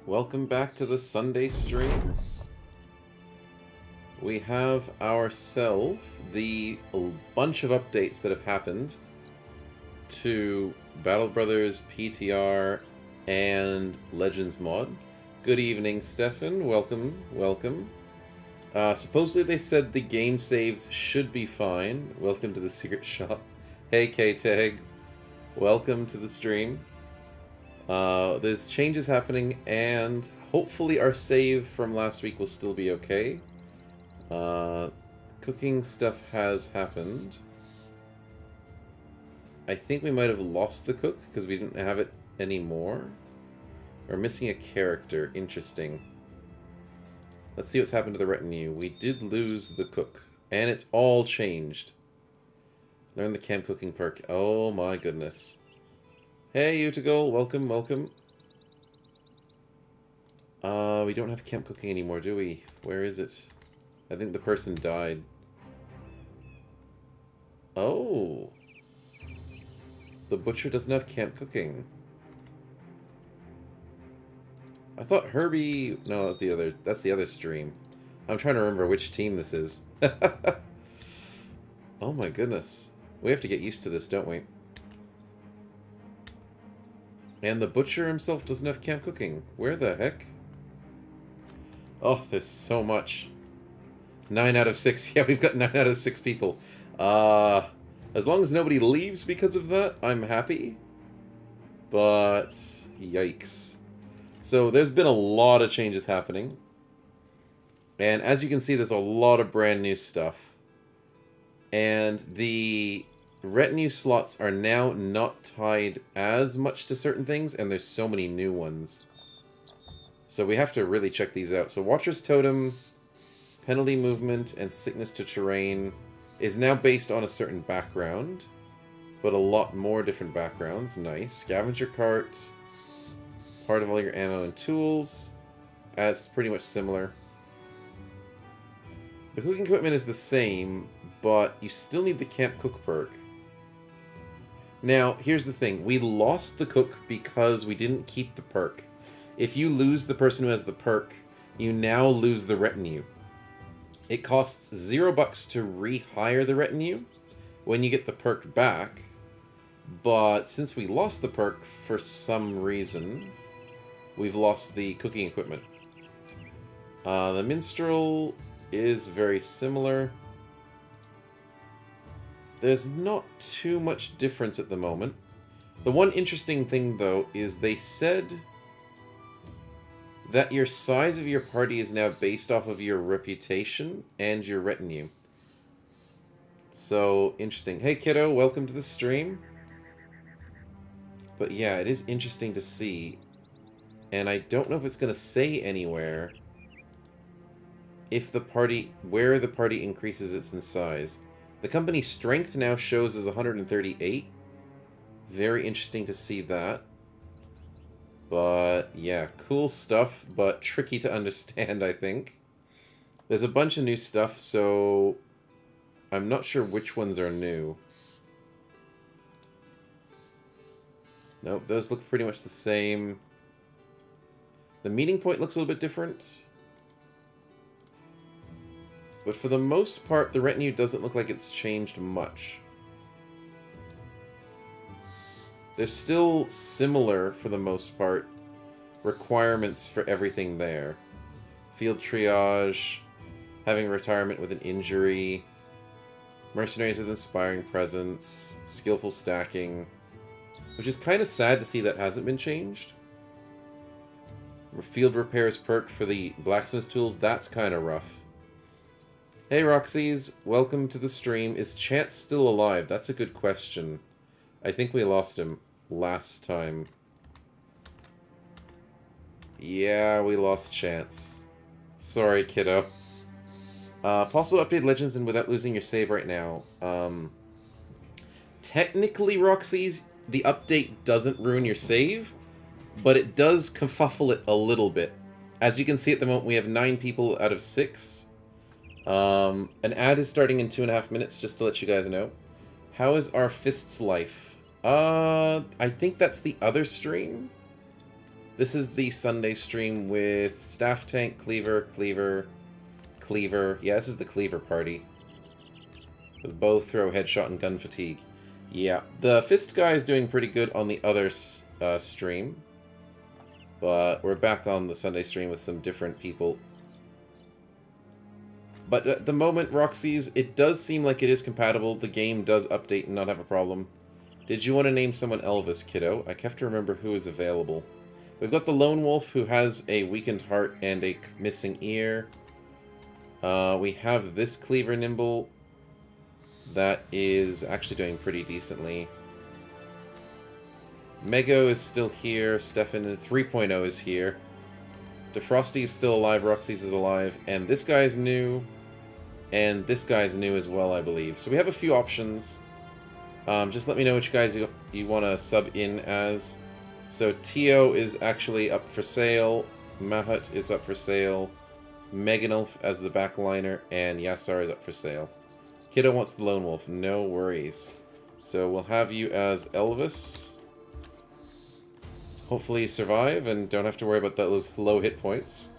Welcome back to the Sunday stream. We have ourselves the bunch of updates that have happened to Battle Brothers, PTR, and Legends mod. Good evening, Stefan. Welcome, welcome. Supposedly they said the game saves should be fine. Welcome to the secret shop. Hey, K-Tag. Welcome to the stream. There's changes happening, and hopefully our save from last week will still be okay. Cooking stuff has happened. I think we might have lost the cook because we didn't have it anymore. We're missing a character. Interesting. Let's see what's happened to the retinue. We did lose the cook, and it's all changed. Learn the camp cooking perk. Oh my goodness. Hey, Utigal, welcome, welcome. We don't have camp cooking anymore, do we? Where is it? I think the person died. Oh. The butcher doesn't have camp cooking. I thought Herbie... No, that's the other stream. I'm trying to remember which team this is. Oh my goodness. We have to get used to this, don't we? And the butcher himself doesn't have camp cooking. Where the heck? Oh, there's so much. 9 out of 6. Yeah, we've got 9 out of 6 people. As long as nobody leaves because of that, I'm happy. But, yikes. So, there's been a lot of changes happening. And as you can see, there's a lot of brand new stuff. And the retinue slots are now not tied as much to certain things, and there's so many new ones. So we have to really check these out. So Watcher's Totem, penalty movement, and sickness to terrain is now based on a certain background, but a lot more different backgrounds. Nice. Scavenger cart, part of all your ammo and tools. That's pretty much similar. The cooking equipment is the same, but you still need the camp cook perk. Now, here's the thing. We lost the cook because we didn't keep the perk. If you lose the person who has the perk, you now lose the retinue. It costs $0 to rehire the retinue when you get the perk back. But since we lost the perk for some reason, we've lost the cooking equipment. The minstrel is very similar. There's not too much difference at the moment. The one interesting thing, though, is they said that your size of your party is now based off of your reputation and your retinue. So, interesting. Hey, kiddo, welcome to the stream. But yeah, it is interesting to see. And I don't know if it's going to say anywhere if the party, where the party increases its in size. The company's strength now shows as 138. Very interesting to see that. But, yeah, cool stuff, but tricky to understand, I think. There's a bunch of new stuff, so I'm not sure which ones are new. Nope, those look pretty much the same. The meeting point looks a little bit different. But for the most part, the retinue doesn't look like it's changed much. There's still similar, for the most part, requirements for everything there. Field triage, having retirement with an injury, mercenaries with inspiring presence, skillful stacking, which is kind of sad to see that hasn't been changed. Field repairs perk for the blacksmith tools, that's kind of rough. Hey Roxy's, welcome to the stream. Is Chance still alive? That's a good question. I think we lost him last time. Yeah, we lost Chance. Sorry, kiddo. Possible to update Legends and without losing your save right now. Technically, Roxy's, the update doesn't ruin your save, but it does kerfuffle it a little bit. As you can see at the moment, we have 9 people out of 6. An ad is starting in 2.5 minutes, just to let you guys know. How is our Fist's life? I think that's the other stream. This is the Sunday stream with Staff Tank, Cleaver, Cleaver. Yeah, this is the Cleaver party. With bow, throw, headshot, and gun fatigue. Yeah, the Fist guy is doing pretty good on the other stream. But we're back on the Sunday stream with some different people. But at the moment, Roxy's, it does seem like it is compatible. The game does update and not have a problem. Did you want to name someone Elvis, kiddo? I have to remember who is available. We've got the Lone Wolf, who has a weakened heart and a missing ear. We have this Cleaver Nimble that is actually doing pretty decently. Mego is still here. Stefan is 3.0 is here. Defrosty is still alive. Roxy's is alive. And this guy's new. And this guy's new as well, I believe. So we have a few options. Just let me know which guys you want to sub in as. So Tio is actually up for sale. Mahat is up for sale. Meganulf as the backliner. And Yassar is up for sale. Kiddo wants the Lone Wolf. No worries. So we'll have you as Elvis. Hopefully you survive and don't have to worry about those low hit points.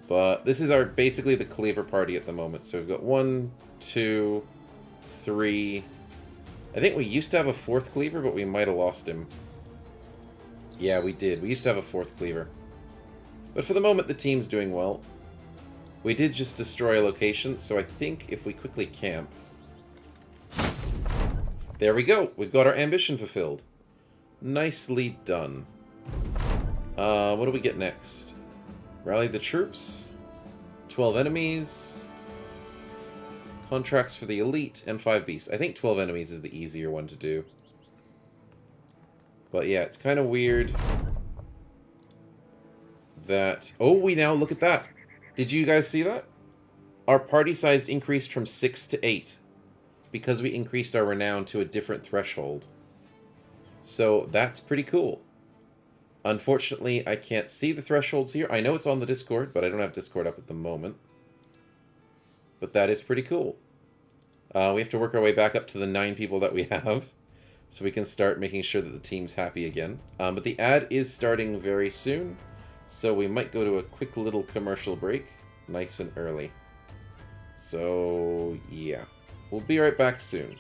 But this is our basically the Cleaver party at the moment. So we've got 1, 2, 3. I think we used to have a 4th Cleaver, but we might have lost him. Yeah, we did. We used to have a 4th Cleaver. But for the moment, the team's doing well. We did just destroy a location, so I think if we quickly camp... There we go! We've got our ambition fulfilled. Nicely done. What do we get next? Rally the troops. 12 enemies. Contracts for the elite, and 5 beasts. I think 12 enemies is the easier one to do. But yeah, it's kind of weird that... Oh, we now look at that! Did you guys see that? Our party size increased from 6 to 8 because we increased our renown to a different threshold. So that's pretty cool. Unfortunately, I can't see the thresholds here. I know it's on the Discord, but I don't have Discord up at the moment. But that is pretty cool. We have to work our way back up to the 9 people that we have, so we can start making sure that the team's happy again. But the ad is starting very soon, so we might go to a quick little commercial break, nice and early. So, yeah. We'll be right back soon.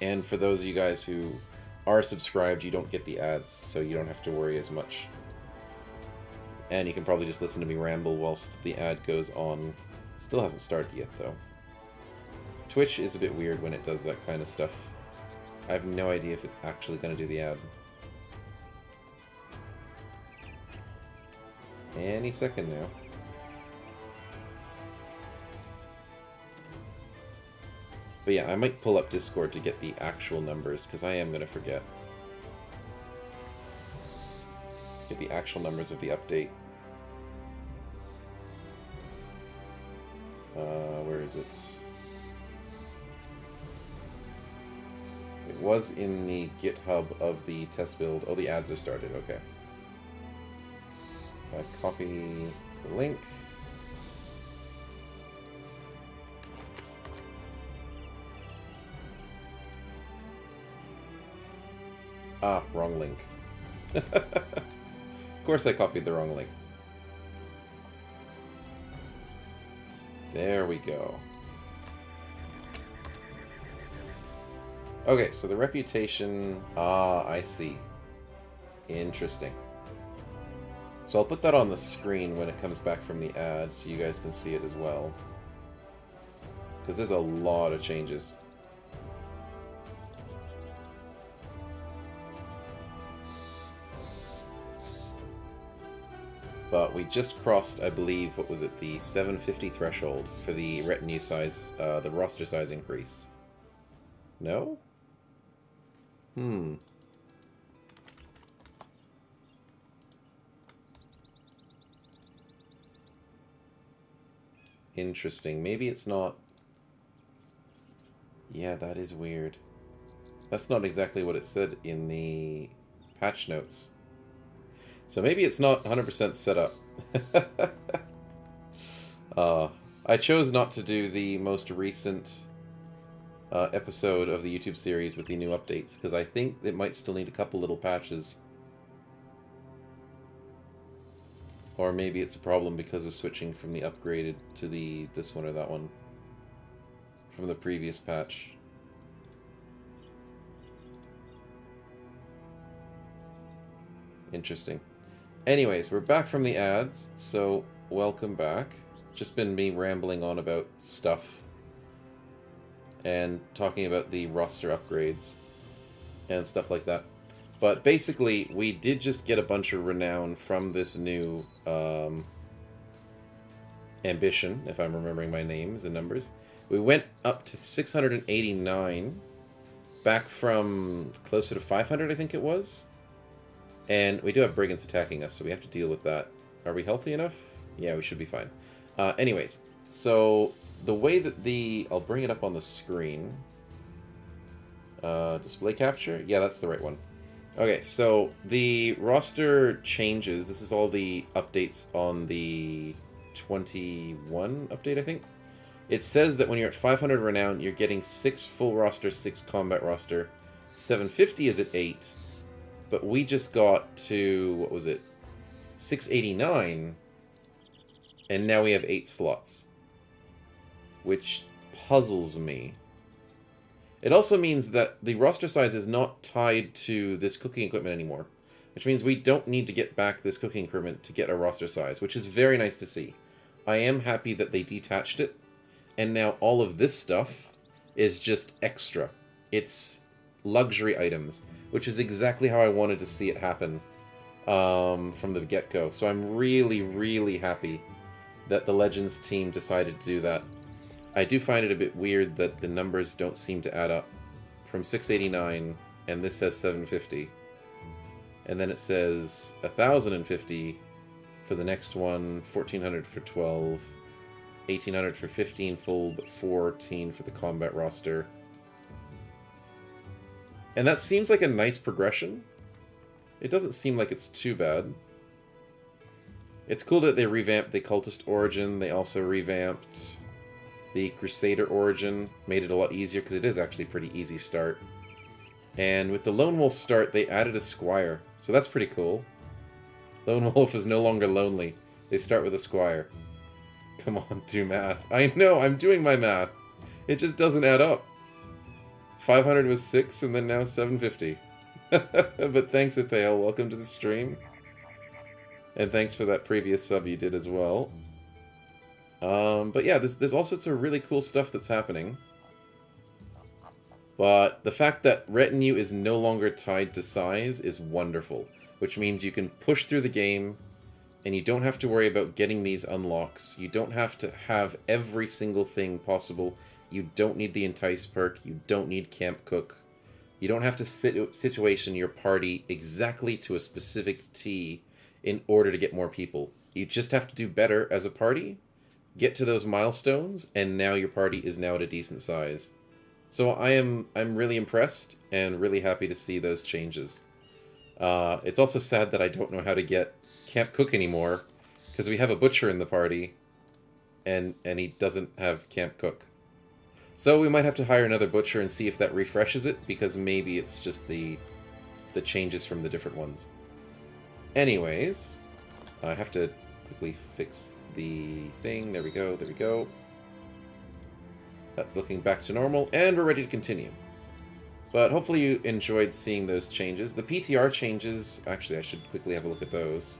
And for those of you guys who are subscribed, you don't get the ads, so you don't have to worry as much. And you can probably just listen to me ramble whilst the ad goes on. Still hasn't started yet, though. Twitch is a bit weird when it does that kind of stuff. I have no idea if it's actually going to do the ad. Any second now. But yeah, I might pull up Discord to get the actual numbers, because I am going to forget. Get the actual numbers of the update. Where is it? It was in the GitHub of the test build. Oh, the ads are started. Okay. If I copy the link. Ah, wrong link. Of course I copied the wrong link. There we go. Okay, so the reputation... Ah, I see. Interesting. So I'll put that on the screen when it comes back from the ad, so you guys can see it as well. Because there's a lot of changes. But we just crossed, I believe, what was it, the 750 threshold for the retinue size, the roster size increase. No? Interesting. Maybe it's not... Yeah, that is weird. That's not exactly what it said in the patch notes. So maybe it's not 100% set up. I chose not to do the most recent episode of the YouTube series with the new updates, because I think it might still need a couple little patches. Or maybe it's a problem because of switching from the upgraded to this one or that one from the previous patch. Interesting. Anyways, we're back from the ads, so welcome back. Just been me rambling on about stuff and talking about the roster upgrades and stuff like that. But basically, we did just get a bunch of renown from this new ambition, if I'm remembering my names and numbers. We went up to 689, back from closer to 500, I think it was. And we do have brigands attacking us, so we have to deal with that. Are we healthy enough? Yeah, we should be fine. Anyways, so the way that I'll bring it up on the screen. Display capture? Yeah, that's the right one. Okay, so the roster changes. This is all the updates on the 21 update, I think. It says that when you're at 500 renown, you're getting 6 full roster, 6 combat roster. 750 is at 8. But we just got to, what was it? 689. And now we have 8 slots. Which puzzles me. It also means that the roster size is not tied to this cooking equipment anymore. Which means we don't need to get back this cooking equipment to get our roster size, which is very nice to see. I am happy that they detached it, and now all of this stuff is just extra. It's luxury items, which is exactly how I wanted to see it happen from the get-go. So I'm really, really happy that the Legends team decided to do that. I do find it a bit weird that the numbers don't seem to add up. From 689, and this says 750. And then it says 1,050 for the next one, 1,400 for 12, 1,800 for 15 full, but 14 for the combat roster. And that seems like a nice progression. It doesn't seem like it's too bad. It's cool that they revamped the Cultist Origin. They also revamped the Crusader Origin, made it a lot easier because it is actually a pretty easy start. And with the Lone Wolf start, they added a Squire, so that's pretty cool. Lone Wolf is no longer lonely. They start with a Squire. Come on, do math. I know, I'm doing my math. It just doesn't add up. 500 was 6, and then now 750. But thanks, Athale. Welcome to the stream. And thanks for that previous sub you did as well. But yeah, there's all sorts of really cool stuff that's happening. But the fact that Retinue is no longer tied to size is wonderful. Which means you can push through the game, and you don't have to worry about getting these unlocks. You don't have to have every single thing possible. You don't need the Entice perk. You don't need Camp Cook. You don't have to situation your party exactly to a specific T in order to get more people. You just have to do better as a party, get to those milestones, and now your party is now at a decent size. So I'm really impressed and really happy to see those changes. It's also sad that I don't know how to get Camp Cook anymore, because we have a butcher in the party, and he doesn't have Camp Cook. So we might have to hire another butcher and see if that refreshes it, because maybe it's just the changes from the different ones. Anyways, I have to quickly fix the thing. There we go, there we go. That's looking back to normal, and we're ready to continue. But hopefully you enjoyed seeing those changes. The PTR changes, actually I should quickly have a look at those.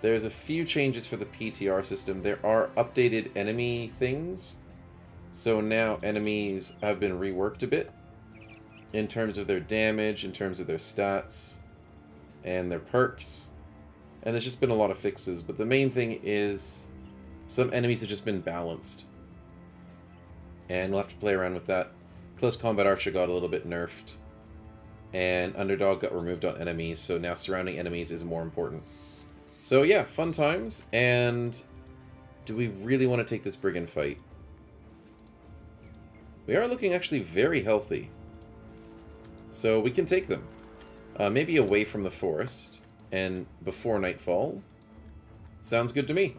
There's a few changes for the PTR system. There are updated enemy things. So now enemies have been reworked a bit in terms of their damage, in terms of their stats, and their perks. And there's just been a lot of fixes, but the main thing is some enemies have just been balanced. And we'll have to play around with that. Close Combat Archer got a little bit nerfed. And Underdog got removed on enemies, so now surrounding enemies is more important. So yeah, fun times, and do we really want to take this Brigand fight? We are looking actually very healthy. So we can take them. Maybe away from the forest, and before nightfall. Sounds good to me.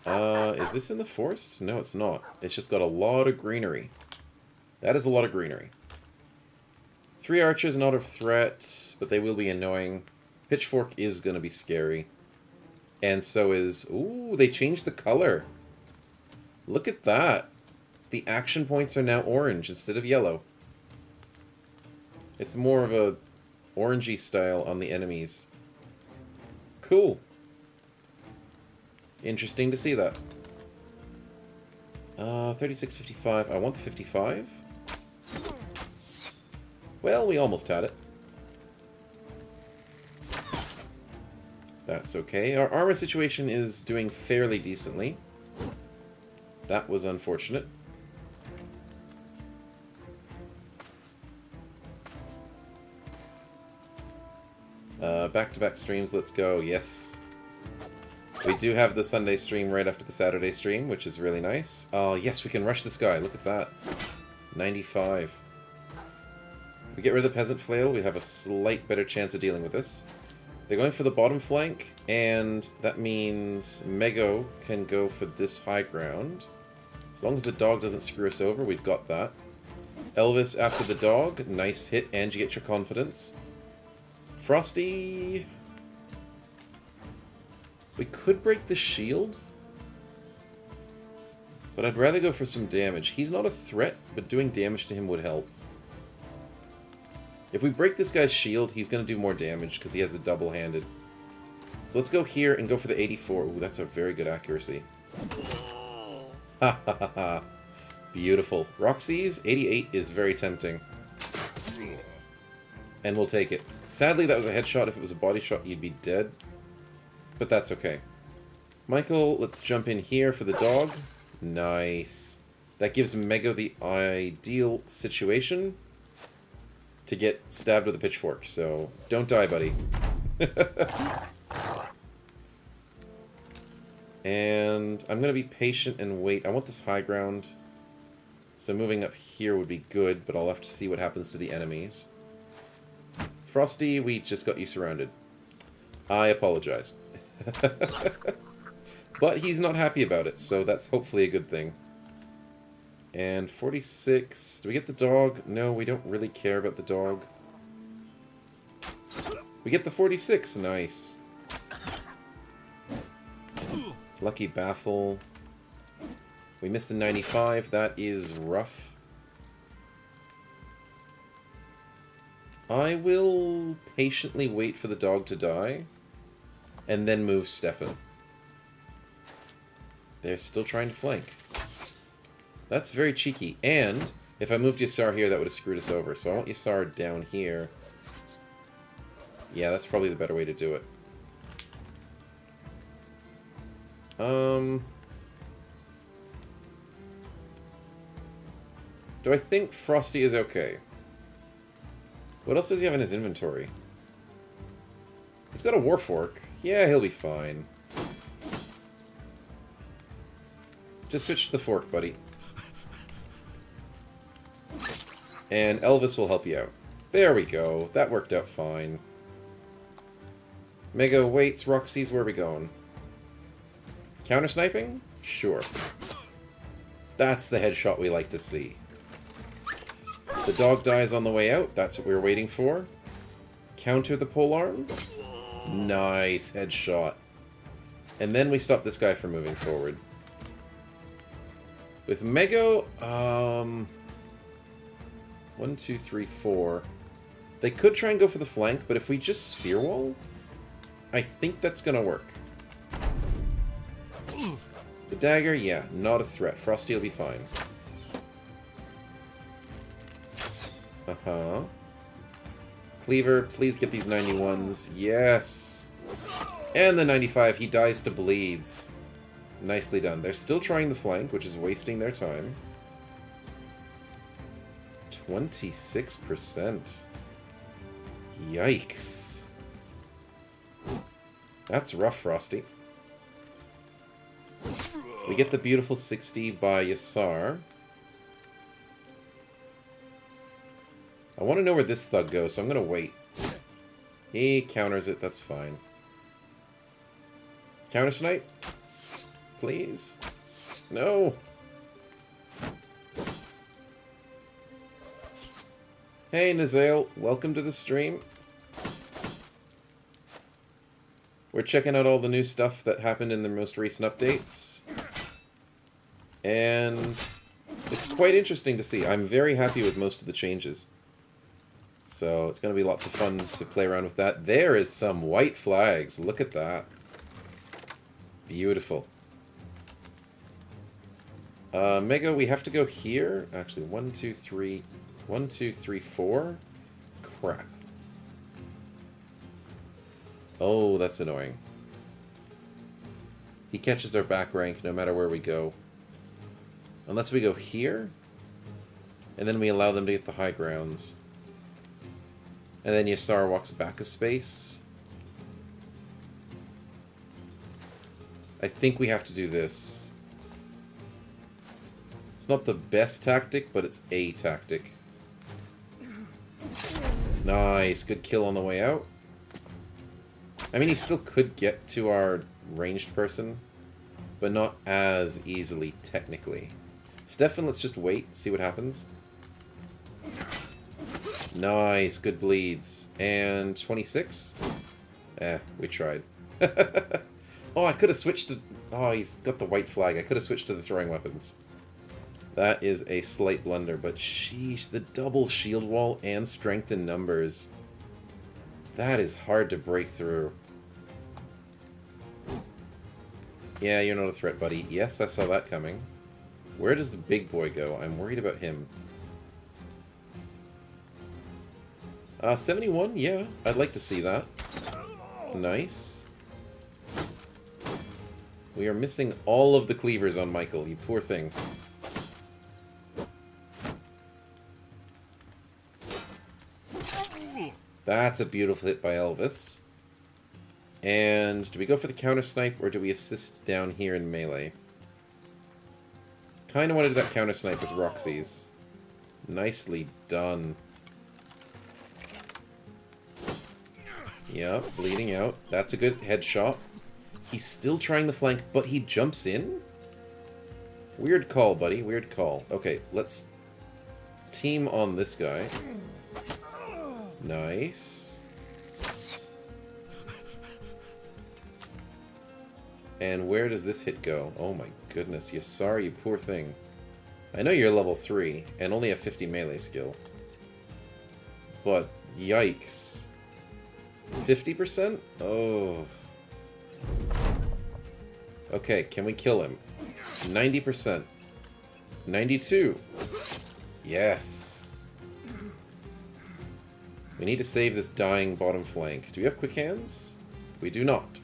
Is this in the forest? No, it's not. It's just got a lot of greenery. That is a lot of greenery. 3 archers, not a threat, but they will be annoying. Pitchfork is going to be scary. And so is... Ooh, they changed the color. Look at that. The action points are now orange instead of yellow. It's more of a orangey style on the enemies. Cool. Interesting to see that. 36.55. I want the 55. Well, we almost had it. That's okay. Our armor situation is doing fairly decently. That was unfortunate. Back-to-back streams, let's go. Yes. We do have the Sunday stream right after the Saturday stream, which is really nice. Oh, yes, we can rush this guy. Look at that. 95. If we get rid of the Peasant Flail, we have a slight better chance of dealing with this. They're going for the bottom flank, and that means Mego can go for this high ground. As long as the dog doesn't screw us over, we've got that. Elvis after the dog. Nice hit, and you get your confidence. Frosty... We could break the shield, but I'd rather go for some damage. He's not a threat, but doing damage to him would help. If we break this guy's shield, he's going to do more damage because he has a double-handed. So let's go here and go for the 84. Ooh, that's a very good accuracy. Ha ha ha ha. Beautiful. Roxy's 88 is very tempting. And we'll take it. Sadly, that was a headshot. If it was a body shot, you'd be dead. But that's okay. Michael, let's jump in here for the dog. Nice. That gives Mego the ideal situation to get stabbed with a pitchfork, so don't die, buddy. And I'm going to be patient and wait. I want this high ground, so moving up here would be good, but I'll have to see what happens to the enemies. Frosty, we just got you surrounded. I apologize. But he's not happy about it, so that's hopefully a good thing. And 46... Do we get the dog? No, we don't really care about the dog. We get the 46. Nice. Lucky Baffle. We missed a 95. That is rough. I will patiently wait for the dog to die. And then move Stefan. They're still trying to flank. That's very cheeky. And if I moved Yassar here, that would have screwed us over. So I want Yassar down here. Yeah, that's probably the better way to do it. Do I think Frosty is okay? What else does he have in his inventory? He's got a Warfork. Yeah, he'll be fine. Just switch to the fork, buddy. And Elvis will help you out. There we go. That worked out fine. Mega waits. Roxy's, where are we going? Counter-sniping? Sure. That's the headshot we like to see. The dog dies on the way out. That's what we were waiting for. Counter the polearm. Nice headshot. And then we stop this guy from moving forward. With Mego, 1, 2, 3, 4. They could try and go for the flank, but if we just spear wall, I think that's gonna work. The dagger, yeah, not a threat. Frosty will be fine. Uh-huh. Cleaver, please get these 91s. Yes! And the 95, he dies to bleeds. Nicely done. They're still trying the flank, which is wasting their time. 26%. Yikes. That's rough, Frosty. We get the beautiful 60 by Yassar. I want to know where this thug goes, so I'm going to wait. He counters it, that's fine. Counter snipe? please. No. Hey, Nazael. Welcome to the stream. We're checking out all the new stuff that happened in the most recent updates. And it's quite interesting to see. I'm very happy with most of the changes. So it's going to be lots of fun to play around with that. There is some white flags. Look at that. Beautiful. Mega, we have to go here. Actually, 1, 2, 3. 1, 2, 3, 4. Crap. Oh, that's annoying. He catches our back rank no matter where we go. Unless we go here. And then we allow them to get the high grounds. And then Yasar walks back a space. I think we have to do this. It's not the best tactic, but it's a tactic. Nice. Good kill on the way out. I mean, he still could get to our ranged person, but not as easily, technically. Stefan, let's just wait, see what happens. Nice, good bleeds. And 26? We tried. Oh, I could have switched to... Oh, he's got the white flag. I could have switched to the throwing weapons. That is a slight blunder, but sheesh, the double shield wall and strength in numbers. That is hard to break through. Yeah, you're not a threat, buddy. Yes, I saw that coming. Where does the big boy go? I'm worried about him. 71? Yeah, I'd like to see that. Nice. We are missing all of the cleavers on Michael, you poor thing. That's a beautiful hit by Elvis. And do we go for the counter snipe or do we assist down here in melee? Kinda want to do that counter snipe with Roxy's. Nicely done. Yep, bleeding out. That's a good headshot. He's still trying the flank, but he jumps in? Weird call, buddy. Weird call. Okay, let's team on this guy. Nice. And where does this hit go? Oh my goodness, Yasar, you poor thing. I know you're level 3, and only have 50 melee skill. But, yikes. 50%? Oh. Okay, can we kill him? 90%. 92. Yes. We need to save this dying bottom flank. Do we have quick hands? We do not.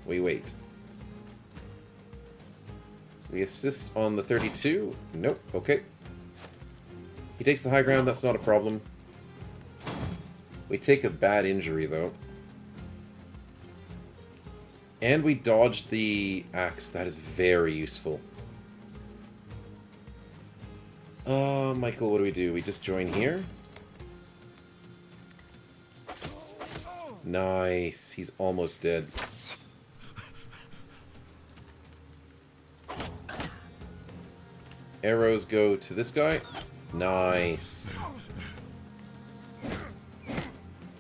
We wait. We assist on the 32. Nope. Okay. He takes the high ground. That's not a problem. We take a bad injury, though. And we dodge the axe. That is very useful. Michael, what do? We just join here? Nice. He's almost dead. Arrows go to this guy. Nice.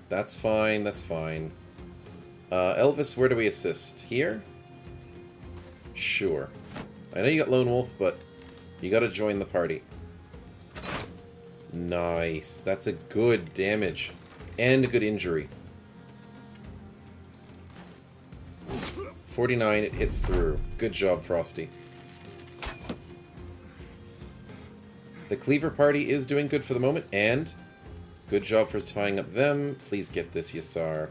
That's fine, that's fine. Elvis, where do we assist? Here? Sure. I know you got Lone Wolf, but you gotta join the party. Nice. That's a good damage. And a good injury. 49, it hits through. Good job, Frosty. The Cleaver party is doing good for the moment, and good job for tying up them. Please get this, Yasar.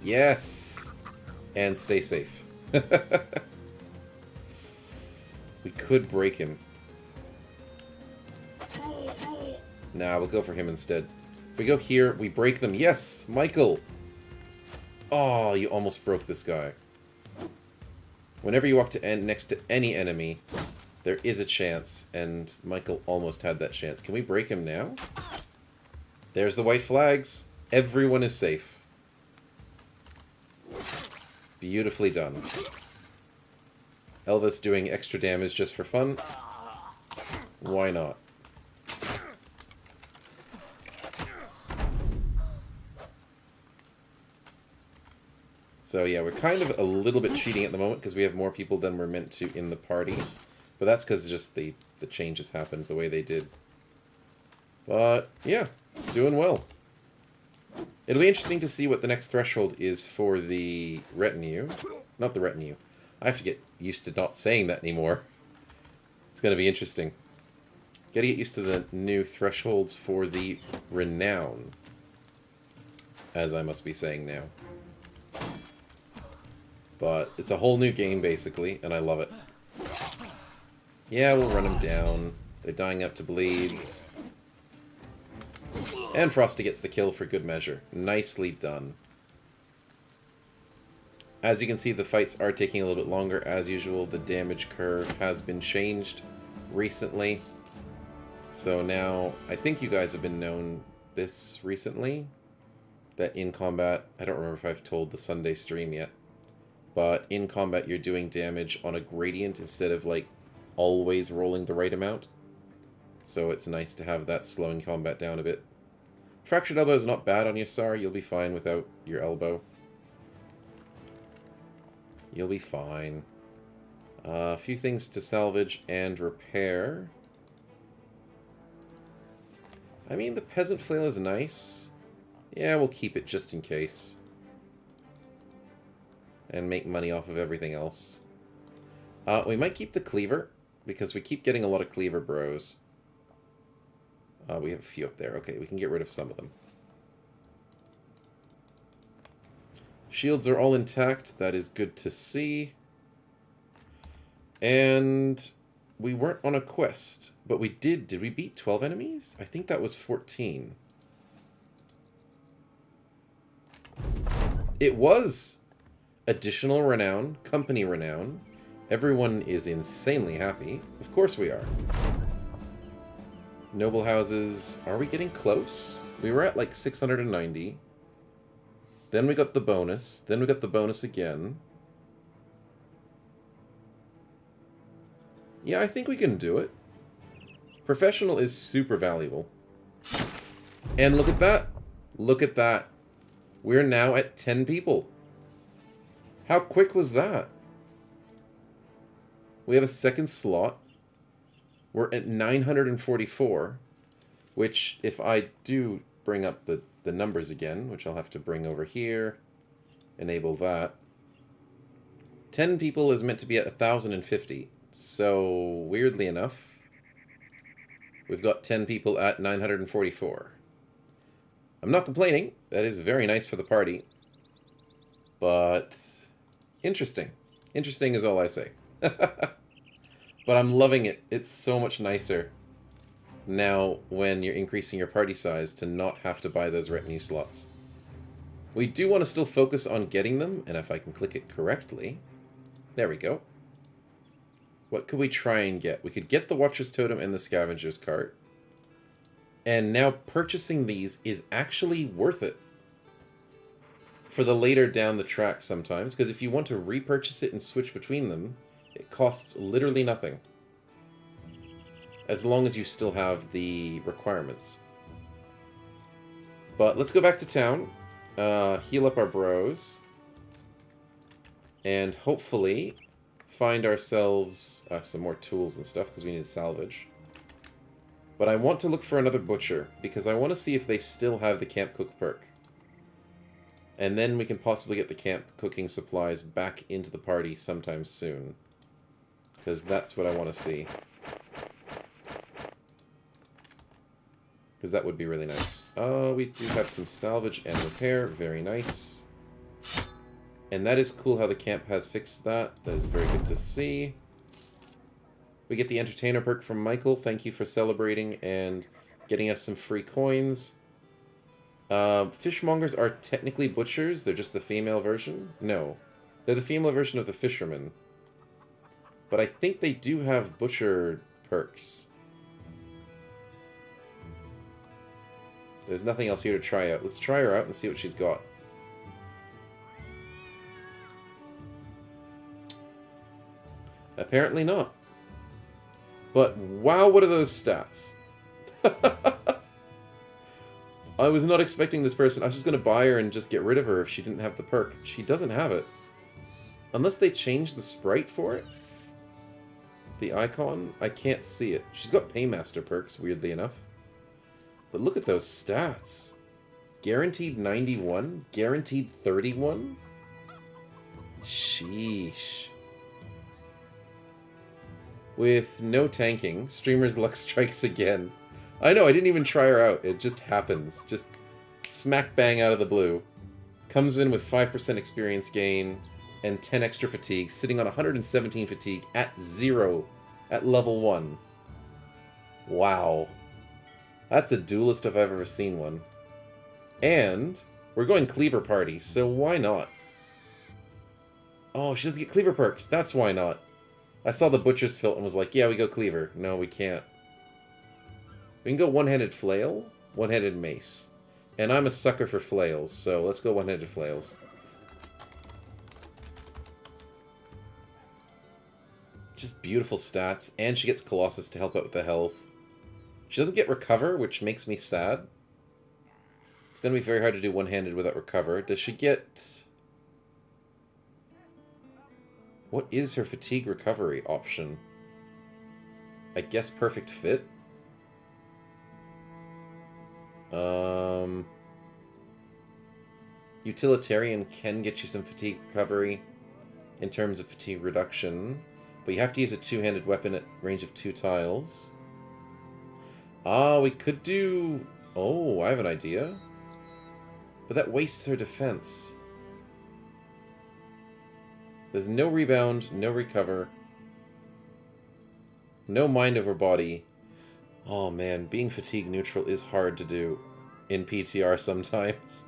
Yes! And stay safe. We could break him. Nah, we'll go for him instead. If we go here, we break them. Yes! Michael! Oh, you almost broke this guy. Whenever you walk to next to any enemy, there is a chance, and Michael almost had that chance. Can we break him now? There's the white flags. Everyone is safe. Beautifully done. Elvis doing extra damage just for fun. Why not? So yeah, we're kind of a little bit cheating at the moment because we have more people than we're meant to in the party. But that's because just the changes happened the way they did. But yeah, doing well. It'll be interesting to see what the next threshold is for the retinue. Not the retinue. I have to get used to not saying that anymore. It's going to be interesting. Gotta get used to the new thresholds for the renown. As I must be saying now. But it's a whole new game, basically, and I love it. Yeah, we'll run them down. They're dying up to bleeds. And Frosty gets the kill for good measure. Nicely done. As you can see, the fights are taking a little bit longer. As usual, the damage curve has been changed recently. So now, I think you guys have been known this recently. That in combat, I don't remember if I've told the Sunday stream yet. But in combat, you're doing damage on a gradient instead of, like, always rolling the right amount. So it's nice to have that slowing combat down a bit. Fractured elbow is not bad on you, Sar. You'll be fine without your elbow. You'll be fine. A few things to salvage and repair. I mean, the peasant flail is nice. Yeah, we'll keep it just in case. And make money off of everything else. We might keep the cleaver, because we keep getting a lot of cleaver bros. We have a few up there. Okay, we can get rid of some of them. Shields are all intact. That is good to see. And we weren't on a quest, but we did. Did we beat 12 enemies? I think that was 14. It was additional renown, company renown. Everyone is insanely happy. Of course we are. Noble houses. Are we getting close? We were at like 690. Then we got the bonus. Then we got the bonus again. Yeah, I think we can do it. Professional is super valuable. And look at that. Look at that. We're now at 10 people. How quick was that? We have a second slot. We're at 944, which, if I do bring up the numbers again, which I'll have to bring over here, enable that. 10 people is meant to be at 1,050. So, weirdly enough, we've got 10 people at 944. I'm not complaining. That is very nice for the party. But interesting. Interesting is all I say. But I'm loving it. It's so much nicer now when you're increasing your party size to not have to buy those retinue slots. We do want to still focus on getting them, and if I can click it correctly... There we go. What could we try and get? We could get the Watcher's Totem and the Scavenger's Cart. And now purchasing these is actually worth it for the later down the track sometimes, because if you want to repurchase it and switch between them, it costs literally nothing. As long as you still have the requirements. But let's go back to town, heal up our bros, and hopefully find ourselves some more tools and stuff, because we need to salvage. But I want to look for another butcher, because I want to see if they still have the camp cook perk. And then we can possibly get the camp cooking supplies back into the party sometime soon. Because that's what I want to see. Because that would be really nice. We do have some salvage and repair. Very nice. And that is cool how the camp has fixed that. That is very good to see. We get the entertainer perk from Michael. Thank you for celebrating and getting us some free coins. Fishmongers are technically butchers. They're just the female version. No. They're the female version of the fisherman. But I think they do have butcher perks. There's nothing else here to try out. Let's try her out and see what she's got. Apparently not. But wow, what are those stats? I was not expecting this person. I was just going to buy her and just get rid of her if she didn't have the perk. She doesn't have it. Unless they change the sprite for it. The icon, I can't see it. She's got Paymaster perks, weirdly enough. But look at those stats. Guaranteed 91? Guaranteed 31? Sheesh. With no tanking, Streamer's luck strikes again. I know, I didn't even try her out. It just happens. Just smack bang out of the blue. Comes in with 5% experience gain and 10 extra fatigue, sitting on 117 fatigue at 0 at level 1. Wow. That's a duelist if I've ever seen one. And we're going Cleaver Party, so why not? Oh, she doesn't get Cleaver perks. That's why not. I saw the Butcher's Filth and was like, yeah, we go Cleaver. No, we can't. We can go One-Handed Flail, One-Handed Mace. And I'm a sucker for flails, so let's go One-Handed Flails. Just beautiful stats, and she gets Colossus to help out with the health. She doesn't get Recover, which makes me sad. It's going to be very hard to do One-Handed without Recover. Does she get... What is her Fatigue Recovery option? I guess Perfect Fit? Utilitarian can get you some Fatigue Recovery in terms of Fatigue Reduction, but you have to use a two-handed weapon at range of 2 tiles. Ah, we could do... Oh, I have an idea. But that wastes her defense. There's no rebound, no recover, no mind over body. Oh man, being fatigue neutral is hard to do in PTR sometimes.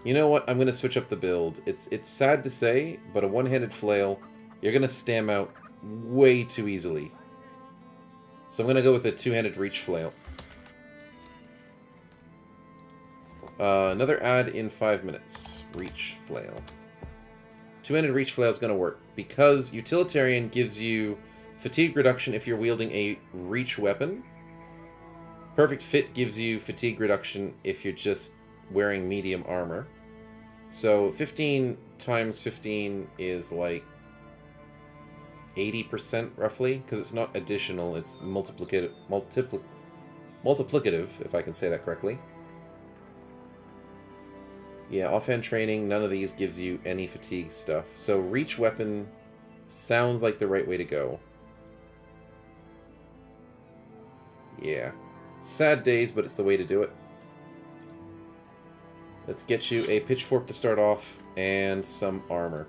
You know what? I'm going to switch up the build. It's sad to say, but a one-handed flail, you're going to stam out way too easily. So I'm going to go with a two-handed reach flail. Another ad in 5 minutes. Reach flail. Two-handed reach flail is going to work because utilitarian gives you fatigue reduction if you're wielding a reach weapon. Perfect fit gives you fatigue reduction if you're just wearing medium armor. So 15 times 15 is like 80% roughly, because it's not additional, it's multiplicative, if I can say that correctly. Yeah, offhand training, none of these gives you any fatigue stuff. So reach weapon sounds like the right way to go. Yeah. Sad days, but it's the way to do it. Let's get you a pitchfork to start off, and some armor.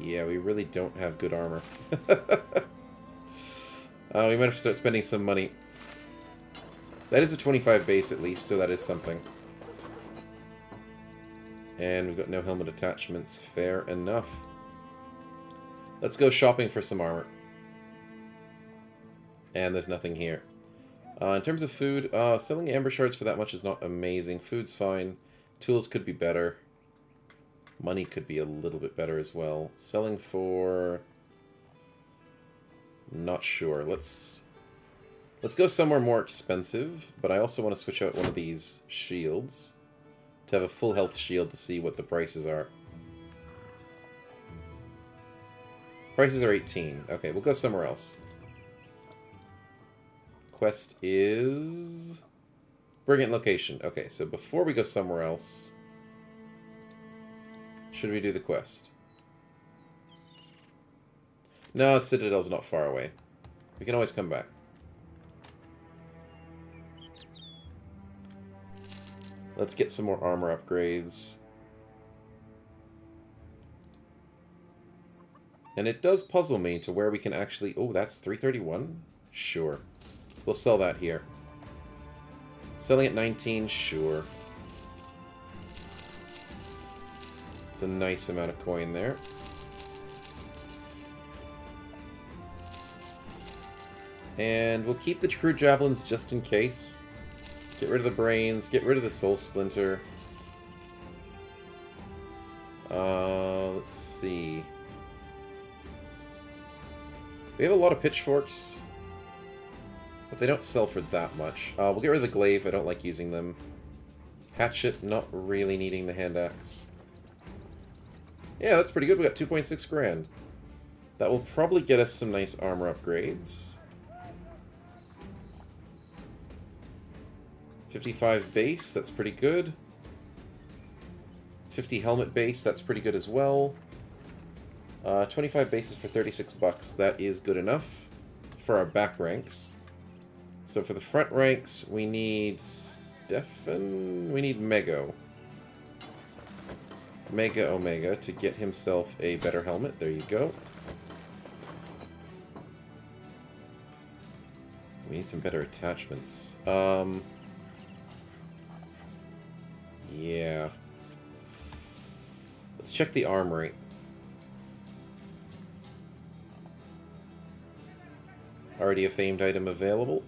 Yeah, we really don't have good armor. We might have to start spending some money. That is a 25 base at least, so that is something. And we've got no helmet attachments. Fair enough. Let's go shopping for some armor. And there's nothing here. In terms of food, selling amber shards for that much is not amazing. Food's fine. Tools could be better. Money could be a little bit better as well. Selling for... Not sure. Let's go somewhere more expensive, but I also want to switch out one of these shields to have a full health shield to see what the prices are. Prices are 18. Okay, we'll go somewhere else. Quest is... Brilliant location. Okay, so before we go somewhere else, should we do the quest? No, Citadel's not far away. We can always come back. Let's get some more armor upgrades. And it does puzzle me to where we can actually... Oh, that's 331? Sure. We'll sell that here. Selling at 19? Sure. It's a nice amount of coin there. And we'll keep the crude javelins just in case. Get rid of the brains. Get rid of the soul splinter. Let's see. We have a lot of pitchforks, but they don't sell for that much. We'll get rid of the glaive. I don't like using them. Hatchet, not really needing the hand axe. Yeah, that's pretty good. We got 2.6 grand. That will probably get us some nice armor upgrades. 55 base, that's pretty good. 50 helmet base, that's pretty good as well. 25 bases for 36 bucks, that is good enough for our back ranks. So for the front ranks, we need Stefan, we need Mego. Mega Omega to get himself a better helmet, there you go. We need some better attachments. Yeah. Let's check the armory. Already a famed item available.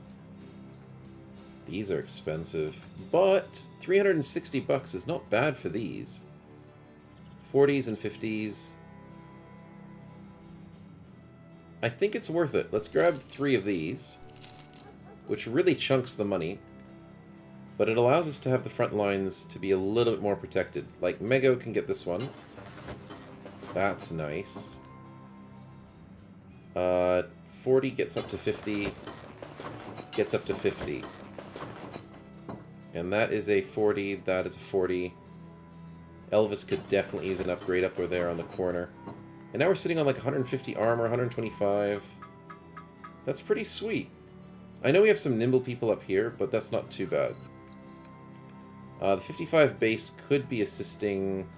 These are expensive, but 360 bucks is not bad for these. 40s and 50s. I think it's worth it. Let's grab 3 of these, which really chunks the money. But it allows us to have the front lines to be a little bit more protected. Like, Mego can get this one. That's nice. 40 gets up to 50. Gets up to 50. And that is a 40. That is a 40. Elvis could definitely use an upgrade up over there on the corner. And now we're sitting on like 150 armor, 125. That's pretty sweet. I know we have some nimble people up here, but that's not too bad. The 55 base could be assisting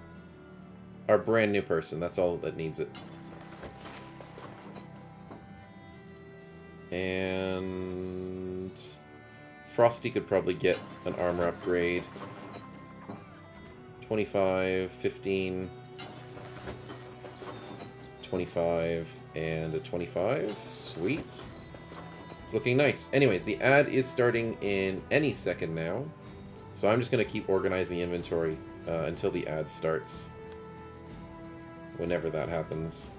our brand new person. That's all that needs it. And Frosty could probably get an armor upgrade. 25, 15, 25, and a 25. Sweet. It's looking nice. Anyways, the ad is starting in any second now. So I'm just going to keep organizing the inventory until the ad starts. Whenever that happens.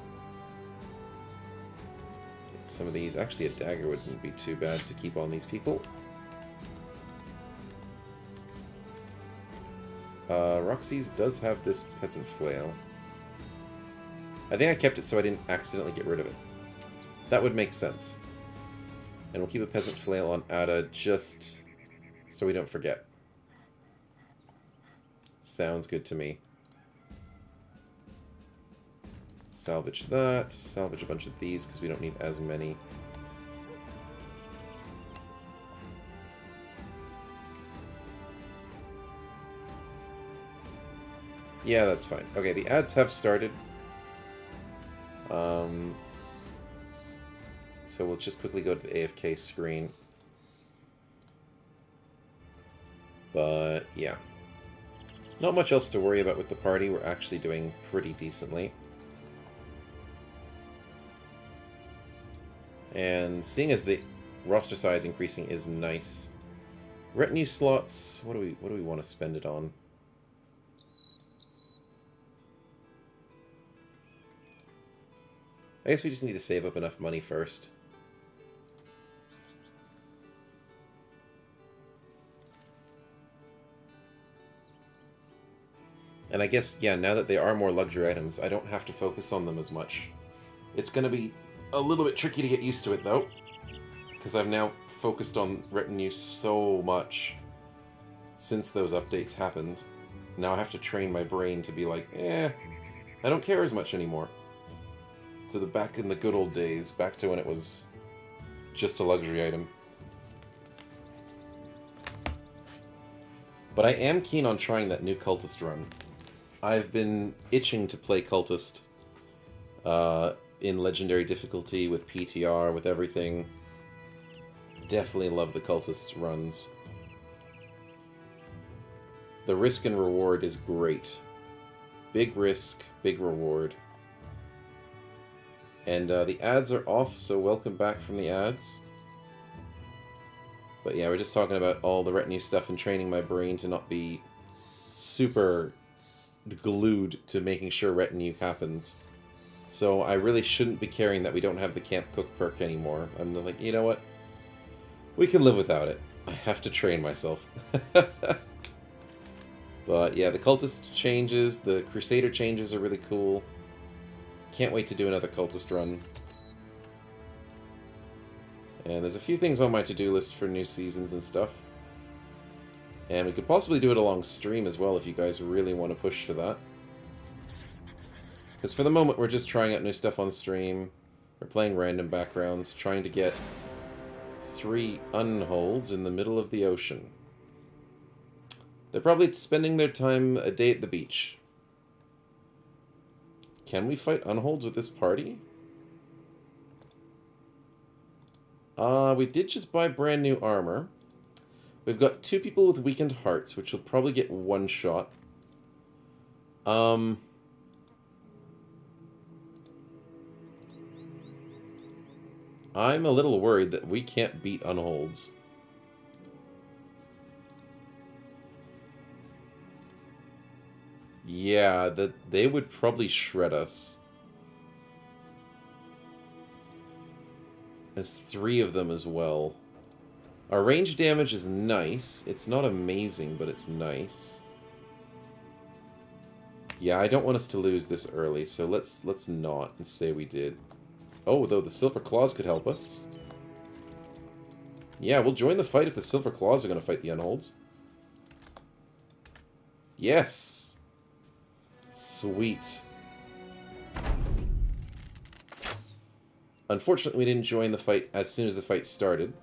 Some of these... Actually, a dagger wouldn't be too bad to keep on these people. Roxy's does have this peasant flail. I think I kept it so I didn't accidentally get rid of it. That would make sense. And we'll keep a peasant flail on Ada just so we don't forget. Sounds good to me. Salvage that. Salvage a bunch of these because we don't need as many. Yeah, that's fine. Okay, the ads have started. So we'll just quickly go to the AFK screen. But, yeah. Not much else to worry about with the party. We're actually doing pretty decently. And seeing as the roster size increasing is nice. Retinue slots, what do we want to spend it on? I guess we just need to save up enough money first. And I guess, yeah, now that they are more luxury items, I don't have to focus on them as much. It's going to be a little bit tricky to get used to it, though. Because I've now focused on Retinue so much since those updates happened. Now I have to train my brain to be like, I don't care as much anymore. To the back in the good old days, back to when it was just a luxury item. But I am keen on trying that new Cultist run. I've been itching to play Cultist in Legendary difficulty, with PTR, with everything. Definitely love the Cultist runs. The risk and reward is great. Big risk, big reward. And the ads are off, so welcome back from the ads. But yeah, we're just talking about all the retinue stuff and training my brain to not be super glued to making sure retinue happens. So I really shouldn't be caring that we don't have the Camp Cook perk anymore. I'm like, you know what? We can live without it. I have to train myself. But yeah, the Cultist changes, the Crusader changes are really cool. Can't wait to do another Cultist run. And there's a few things on my to-do list for new seasons and stuff. And we could possibly do it along stream as well if you guys really want to push for that. Because for the moment we're just trying out new stuff on stream. We're playing random backgrounds, trying to get 3 unholds in the middle of the ocean. They're probably spending their time a day at the beach. Can we fight unholds with this party? We did just buy brand new armor. We've got 2 people with weakened hearts, which will probably get 1 shot. I'm a little worried that we can't beat unholds. Yeah, that they would probably shred us. There's 3 of them as well. Our range damage is nice. It's not amazing, but it's nice. Yeah, I don't want us to lose this early, so let's not and say we did. Oh, though the Silver Claws could help us. Yeah, we'll join the fight if the Silver Claws are going to fight the Unholds. Yes! Sweet. Unfortunately, we didn't join the fight as soon as the fight started,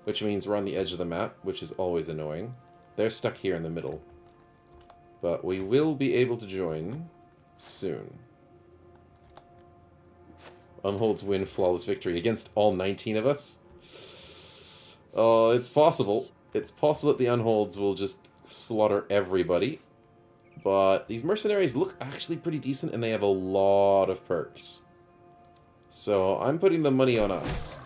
which means we're on the edge of the map, which is always annoying. They're stuck here in the middle. But we will be able to join soon. Unholds win flawless victory against all 19 of us? Oh, it's possible. It's possible that the Unholds will just slaughter everybody. But these mercenaries look actually pretty decent, and they have a lot of perks. So I'm putting the money on us.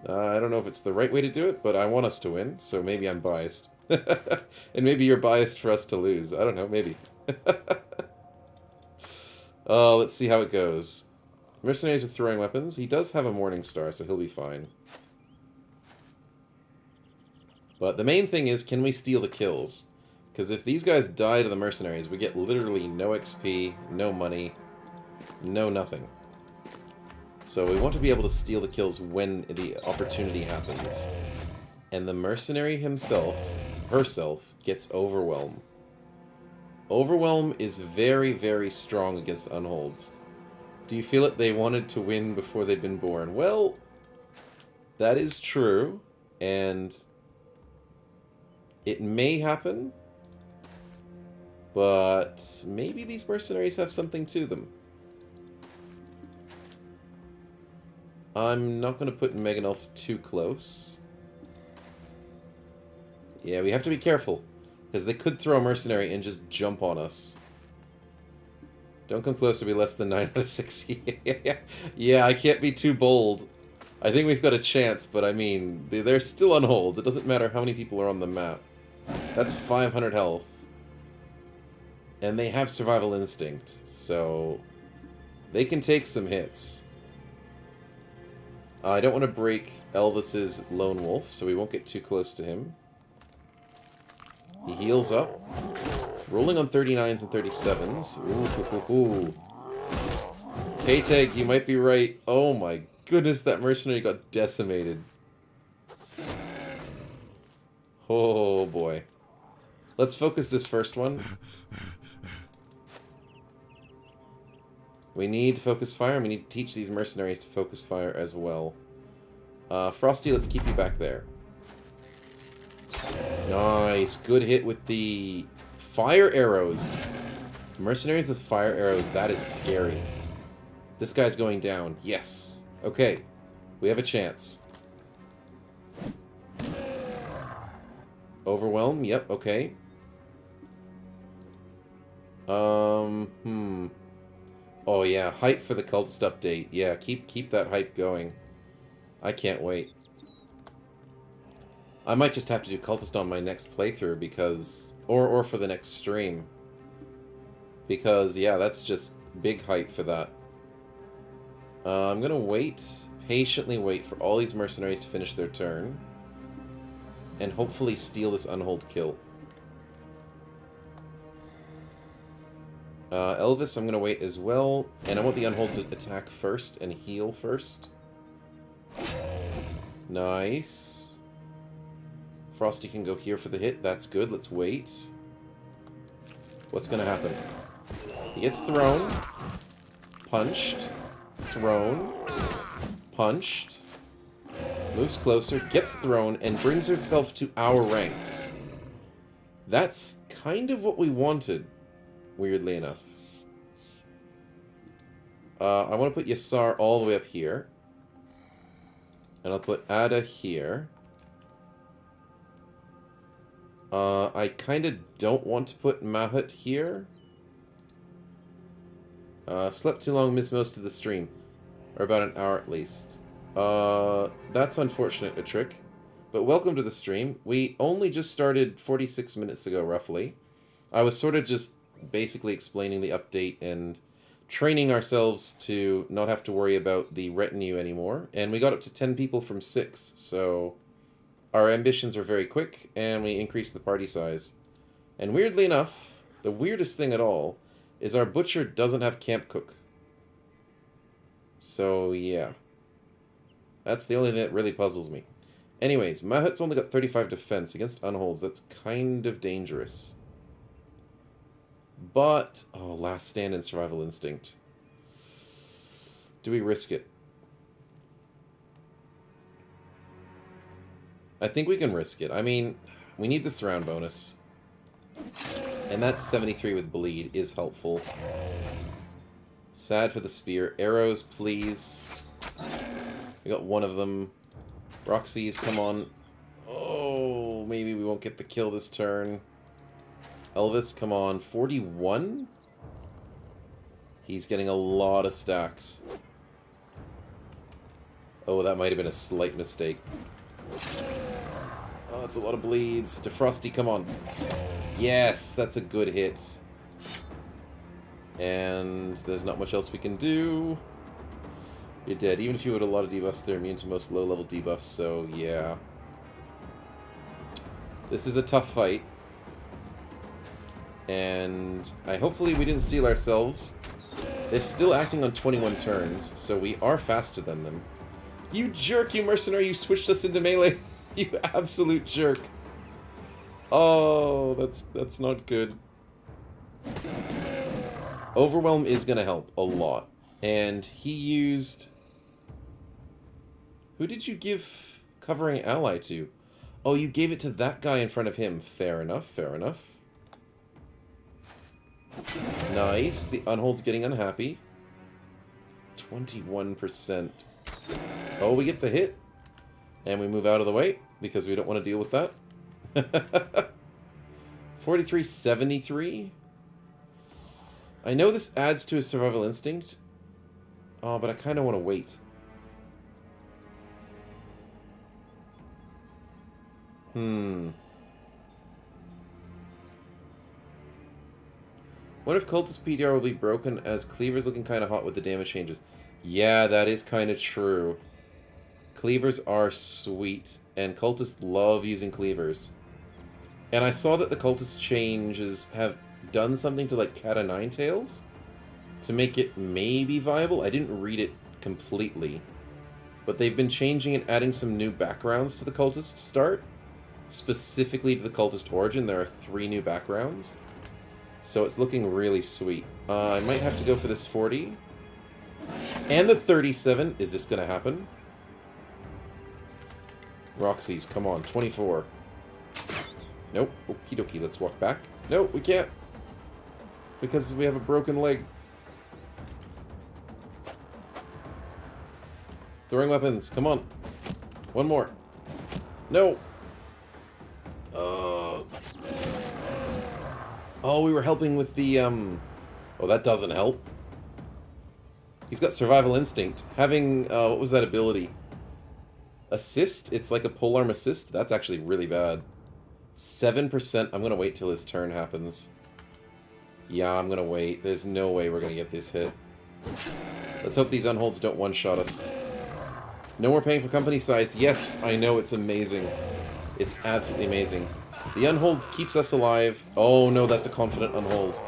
I don't know if it's the right way to do it, but I want us to win, so maybe I'm biased. And maybe you're biased for us to lose. I don't know, maybe. Oh, let's see how it goes. Mercenaries are throwing weapons. He does have a Morning Star, so he'll be fine. But the main thing is, can we steal the kills? Because if these guys die to the mercenaries, we get literally no XP, no money, no nothing. So we want to be able to steal the kills when the opportunity happens. And the mercenary himself, herself, gets Overwhelm. Overwhelm is very, very strong against Unholds. Do you feel it? They wanted to win before they'd been born. Well, that is true, and it may happen, but maybe these mercenaries have something to them. I'm not going to put Meganelf too close. Yeah, we have to be careful, because they could throw a mercenary and just jump on us. Don't come close to be less than 9 out of 6. Yeah, I can't be too bold. I think we've got a chance, but I mean, they're still on hold. It doesn't matter how many people are on the map. That's 500 health. And they have survival instinct, so they can take some hits. I don't want to break Elvis's Lone Wolf, so we won't get too close to him. He heals up. Rolling on 39s and 37s. Ooh. K-Tag, you might be right. Oh my goodness, that mercenary got decimated. Oh boy. Let's focus this first one. We need focus fire, and we need to teach these mercenaries to focus fire as well. Frosty, let's keep you back there. Nice. Good hit with the fire arrows. Mercenaries with fire arrows, that is scary. This guy's going down. Yes. Okay. We have a chance. Overwhelm, yep, okay. Oh yeah, hype for the cultist update. Yeah, keep that hype going. I can't wait. I might just have to do Cultist on my next playthrough because... Or for the next stream. Because, yeah, that's just big hype for that. I'm gonna wait, patiently wait for all these mercenaries to finish their turn. And hopefully steal this unhold kill. Elvis, I'm gonna wait as well. And I want the unhold to attack first and heal first. Nice. Frosty can go here for the hit. That's good. Let's wait. What's gonna happen? He gets thrown. Punched. Thrown. Punched. Moves closer. Gets thrown. And brings himself to our ranks. That's kind of what we wanted. Weirdly enough. I want to put Yassar all the way up here. And I'll put Ada here. I kind of don't want to put Mahut here. Slept too long, missed most of the stream. Or about an hour at least. That's unfortunate, a trick. But welcome to the stream. We only just started 46 minutes ago, roughly. I was sort of just basically explaining the update and training ourselves to not have to worry about the retinue anymore. And we got up to 10 people from 6, so... Our ambitions are very quick, and we increase the party size. And weirdly enough, the weirdest thing at all is our butcher doesn't have camp cook. So, yeah. That's the only thing that really puzzles me. Anyways, Mahut's only got 35 defense against unholds. That's kind of dangerous. But, oh, last stand and survival instinct. Do we risk it? I think we can risk it. I mean, we need the surround bonus. And that 73 with bleed is helpful. Sad for the spear. Arrows, please. We got one of them. Roxy's, come on. Oh, maybe we won't get the kill this turn. Elvis, come on. 41? He's getting a lot of stacks. Oh, that might have been a slight mistake. Oh, that's a lot of bleeds. Defrosty, come on. Yes, that's a good hit. And there's not much else we can do. You're dead. Even if you had a lot of debuffs, they're immune to most low-level debuffs, so yeah. This is a tough fight. And hopefully we didn't seal ourselves. They're still acting on 21 turns, so we are faster than them. You jerk, you mercenary, you switched us into melee. You absolute jerk. Oh, that's not good. Overwhelm is going to help a lot. And he used... Who did you give covering ally to? Oh, you gave it to that guy in front of him. Fair enough, fair enough. Nice. The unhold's getting unhappy. 21%. Oh, we get the hit. And we move out of the way, because we don't want to deal with that. 43-73. I know this adds to his survival instinct. Oh, but I kind of want to wait. What if Cultist PDR will be broken as Cleaver's looking kind of hot with the damage changes? Yeah, that is kind of true. Cleavers are sweet, and Cultists love using Cleavers. And I saw that the Cultist changes have done something to, like, Cat o' Nine Tails to make it maybe viable. I didn't read it completely. But they've been changing and adding some new backgrounds to the Cultist start. Specifically to the Cultist Origin, there are 3 new backgrounds. So it's looking really sweet. I might have to go for this 40. And the 37. Is this going to happen? Roxy's, come on. 24. Nope. Okie dokie, let's walk back. Nope, we can't. Because we have a broken leg. Throwing weapons, come on. One more. No. Oh, we were helping with the, Oh, that doesn't help. He's got survival instinct. Having, what was that ability? Assist? It's like a polearm assist? That's actually really bad. 7%. I'm gonna wait till his turn happens. Yeah, I'm gonna wait. There's no way we're gonna get this hit. Let's hope these unholds don't one-shot us. No more paying for company size. Yes, I know, it's amazing. It's absolutely amazing. The unhold keeps us alive. Oh no, that's a confident unhold.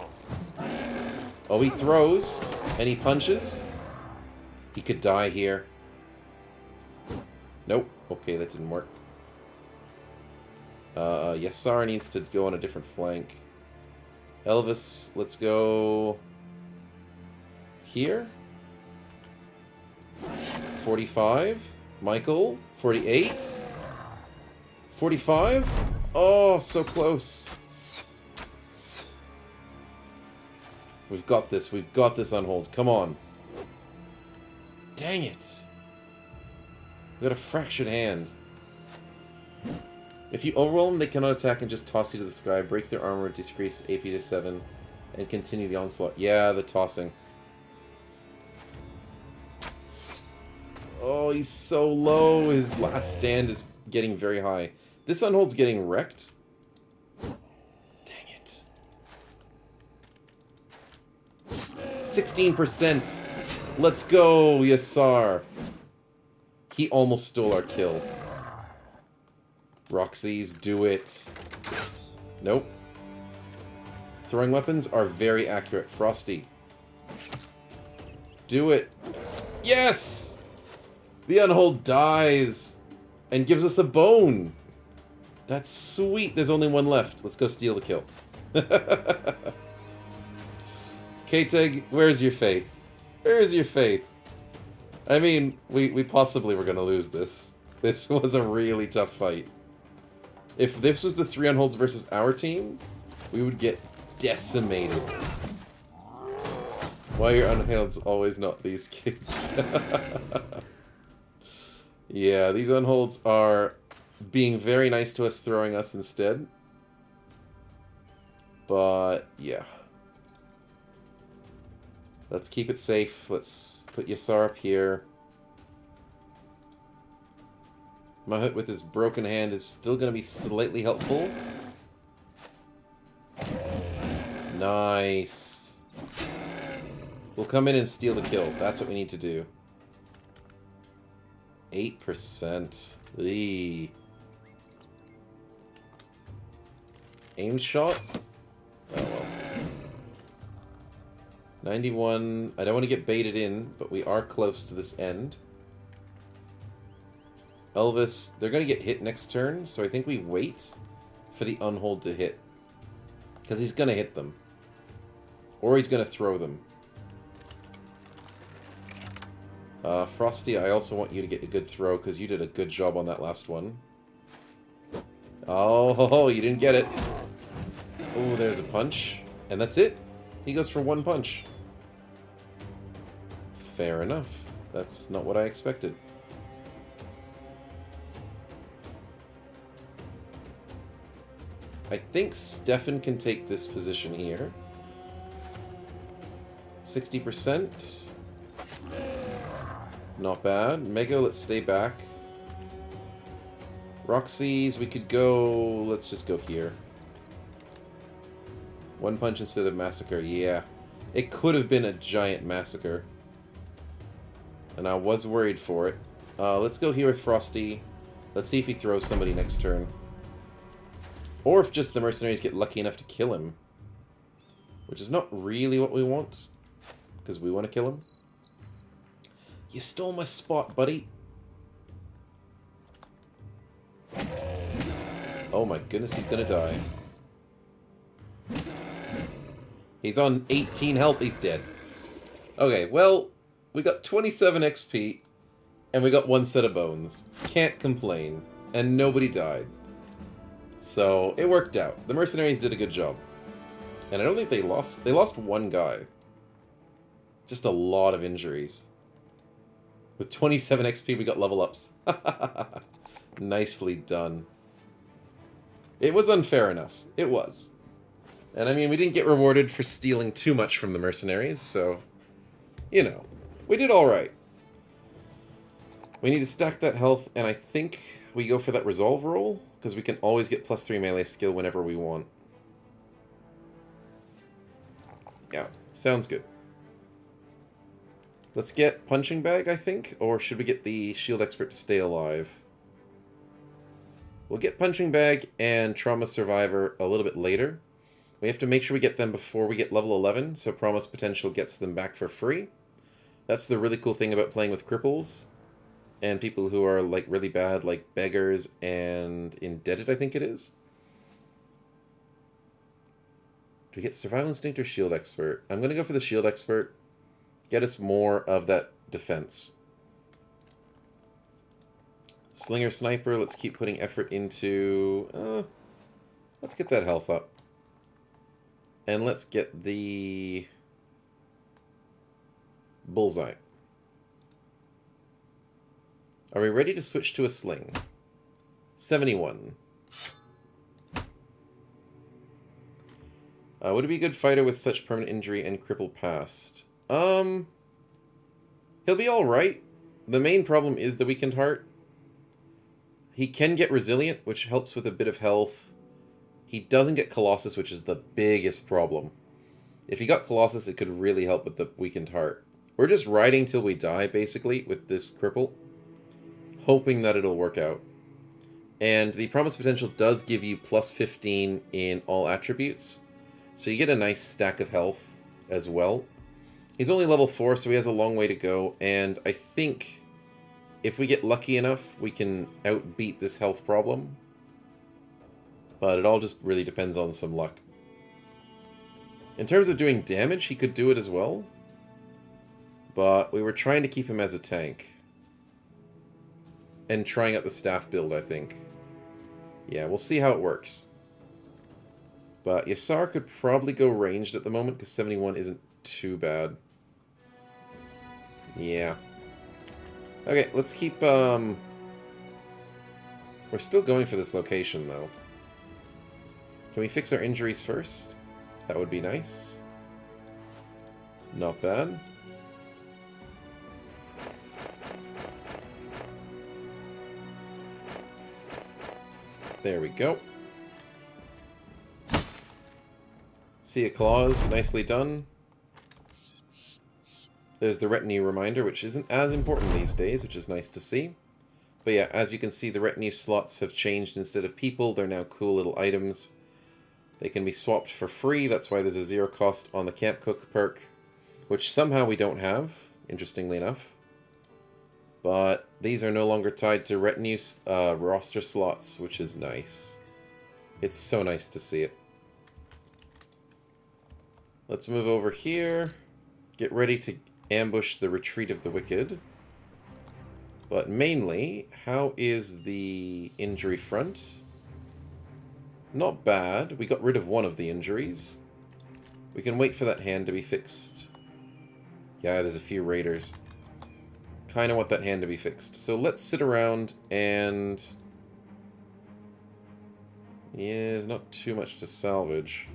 Oh, he throws, and he punches. He could die here. Nope. Okay, that didn't work. Yassar needs to go on a different flank. Elvis, let's go... here? 45. Michael, 48. 45? Oh, so close. We've got this. We've got this unhold. Come on. Dang it. We've got a fractured hand. If you overwhelm them, they cannot attack and just toss you to the sky. Break their armor, decrease AP to 7, and continue the onslaught. Yeah, the tossing. Oh, he's so low. His last stand is getting very high. This unhold's getting wrecked. Dang it. 16%. Let's go, Yassar. He almost stole our kill. Roxy's, do it. Nope. Throwing weapons are very accurate. Frosty. Do it. Yes! The unhold dies and gives us a bone. That's sweet. There's only one left. Let's go steal the kill. K-Teg, where's your faith? Where's your faith? I mean, we possibly were going to lose this. This was a really tough fight. If this was the 3 unholds versus our team, we would get decimated. Why are unholds always not these kids? Yeah, these unholds are being very nice to us, throwing us instead. But, yeah. Let's keep it safe. Let's put Yassar up here. Mahut with his broken hand is still going to be slightly helpful. Nice. We'll come in and steal the kill. That's what we need to do. 8%. Eee. Aim shot? Oh well. 91. I don't want to get baited in, but we are close to this end. Elvis, they're going to get hit next turn, so I think we wait for the unhold to hit. Because he's going to hit them. Or he's going to throw them. Frosty, I also want you to get a good throw, because you did a good job on that last one. Oh, you didn't get it. Oh, there's a punch. And that's it. He goes for one punch. Fair enough. That's not what I expected. I think Stefan can take this position here. 60%. Not bad. Mego, let's stay back. Roxy's, we could go... Let's just go here. One punch instead of massacre. Yeah. It could have been a giant massacre. And I was worried for it. Let's go here with Frosty. Let's see if he throws somebody next turn. Or if just the mercenaries get lucky enough to kill him. Which is not really what we want. Because we want to kill him. You stole my spot, buddy. Oh my goodness, he's gonna die. He's on 18 health, he's dead. Okay, well, we got 27 XP, and we got one set of bones. Can't complain. And nobody died. So, it worked out. The mercenaries did a good job. And I don't think they lost... They lost one guy. Just a lot of injuries. With 27 XP, we got level ups. Nicely done. It was unfair enough. It was. And I mean, we didn't get rewarded for stealing too much from the mercenaries, so... You know, we did alright. We need to stack that health, and I think we go for that resolve roll, because we can always get +3 melee skill whenever we want. Yeah, sounds good. Let's get punching bag, I think, or should we get the shield expert to stay alive? We'll get punching bag and trauma survivor a little bit later. We have to make sure we get them before we get level 11, so promise potential gets them back for free. That's the really cool thing about playing with cripples and people who are like really bad, like beggars and indebted, I think it is. Do we get survival instinct or shield expert? I'm going to go for the shield expert. Get us more of that defense. Slinger sniper, let's keep putting effort into... let's get that health up. And let's get the... bullseye. Are we ready to switch to a sling? 71. Would it be a good fighter with such permanent injury and crippled past? He'll be alright. The main problem is the weakened heart. He can get resilient, which helps with a bit of health. He doesn't get Colossus, which is the biggest problem. If he got Colossus, it could really help with the weakened heart. We're just riding till we die, basically, with this cripple. Hoping that it'll work out. And the Promise Potential does give you +15 in all attributes. So you get a nice stack of health as well. He's only level 4, so he has a long way to go. And I think if we get lucky enough, we can outbeat this health problem. But it all just really depends on some luck. In terms of doing damage, he could do it as well. But we were trying to keep him as a tank. And trying out the staff build, I think. Yeah, we'll see how it works. But Yasar could probably go ranged at the moment, because 71 isn't too bad. Yeah. Okay, let's keep, We're still going for this location, though. Can we fix our injuries first? That would be nice. Not bad. There we go. See a clause, nicely done. There's the retinue reminder, which isn't as important these days, which is nice to see. But yeah, as you can see, the retinue slots have changed. Instead of people, they're now cool little items. They can be swapped for free, that's why there's a 0 cost on the Camp Cook perk, which somehow we don't have, interestingly enough. But these are no longer tied to retinue roster slots, which is nice. It's so nice to see it. Let's move over here. Get ready to ambush the retreat of the wicked. But mainly, how is the injury front? Not bad. We got rid of one of the injuries. We can wait for that hand to be fixed. Yeah, there's a few raiders. Kind of want that hand to be fixed. So let's sit around and... yeah, there's not too much to salvage.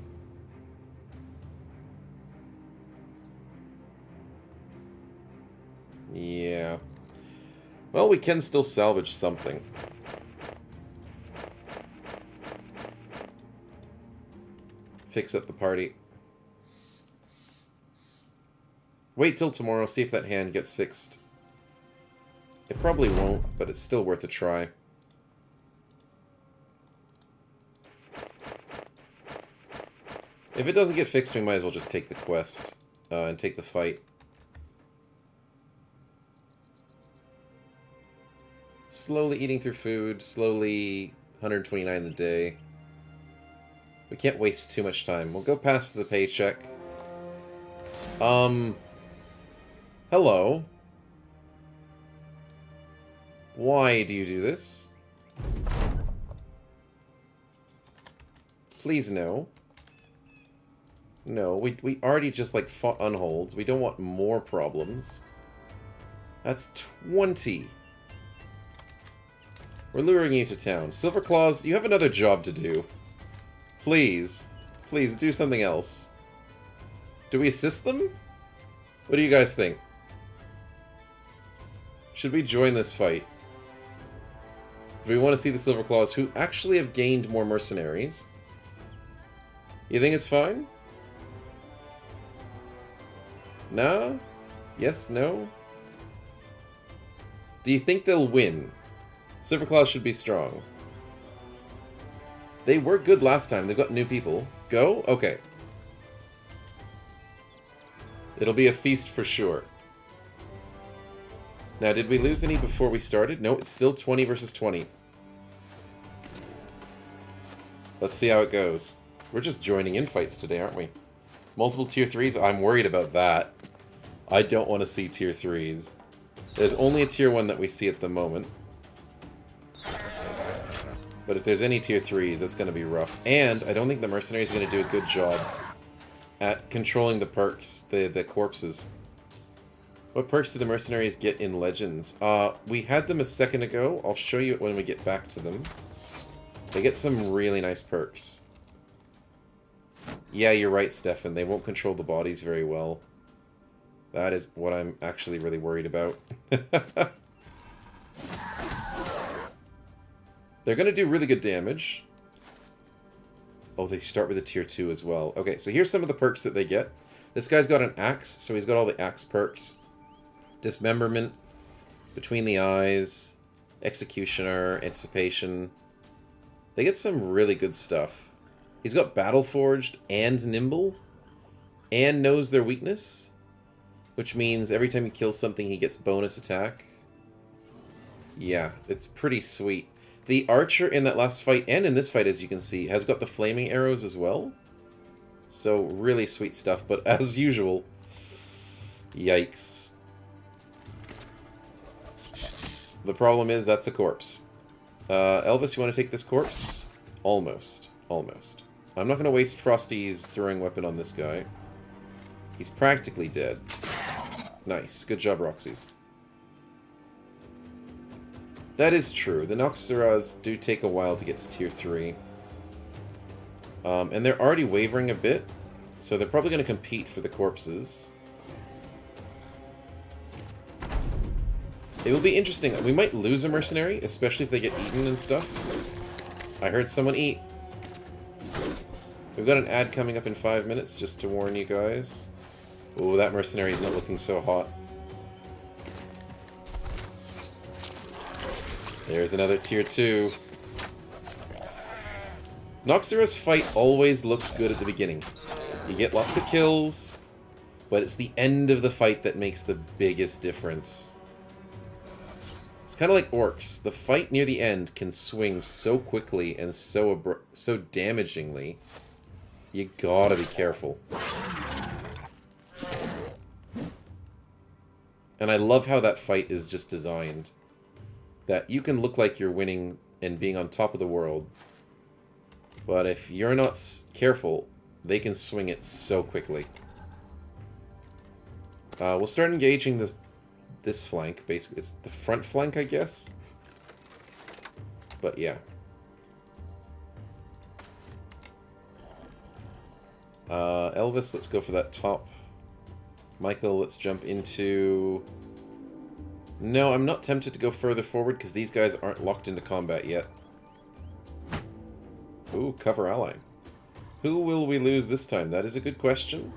Yeah. Well, we can still salvage something. Fix up the party. Wait till tomorrow, see if that hand gets fixed. It probably won't, but it's still worth a try. If it doesn't get fixed, we might as well just take the quest and take the fight. Slowly eating through food, slowly 129 a day. We can't waste too much time. We'll go past the paycheck. Hello. Why do you do this? Please no. No, we already just like fought unholds. We don't want more problems. That's 20. We're luring you to town. Silverclaws, you have another job to do. Please. Please, do something else. Do we assist them? What do you guys think? Should we join this fight? Do we want to see the Silver Claws, who actually have gained more mercenaries? You think it's fine? No? Yes, no? Do you think they'll win? Silver Claws should be strong. They were good last time. They've got new people. Go? Okay. It'll be a feast for sure. Now, did we lose any before we started? No, it's still 20 versus 20. Let's see how it goes. We're just joining in fights today, aren't we? Multiple tier 3s? I'm worried about that. I don't want to see tier 3s. There's only a tier 1 that we see at the moment. But if there's any tier 3s, that's going to be rough. And I don't think the mercenaries are going to do a good job at controlling the perks, the corpses. What perks do the mercenaries get in Legends? We had them a second ago. I'll show you it when we get back to them. They get some really nice perks. Yeah, you're right, Stefan. They won't control the bodies very well. That is what I'm actually really worried about. They're going to do really good damage. Oh, they start with a tier 2 as well. Okay, so here's some of the perks that they get. This guy's got an axe, so he's got all the axe perks. Dismemberment, Between the Eyes, Executioner, Anticipation. They get some really good stuff. He's got Battle Forged and Nimble, and knows their weakness, which means every time he kills something, he gets bonus attack. Yeah, it's pretty sweet. The archer in that last fight, and in this fight, as you can see, has got the flaming arrows as well. So, really sweet stuff, but as usual, yikes. The problem is, that's a corpse. Elvis, you want to take this corpse? Almost. Almost. I'm not going to waste Frosty's throwing weapon on this guy. He's practically dead. Nice. Good job, Roxy's. That is true. The Noxeras do take a while to get to tier 3. And they're already wavering a bit, so they're probably going to compete for the corpses. It will be interesting. We might lose a mercenary, especially if they get eaten and stuff. I heard someone eat. We've got an ad coming up in 5 minutes, just to warn you guys. Oh, that mercenary is not looking so hot. There's another tier 2. Noxera's fight always looks good at the beginning. You get lots of kills, but it's the end of the fight that makes the biggest difference. It's kind of like orcs. The fight near the end can swing so quickly and so damagingly. You gotta be careful. And I love how that fight is just designed. That you can look like you're winning and being on top of the world. But if you're not careful, they can swing it so quickly. We'll start engaging this flank. Basically, it's the front flank, I guess. But yeah. Elvis, let's go for that top. Michael, let's jump into... No, I'm not tempted to go further forward because these guys aren't locked into combat yet. Ooh, cover ally. Who will we lose this time? That is a good question.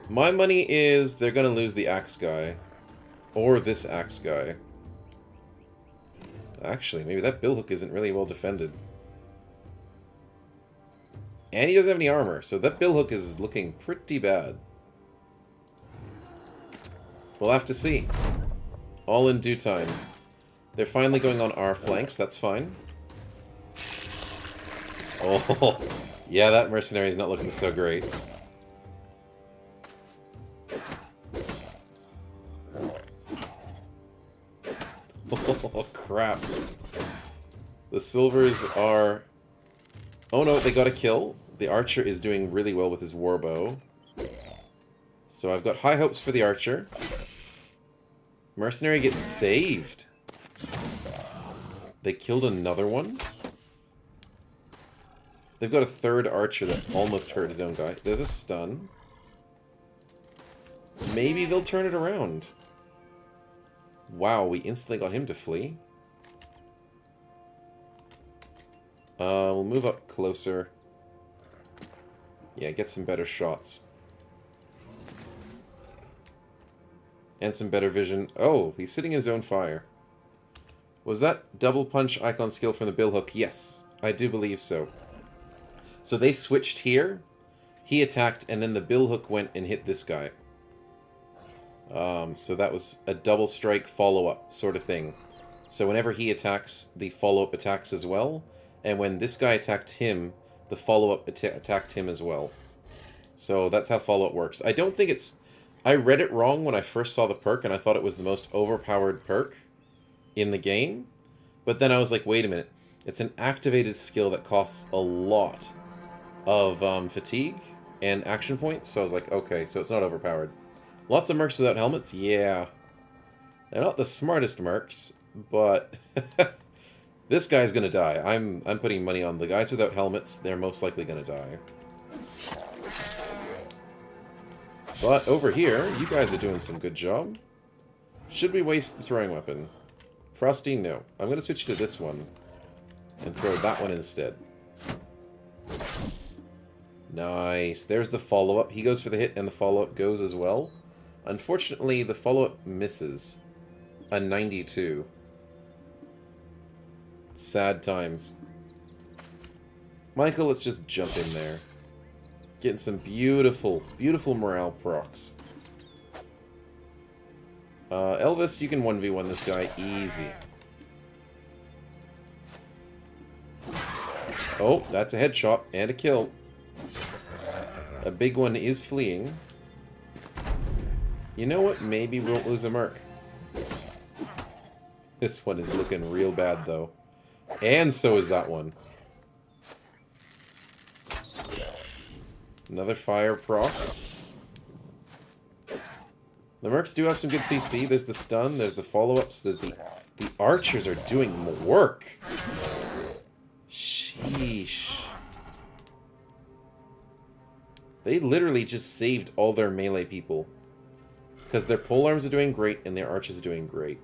My money is they're going to lose the axe guy. Or this axe guy. Actually, maybe that billhook isn't really well defended. And he doesn't have any armor, so that billhook is looking pretty bad. We'll have to see. All in due time. They're finally going on our flanks, that's fine. Oh, yeah, that mercenary is not looking so great. Oh, crap. The silvers are... Oh no, they got a kill. The archer is doing really well with his warbow. So I've got high hopes for the archer. Mercenary gets saved. They killed another one? They've got a third archer that almost hurt his own guy. There's a stun. Maybe they'll turn it around. Wow, we instantly got him to flee. We'll move up closer. Yeah, get some better shots. And some better vision. Oh, he's sitting in his own fire. Was that double punch icon skill from the billhook? Yes, I do believe so. So they switched here. He attacked, and then the billhook went and hit this guy. So that was a double strike follow-up sort of thing. So whenever he attacks, the follow-up attacks as well. And when this guy attacked him, the follow-up attacked him as well. So that's how follow-up works. I don't think it's... I read it wrong when I first saw the perk, and I thought it was the most overpowered perk in the game. But then I was like, wait a minute. It's an activated skill that costs a lot of fatigue and action points. So I was like, okay, so it's not overpowered. Lots of mercs without helmets? Yeah. They're not the smartest mercs, but this guy's gonna die. I'm putting money on the guys without helmets. They're most likely gonna die. But over here, you guys are doing some good job. Should we waste the throwing weapon? Frosty, no. I'm going to switch to this one. And throw that one instead. Nice. There's the follow-up. He goes for the hit and the follow-up goes as well. Unfortunately, the follow-up misses. A 92. Sad times. Michael, let's just jump in there. Getting some beautiful, beautiful morale procs. Elvis, you can 1v1 this guy easy. Oh, that's a headshot and a kill. A big one is fleeing. You know what? Maybe we won't lose a merc. This one is looking real bad, though. And so is that one. Another fire proc. The mercs do have some good CC. There's the stun, there's the follow-ups, there's the archers are doing work. Sheesh. They literally just saved all their melee people. Because their polearms are doing great and their archers are doing great.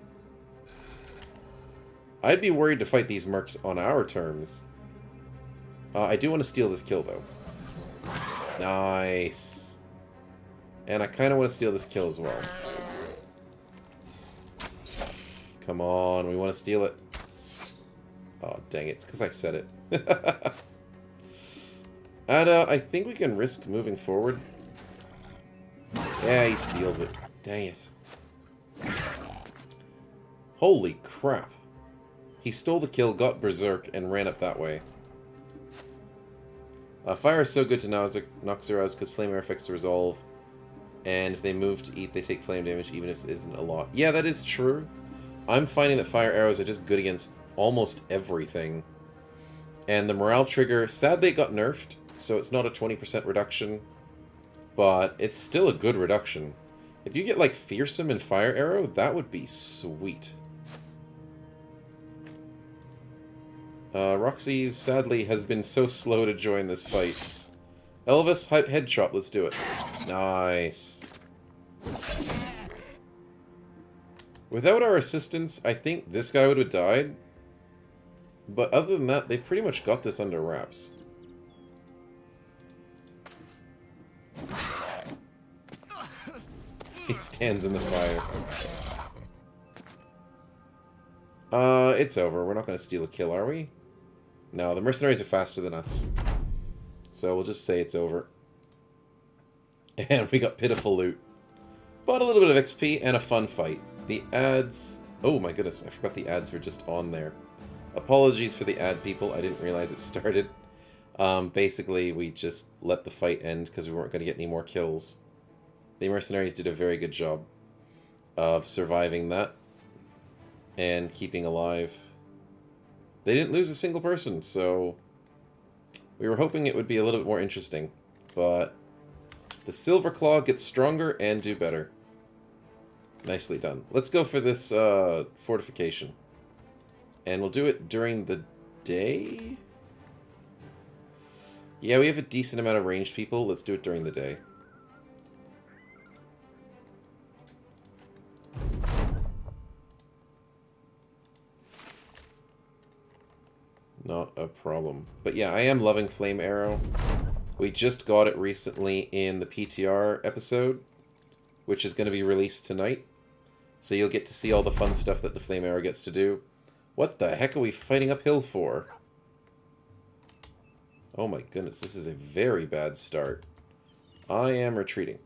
I'd be worried to fight these mercs on our terms. I do want to steal this kill, though. Nice. And I kind of want to steal this kill as well. Come on, we want to steal it. Oh, dang it. It's because I said it. And I think we can risk moving forward. Yeah, he steals it. Dang it. Holy crap. He stole the kill, got berserk, and ran up that way. Fire is so good to Noxeras because flame air affects the resolve. And if they move to eat, they take flame damage, even if it isn't a lot. Yeah, that is true. I'm finding that fire arrows are just good against almost everything. And the morale trigger, sadly it got nerfed, so it's not a 20% reduction. But it's still a good reduction. If you get like Fearsome and Fire Arrow, that would be sweet. Roxy, sadly, has been so slow to join this fight. Elvis, headshot, let's do it. Nice. Without our assistance, I think this guy would have died. But other than that, they've pretty much got this under wraps. He stands in the fire. It's over. We're not going to steal a kill, are we? No, the mercenaries are faster than us. So we'll just say it's over. And we got pitiful loot. But a little bit of XP and a fun fight. The ads... Oh my goodness, I forgot the ads were just on there. Apologies for the ad people, I didn't realize it started. Basically, we just let the fight end because we weren't going to get any more kills. The mercenaries did a very good job of surviving that and keeping alive. They didn't lose a single person, so we were hoping it would be a little bit more interesting. But the Silver Claw gets stronger and do better. Nicely done. Let's go for this fortification. And we'll do it during the day? Yeah, we have a decent amount of ranged people. Let's do it during the day. Not a problem. But yeah, I am loving Flame Arrow. We just got it recently in the PTR episode, which is going to be released tonight. So you'll get to see all the fun stuff that the Flame Arrow gets to do. What the heck are we fighting uphill for? Oh my goodness, this is a very bad start. I am retreating.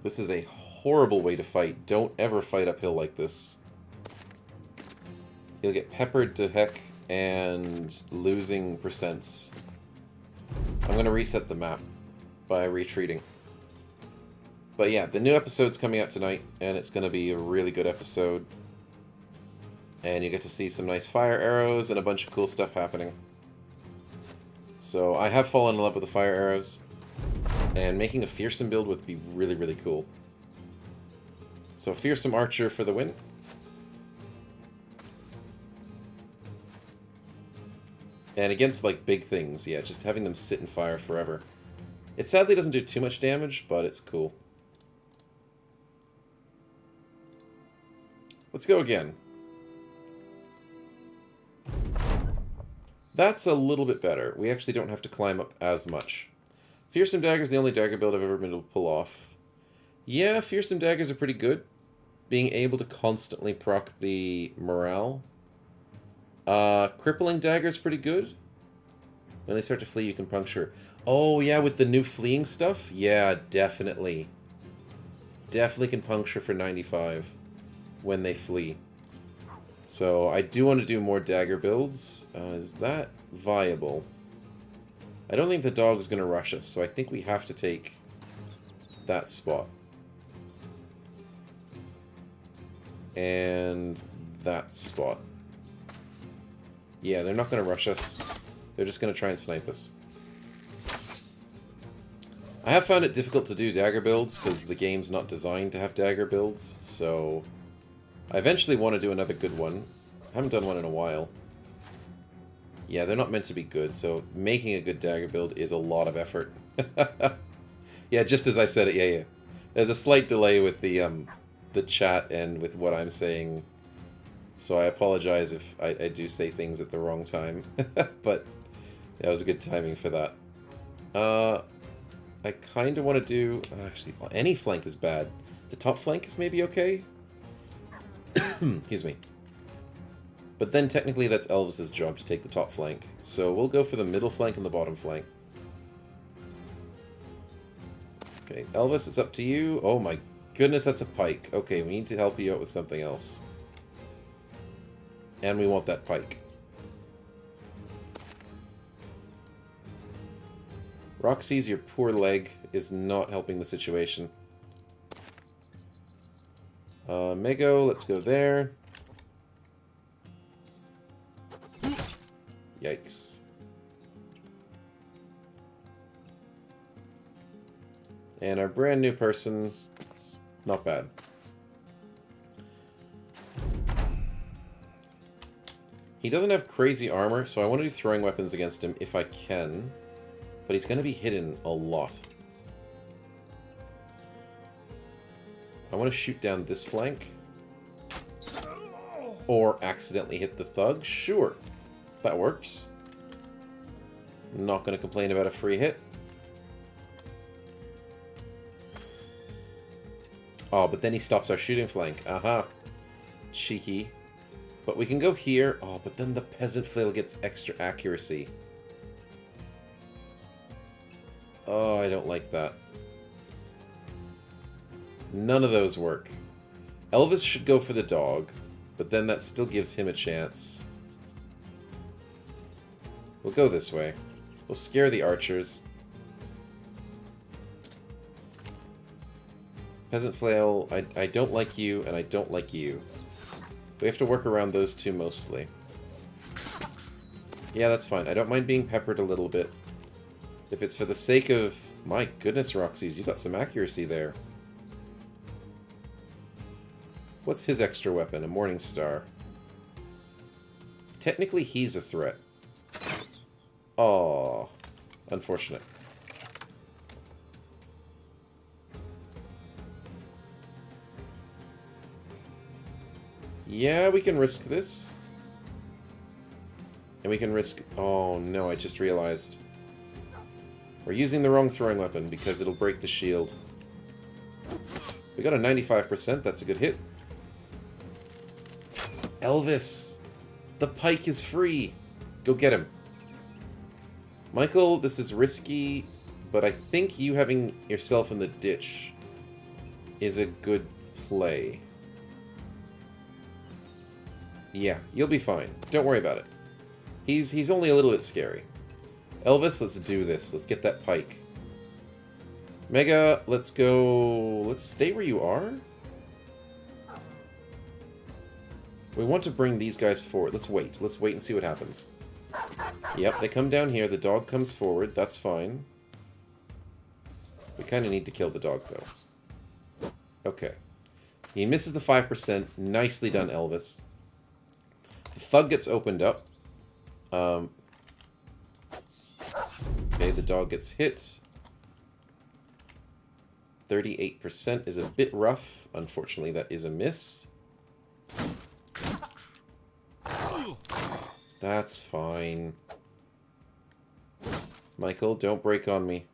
This is a horrible way to fight. Don't ever fight uphill like this. You'll get peppered to heck and losing percents. I'm going to reset the map by retreating. But yeah, the new episode's coming out tonight, and it's going to be a really good episode. And you get to see some nice fire arrows and a bunch of cool stuff happening. So I have fallen in love with the fire arrows. And making a fearsome build would be really, really cool. So fearsome archer for the win. And against, like, big things, yeah, just having them sit in fire forever. It sadly doesn't do too much damage, but it's cool. Let's go again. That's a little bit better. We actually don't have to climb up as much. Fearsome Dagger is the only dagger build I've ever been able to pull off. Yeah, Fearsome Daggers are pretty good. Being able to constantly proc the morale. Crippling Dagger's pretty good. When they start to flee, you can puncture. Oh, yeah, with the new fleeing stuff? Yeah, definitely. Definitely can puncture for 95 when they flee. So, I do want to do more dagger builds. Is that viable? I don't think the dog's going to rush us, so I think we have to take that spot. And that spot. Yeah, they're not going to rush us. They're just going to try and snipe us. I have found it difficult to do dagger builds because the game's not designed to have dagger builds, so I eventually want to do another good one. I haven't done one in a while. Yeah, they're not meant to be good, so making a good dagger build is a lot of effort. Yeah, just as I said it, yeah. There's a slight delay with the chat and with what I'm saying, so I apologize if I do say things at the wrong time. But that was a good timing for that. I kind of want to do... Actually, any flank is bad. The top flank is maybe okay? Excuse me. But then technically that's Elvis's job to take the top flank. So we'll go for the middle flank and the bottom flank. Okay, Elvis, it's up to you. Oh my goodness, that's a pike. Okay, we need to help you out with something else. And we want that pike. Roxy's, your poor leg is not helping the situation. Mego, let's go there. Yikes. And our brand new person, not bad. He doesn't have crazy armor, so I want to do throwing weapons against him if I can. But he's going to be hidden a lot. I want to shoot down this flank. Or accidentally hit the thug. Sure. That works. Not going to complain about a free hit. Oh, but then he stops our shooting flank. Aha. Cheeky. But we can go here. Oh, but then the peasant flail gets extra accuracy. Oh, I don't like that. None of those work. Elvis should go for the dog, but then that still gives him a chance. We'll go this way. We'll scare the archers. Peasant flail, I don't like you, and I don't like you. We have to work around those two mostly. Yeah, that's fine. I don't mind being peppered a little bit. If it's for the sake of... My goodness, Roxy's, you got some accuracy there. What's his extra weapon? A Morning Star. Technically, he's a threat. Aww. Unfortunate. Yeah, we can risk this. And we can risk... Oh, no, I just realized. We're using the wrong throwing weapon because it'll break the shield. We got a 95%. That's a good hit. Elvis! The pike is free! Go get him. Michael, this is risky, but I think you having yourself in the ditch is a good play. Yeah, you'll be fine. Don't worry about it. He's only a little bit scary. Elvis, let's do this. Let's get that pike. Mega, let's go... Let's stay where you are. We want to bring these guys forward. Let's wait. Let's wait and see what happens. Yep, they come down here. The dog comes forward. That's fine. We kind of need to kill the dog, though. Okay. He misses the 5%. Nicely done, Elvis. The thug gets opened up. Okay, the dog gets hit. 38% is a bit rough. Unfortunately, that is a miss. That's fine. Michael, don't break on me.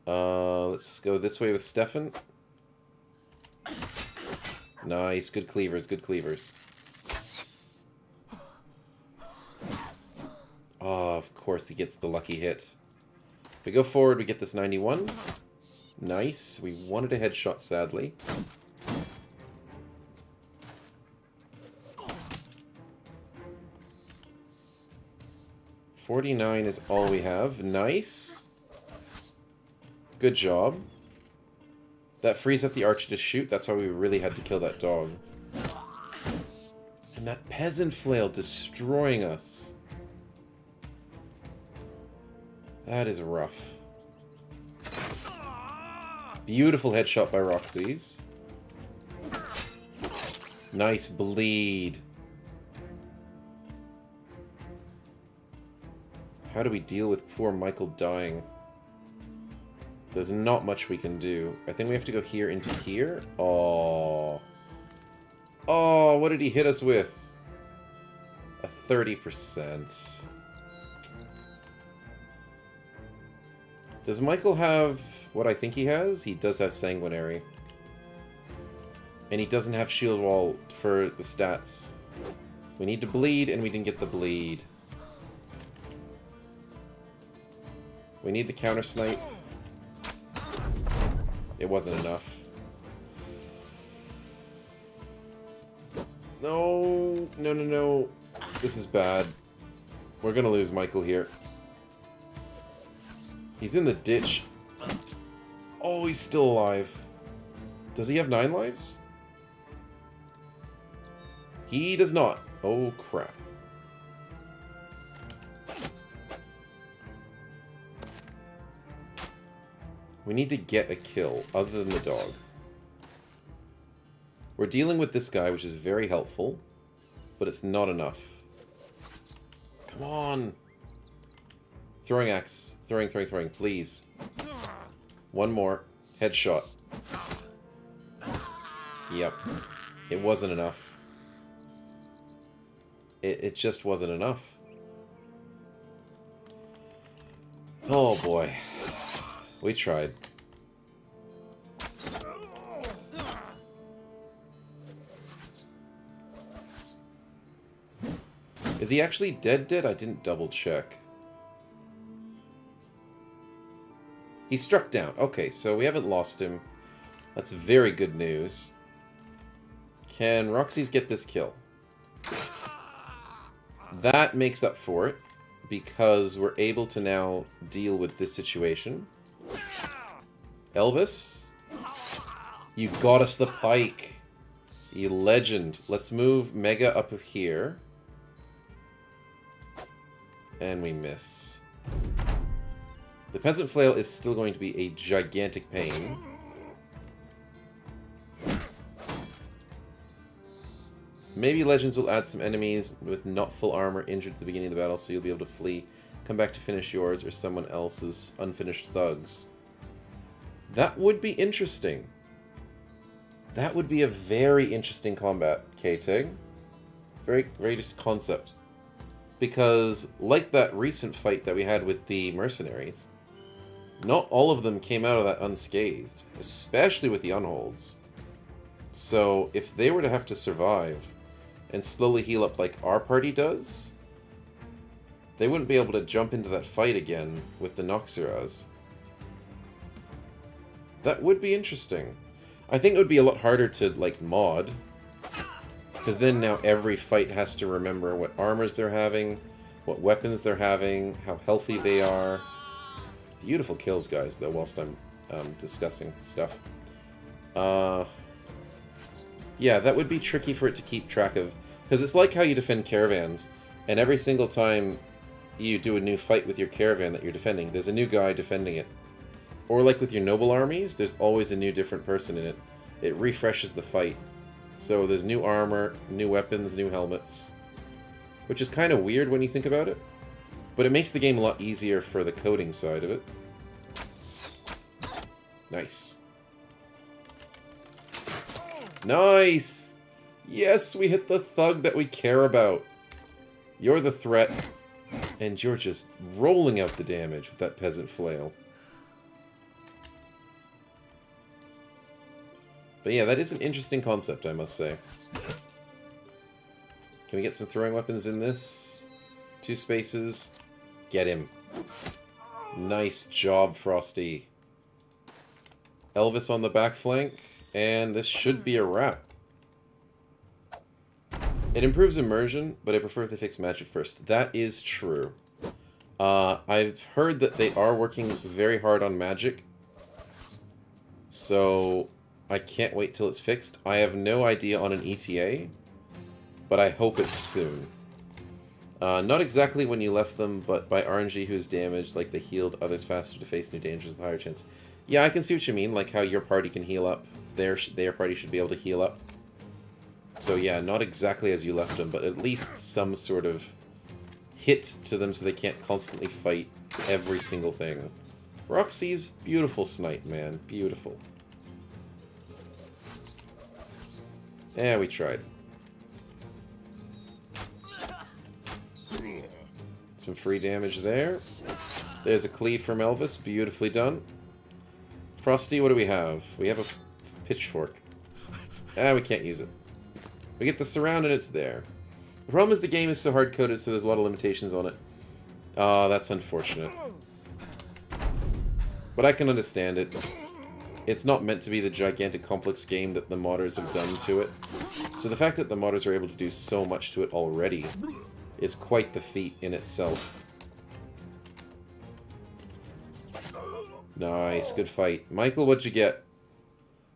Let's go this way with Stefan. Nice, good cleavers, good cleavers. Oh, of course he gets the lucky hit. If we go forward, we get this 91. Nice. We wanted a headshot, sadly. $49 is all we have. Nice. Good job. That frees up the archer to shoot. That's why we really had to kill that dog. And that peasant flail destroying us. That is rough. Beautiful headshot by Roxy's. Nice bleed. How do we deal with poor Michael dying? There's not much we can do. I think we have to go here into here. Oh. Oh, what did he hit us with? A 30%. Does Michael have what I think he has? He does have Sanguinary. And he doesn't have Shield Wall for the stats. We need to bleed, and we didn't get the bleed. We need the counter snipe. It wasn't enough. No, no, no, no. This is bad. We're gonna lose Michael here. He's in the ditch. Oh, he's still alive. Does he have 9 lives? He does not. Oh, crap. We need to get a kill, other than the dog. We're dealing with this guy, which is very helpful, but it's not enough. Come on! Throwing axe. Throwing, please. One more. Headshot. Yep. It wasn't enough. It just wasn't enough. Oh boy. We tried. Is he actually dead? I didn't double check. He struck down. Okay, so we haven't lost him. That's very good news. Can Roxy's get this kill? That makes up for it, because we're able to now deal with this situation. Elvis, you got us the pike. You legend. Let's move Mega up here. And we miss. The peasant flail is still going to be a gigantic pain. Maybe Legends will add some enemies with not full armor injured at the beginning of the battle, so you'll be able to flee, come back to finish yours or someone else's unfinished thugs. That would be interesting. That would be a very interesting combat, K-Tig. Very, very just concept. Because, like that recent fight that we had with the mercenaries, not all of them came out of that unscathed, especially with the unholds. So, if they were to have to survive and slowly heal up like our party does, they wouldn't be able to jump into that fight again with the Noxuras. That would be interesting. I think it would be a lot harder to, like, mod. Because then now every fight has to remember what armors they're having, what weapons they're having, how healthy they are. Beautiful kills, guys, though, whilst I'm discussing stuff. Yeah, that would be tricky for it to keep track of. Because it's like how you defend caravans, and every single time you do a new fight with your caravan that you're defending, there's a new guy defending it. Or like with your noble armies, there's always a new different person in it. It refreshes the fight. So there's new armor, new weapons, new helmets. Which is kind of weird when you think about it. But it makes the game a lot easier for the coding side of it. Nice. Nice! Yes, we hit the thug that we care about. You're the threat. And you're just rolling out the damage with that peasant flail. But yeah, that is an interesting concept, I must say. Can we get some throwing weapons in this? 2 spaces. Get him. Nice job, Frosty. Elvis on the back flank. And this should be a wrap. It improves immersion, but I prefer if they fix magic first. That is true. I've heard that they are working very hard on magic. So I can't wait till it's fixed. I have no idea on an ETA, but I hope it's soon. Not exactly when you left them, but by RNG who's damaged, like they healed others faster to face new dangers with higher chance. Yeah, I can see what you mean, like how your party can heal up. Their party should be able to heal up. So yeah, not exactly as you left them, but at least some sort of hit to them so they can't constantly fight every single thing. Roxy's beautiful snipe, man. Beautiful. Yeah, we tried. Some free damage there. There's a cleave from Elvis. Beautifully done. Frosty, what do we have? We have a pitchfork. Ah, we can't use it. We get the surround and it's there. The problem is the game is so hard-coded, so there's a lot of limitations on it. That's unfortunate. But I can understand it. It's not meant to be the gigantic complex game that the modders have done to it. So the fact that the modders are able to do so much to it already is quite the feat in itself. Nice, good fight. Michael, what'd you get?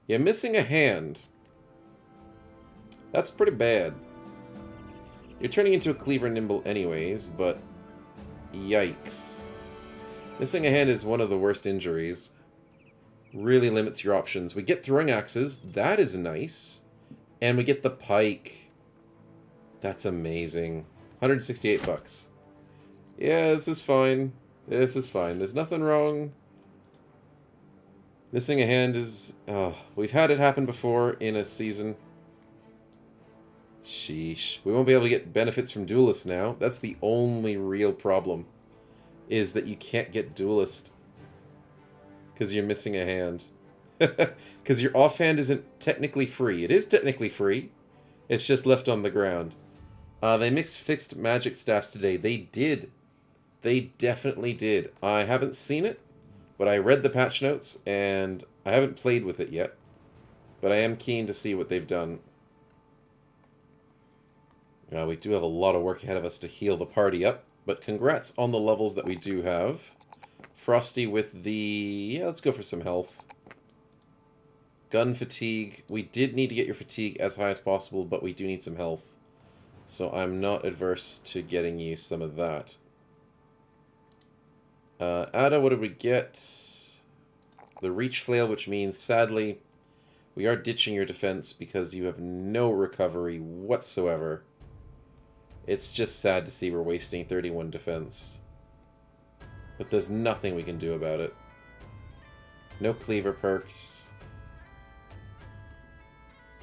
You're missing a hand. That's pretty bad. You're turning into a cleaver nimble anyways, but yikes. Missing a hand is one of the worst injuries. Really limits your options. We get throwing axes. That is nice. And we get the pike. That's amazing. 168 bucks. Yeah, this is fine. This is fine. There's nothing wrong. Missing a hand is... Oh, we've had it happen before in a season. Sheesh. We won't be able to get benefits from Duelist now. That's the only real problem. Is that you can't get Duelist. Because you're missing a hand. Because your offhand isn't technically free. It is technically free. It's just left on the ground. They fixed magic staffs today. They did. They definitely did. I haven't seen it, but I read the patch notes, and I haven't played with it yet. But I am keen to see what they've done. We do have a lot of work ahead of us to heal the party up, but congrats on the levels that we do have. Frosty with the... Yeah, let's go for some health. Gun fatigue. We did need to get your fatigue as high as possible, but we do need some health. So I'm not adverse to getting you some of that. Ada, what did we get? The reach flail, which means, sadly, we are ditching your defense because you have no recovery whatsoever. It's just sad to see we're wasting 31 defense. But there's nothing we can do about it. No cleaver perks.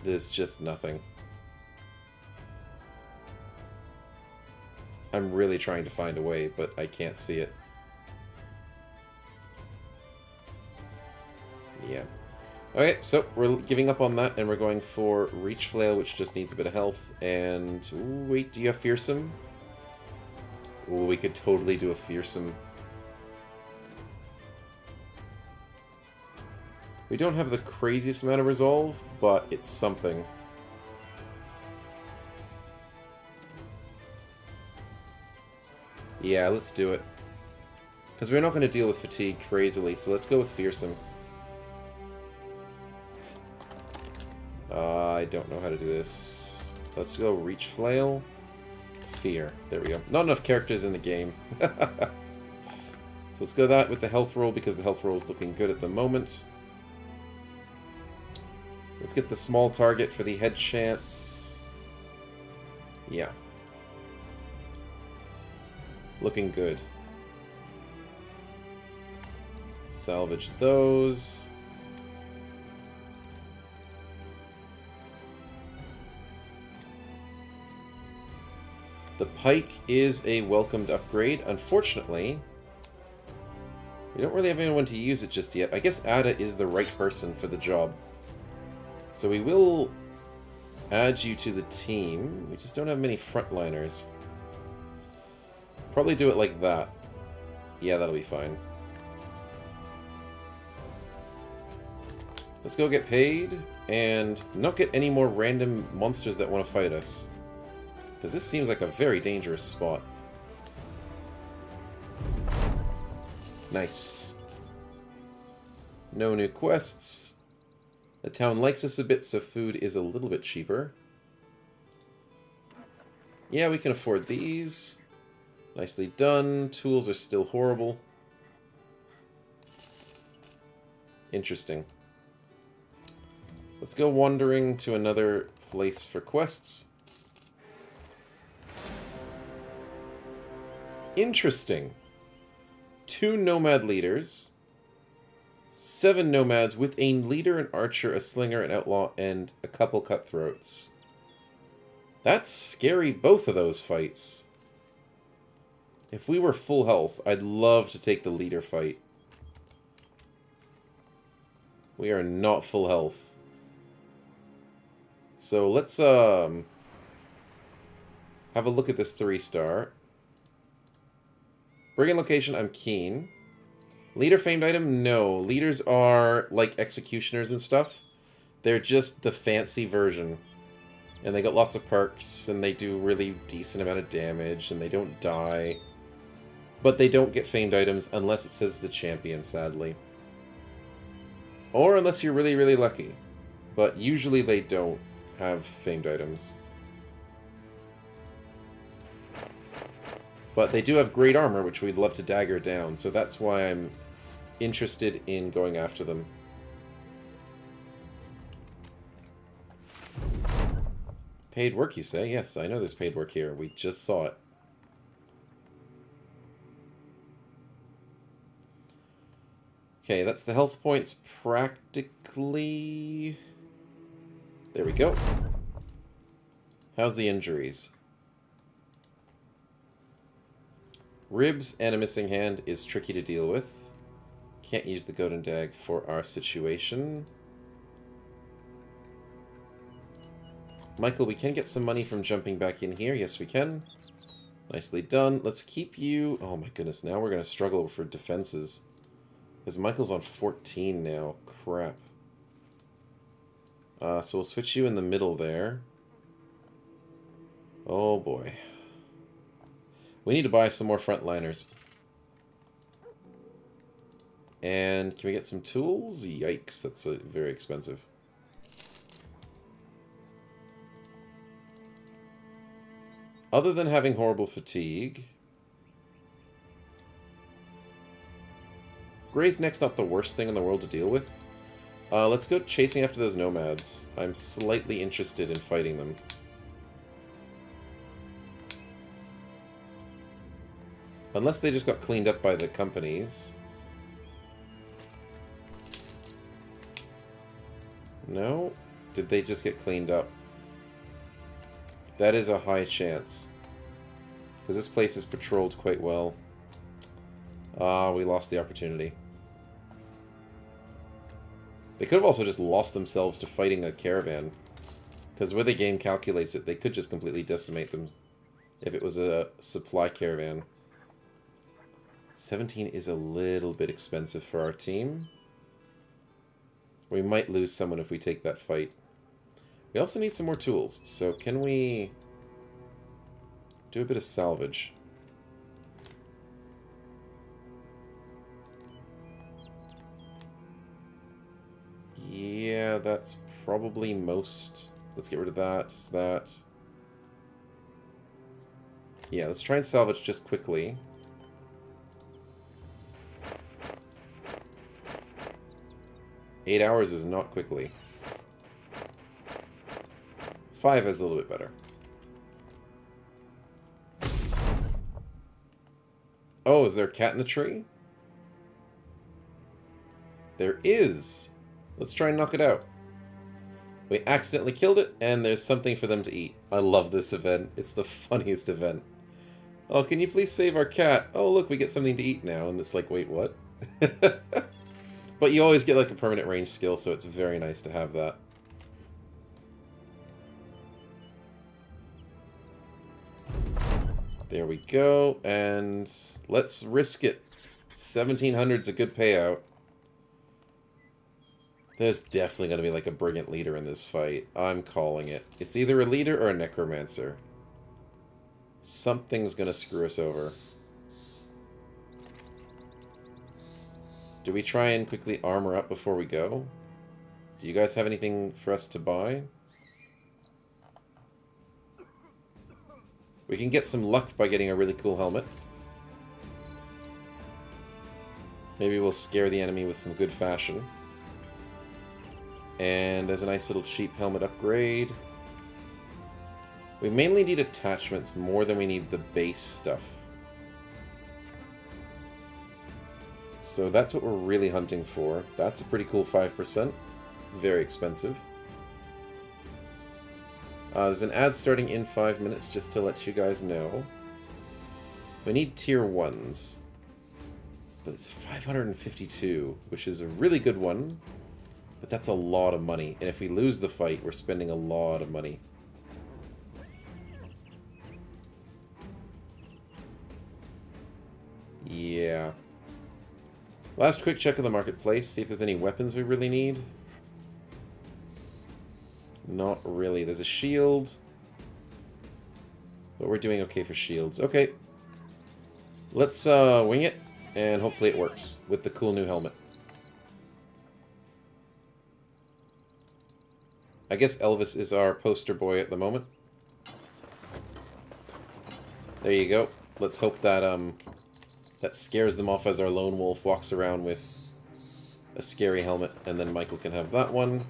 There's just nothing. I'm really trying to find a way, but I can't see it. Yeah. Okay, so we're giving up on that, and we're going for Reach Flail, which just needs a bit of health. And, ooh, wait, do you have Fearsome? Ooh, we could totally do a Fearsome. We don't have the craziest amount of resolve, but it's something. Yeah, let's do it. Because we're not going to deal with fatigue crazily, so let's go with Fearsome. I don't know how to do this. Let's go Reach Flail. Fear. There we go. Not enough characters in the game. So let's go that with the health roll, because the health roll is looking good at the moment. Let's get the small target for the head chance. Yeah. Looking good. Salvage those. The pike is a welcomed upgrade. Unfortunately, we don't really have anyone to use it just yet. I guess Ada is the right person for the job. So we will add you to the team. We just don't have many frontliners. Probably do it like that. Yeah, that'll be fine. Let's go get paid and not get any more random monsters that want to fight us. Because this seems like a very dangerous spot. Nice. No new quests. The town likes us a bit, so food is a little bit cheaper. Yeah, we can afford these. Nicely done. Tools are still horrible. Interesting. Let's go wandering to another place for quests. Interesting. 2 nomad leaders. 7 nomads with a leader, an archer, a slinger, an outlaw, and a couple cutthroats. That's scary, both of those fights. If we were full health, I'd love to take the leader fight. We are not full health. So let's have a look at this 3-star. Bring in location, I'm keen. Leader famed item? No. Leaders are like executioners and stuff. They're just the fancy version. And they got lots of perks, and they do really decent amount of damage, and they don't die. But they don't get famed items unless it says the champion, sadly. Or unless you're really, really lucky. But usually they don't have famed items. But they do have great armor, which we'd love to dagger down, so that's why I'm interested in going after them. Paid work, you say? Yes, I know there's paid work here. We just saw it. Okay, that's the health points practically... There we go. How's the injuries? Ribs and a missing hand is tricky to deal with. Can't use the Golden Dag for our situation. Michael, we can get some money from jumping back in here. Yes, we can. Nicely done. Let's keep you... Oh my goodness, now we're going to struggle for defenses. Because Michael's on 14 now. Crap. So we'll switch you in the middle there. Oh boy. We need to buy some more frontliners. And can we get some tools? Yikes, that's very expensive. Other than having horrible fatigue... Gray's neck's not the worst thing in the world to deal with. Let's go chasing after those nomads. I'm slightly interested in fighting them. Unless they just got cleaned up by the companies. No? did they just get cleaned up? That is a high chance. Because this place is patrolled quite well. Ah, we lost the opportunity. They could have also just lost themselves to fighting a caravan. Because where the game calculates it, they could just completely decimate them if it was a supply caravan. 17 is a little bit expensive for our team. We might lose someone if we take that fight. We also need some more tools, so can we do a bit of salvage? Yeah, that's probably most. Let's get rid of that. Is that? Yeah, let's try and salvage just quickly. Eight hours is not quickly. 5 is a little bit better. Oh, is there a cat in the tree? There is. Let's try and knock it out. We accidentally killed it, and there's something for them to eat. I love this event. It's the funniest event. Oh, can you please save our cat? Oh, look, we get something to eat now. And it's like, wait, what? But you always get like a permanent range skill, so it's very nice to have that. There we go, and let's risk it. 1700's a good payout. There's definitely going to be like a brigand leader in this fight. I'm calling it. It's either a leader or a necromancer. Something's going to screw us over. Do we try and quickly armor up before we go? Do you guys have anything for us to buy? We can get some luck by getting a really cool helmet. Maybe we'll scare the enemy with some good fashion. And as a nice little cheap helmet upgrade. We mainly need attachments more than we need the base stuff. So that's what we're really hunting for. That's a pretty cool 5%. Very expensive. There's an ad starting in 5 minutes, just to let you guys know. We need tier 1s. But it's 552, which is a really good one. But that's a lot of money. And if we lose the fight, we're spending a lot of money. Yeah. Last quick check of the marketplace, see if there's any weapons we really need. Not really. There's a shield. But we're doing okay for shields. Okay. Let's wing it, and hopefully it works with the cool new helmet. I guess Elvis is our poster boy at the moment. There you go. Let's hope that that scares them off as our lone wolf walks around with a scary helmet, and then Michael can have that one.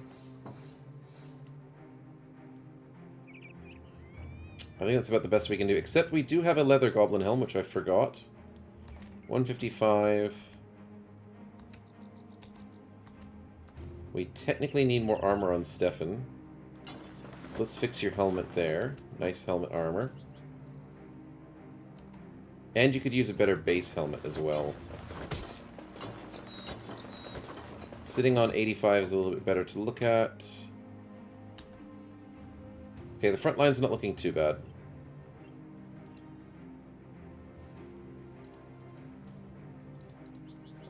I think that's about the best we can do, except we do have a leather goblin helm, which I forgot. 155. We technically need more armor on Stefan. So let's fix your helmet there. Nice helmet armor. And you could use a better base helmet as well. Sitting on 85 is a little bit better to look at. Okay, the front line's not looking too bad.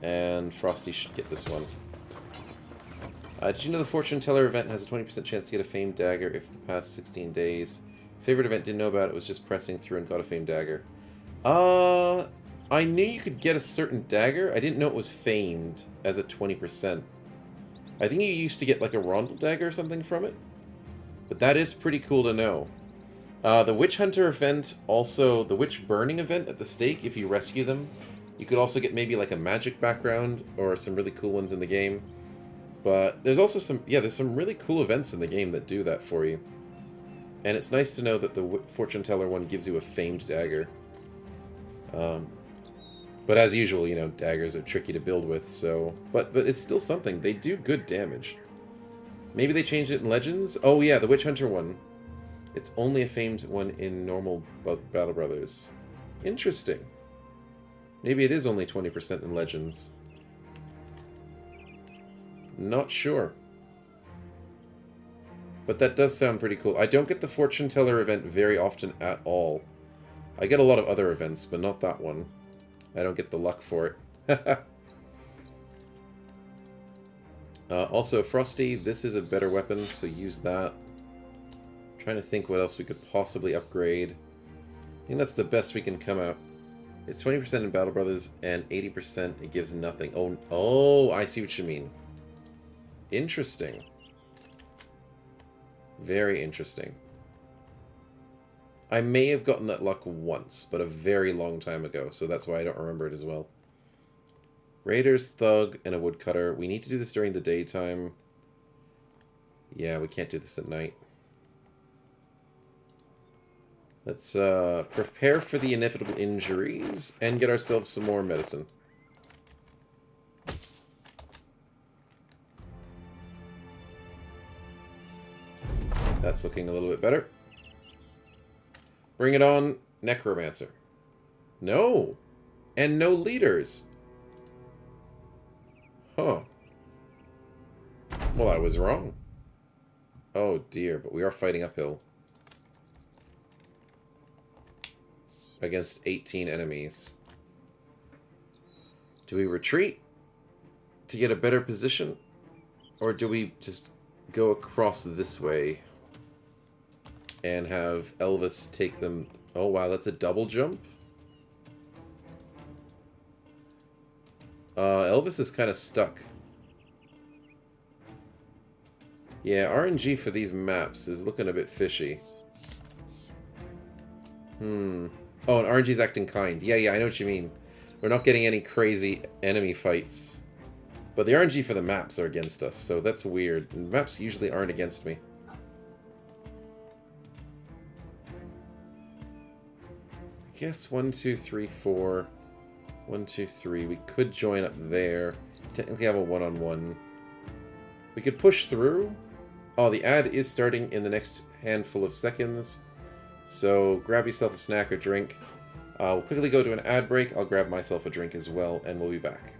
And Frosty should get this one. Did you know the Fortune Teller event has a 20% chance to get a Famed Dagger if the past 16 days? Favorite event, didn't know about it, was just pressing through and got a Famed Dagger. I knew you could get a certain dagger. I didn't know it was famed as a 20%. I think you used to get like a Rondel Dagger or something from it. But that is pretty cool to know. The Witch Hunter event, also the Witch Burning event at the stake, if you rescue them. You could also get maybe like a magic background or some really cool ones in the game. But there's also some, yeah, there's some really cool events in the game that do that for you. And it's nice to know that the Fortune Teller one gives you a famed dagger. But as usual, you know, daggers are tricky to build with, so... But it's still something. They do good damage. Maybe they changed it in Legends? Oh yeah, the Witch Hunter one. It's only a famed one in normal Battle Brothers. Interesting. Maybe it is only 20% in Legends. Not sure. But that does sound pretty cool. I don't get the Fortune Teller event very often at all. I get a lot of other events, but not that one. I don't get the luck for it. Also, Frosty, this is a better weapon, so use that. Trying to think what else we could possibly upgrade. I think that's the best we can come out. It's 20% in Battle Brothers, and 80% it gives nothing. Oh, I see what you mean. Interesting. Very interesting. I may have gotten that luck once, but a very long time ago, so that's why I don't remember it as well. Raiders, Thug, and a Woodcutter. We need to do this during the daytime. Yeah, we can't do this at night. Let's prepare for the inevitable injuries and get ourselves some more medicine. That's looking a little bit better. Bring it on, Necromancer. No! And no leaders. Huh. Well, I was wrong. Oh dear, but we are fighting uphill. Against 18 enemies. Do we retreat to get a better position? Or do we just go across this way and have Elvis take them? Oh wow, that's a double jump? Elvis is kind of stuck. Yeah, RNG for these maps is looking a bit fishy. Oh, and RNG's acting kind. Yeah, I know what you mean. We're not getting any crazy enemy fights. But the RNG for the maps are against us, so that's weird. The maps usually aren't against me. I guess 1, 2, 3, 4. 1, 2, 3. We could join up there. Technically have a one-on-one. We could push through. Oh, the ad is starting in the next handful of seconds. So grab yourself a snack or drink. We'll quickly go to an ad break. I'll grab myself a drink as well, and we'll be back.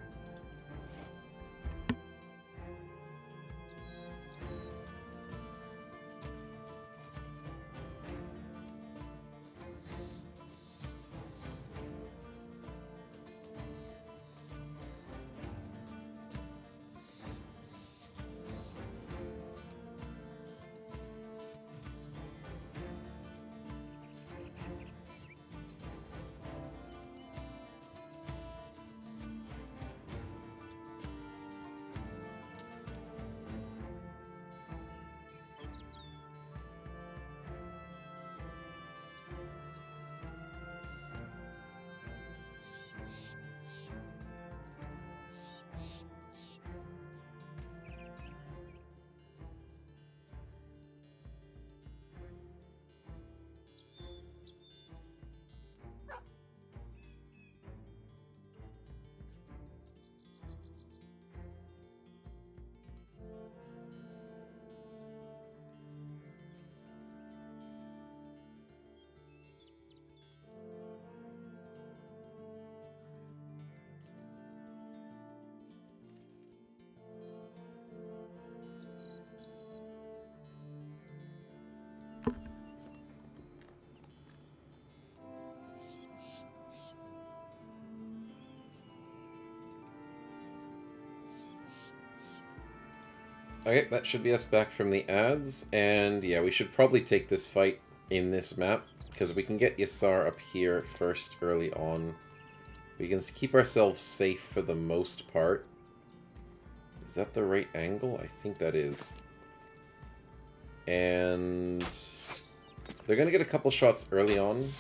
Okay, that should be us back from the ads, and yeah, we should probably take this fight in this map, because we can get Yassar up here first early on. We can keep ourselves safe for the most part. Is that the right angle? I think that is. And they're going to get a couple shots early on.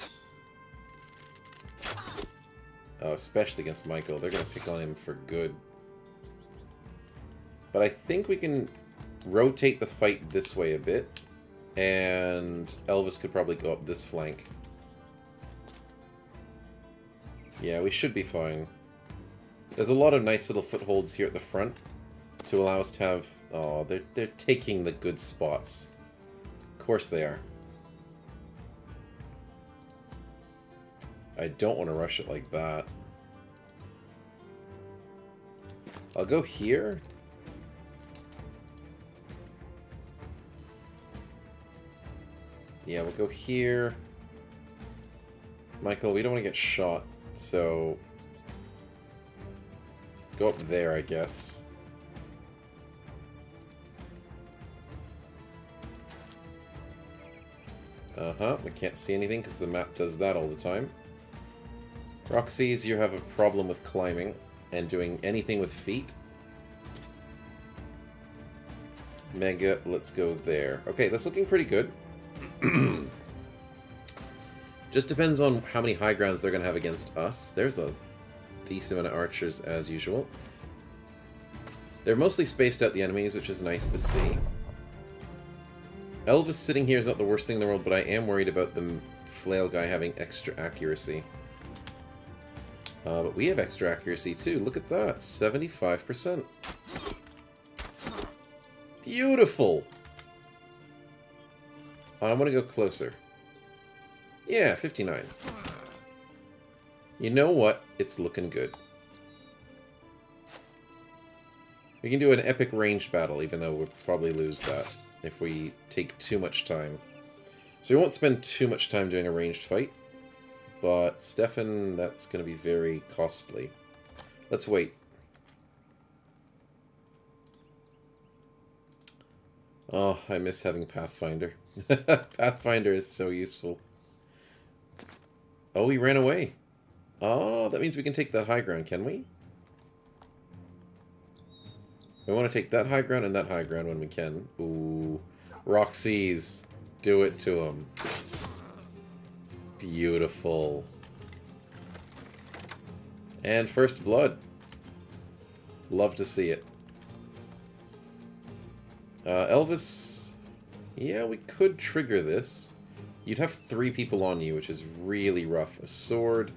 Oh, especially against Michael. They're going to pick on him for good. But I think we can rotate the fight this way a bit. And Elvis could probably go up this flank. Yeah, we should be fine. There's a lot of nice little footholds here at the front to allow us to have Oh, they're taking the good spots. Of course they are. I don't want to rush it like that. I'll go here. Yeah, we'll go here. Michael, we don't want to get shot, so... Go up there, I guess. Uh-huh, we can't see anything because the map does that all the time. Roxy's, you have a problem with climbing and doing anything with feet. Mega, let's go there. Okay, that's looking pretty good. Just depends on how many high grounds they're going to have against us. There's a decent amount of archers, as usual. They're mostly spaced out, the enemies, which is nice to see. Elvis sitting here is not the worst thing in the world, but I am worried about the flail guy having extra accuracy. But we have extra accuracy too. Look at that. 75%. Beautiful! I want to go closer. Yeah, 59. You know what? It's looking good. We can do an epic ranged battle, even though we'll probably lose that if we take too much time. So we won't spend too much time doing a ranged fight. But Stefan, that's going to be very costly. Let's wait. Oh, I miss having Pathfinder. Pathfinder is so useful. Oh, he ran away. Oh, that means we can take that high ground, can we? We want to take that high ground and that high ground when we can. Ooh. Roxy's. Do it to him. Beautiful. And first blood. Love to see it. Elvis... Yeah, we could trigger this. You'd have 3 people on you, which is really rough. A sword,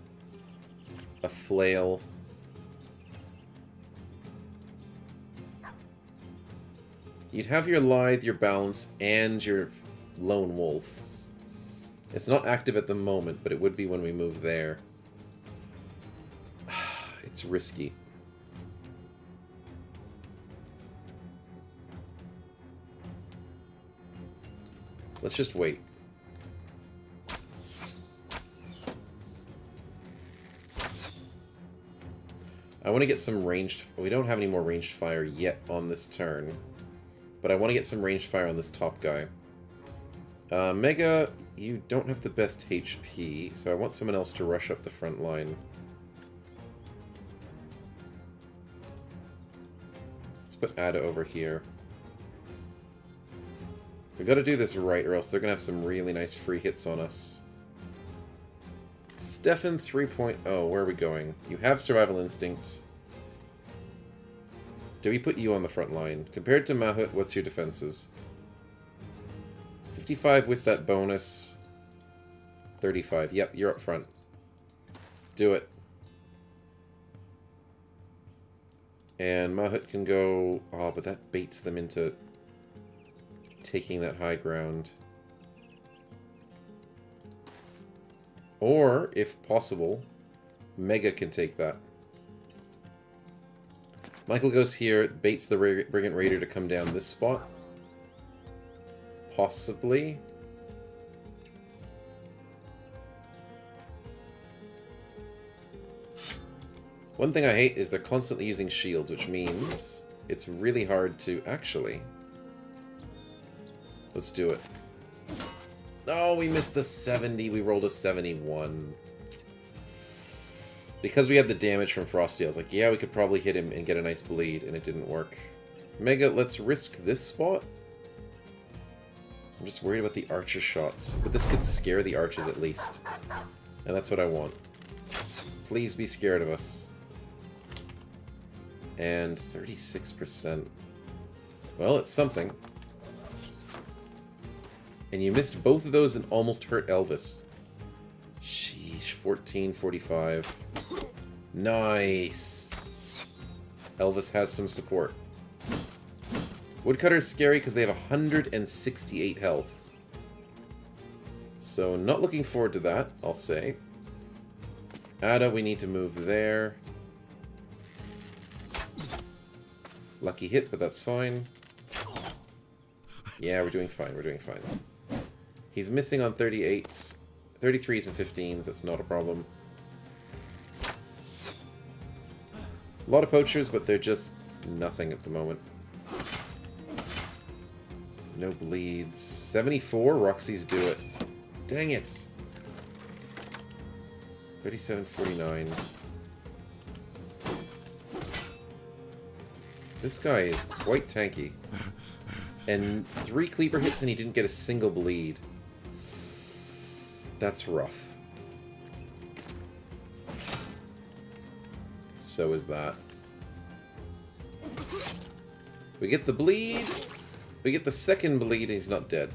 a flail. You'd have your lithe, your balance, and your lone wolf. It's not active at the moment, but it would be when we move there. It's risky. Let's just wait. I want to get some ranged... We don't have any more ranged fire yet on this turn. But I want to get some ranged fire on this top guy. Mega, you don't have the best HP, so I want someone else to rush up the front line. Let's put Ada over here. We've got to do this right, or else they're going to have some really nice free hits on us. Stefan 3.0, where are we going? You have Survival Instinct. Do we put you on the front line? Compared to Mahut, what's your defenses? 55 with that bonus. 35. Yep, you're up front. Do it. And Mahut can go... Oh, but that baits them into taking that high ground. Or, if possible, Mega can take that. Michael goes here, baits the Brigand Raider to come down this spot. Possibly. One thing I hate is they're constantly using shields, which means it's really hard to actually... Let's do it. Oh, we missed the 70. We rolled a 71. Because we had the damage from Frosty, I was like, yeah, we could probably hit him and get a nice bleed, and it didn't work. Mega, let's risk this spot. I'm just worried about the archer shots. But this could scare the archers at least. And that's what I want. Please be scared of us. And 36%. Well, it's something. And you missed both of those and almost hurt Elvis. Sheesh, 1445. Nice. Elvis has some support. Woodcutter is scary because they have 168 health. So not looking forward to that, I'll say. Ada, we need to move there. Lucky hit, but that's fine. Yeah, we're doing fine, we're doing fine. He's missing on 38s, 33s and 15s, that's not a problem. A lot of poachers, but they're just nothing at the moment. No bleeds. 74, Roxy's do it. Dang it! 37-49. This guy is quite tanky. And 3 Cleaver hits and he didn't get a single bleed. That's rough. So is that. We get the bleed. We get the second bleed and he's not dead.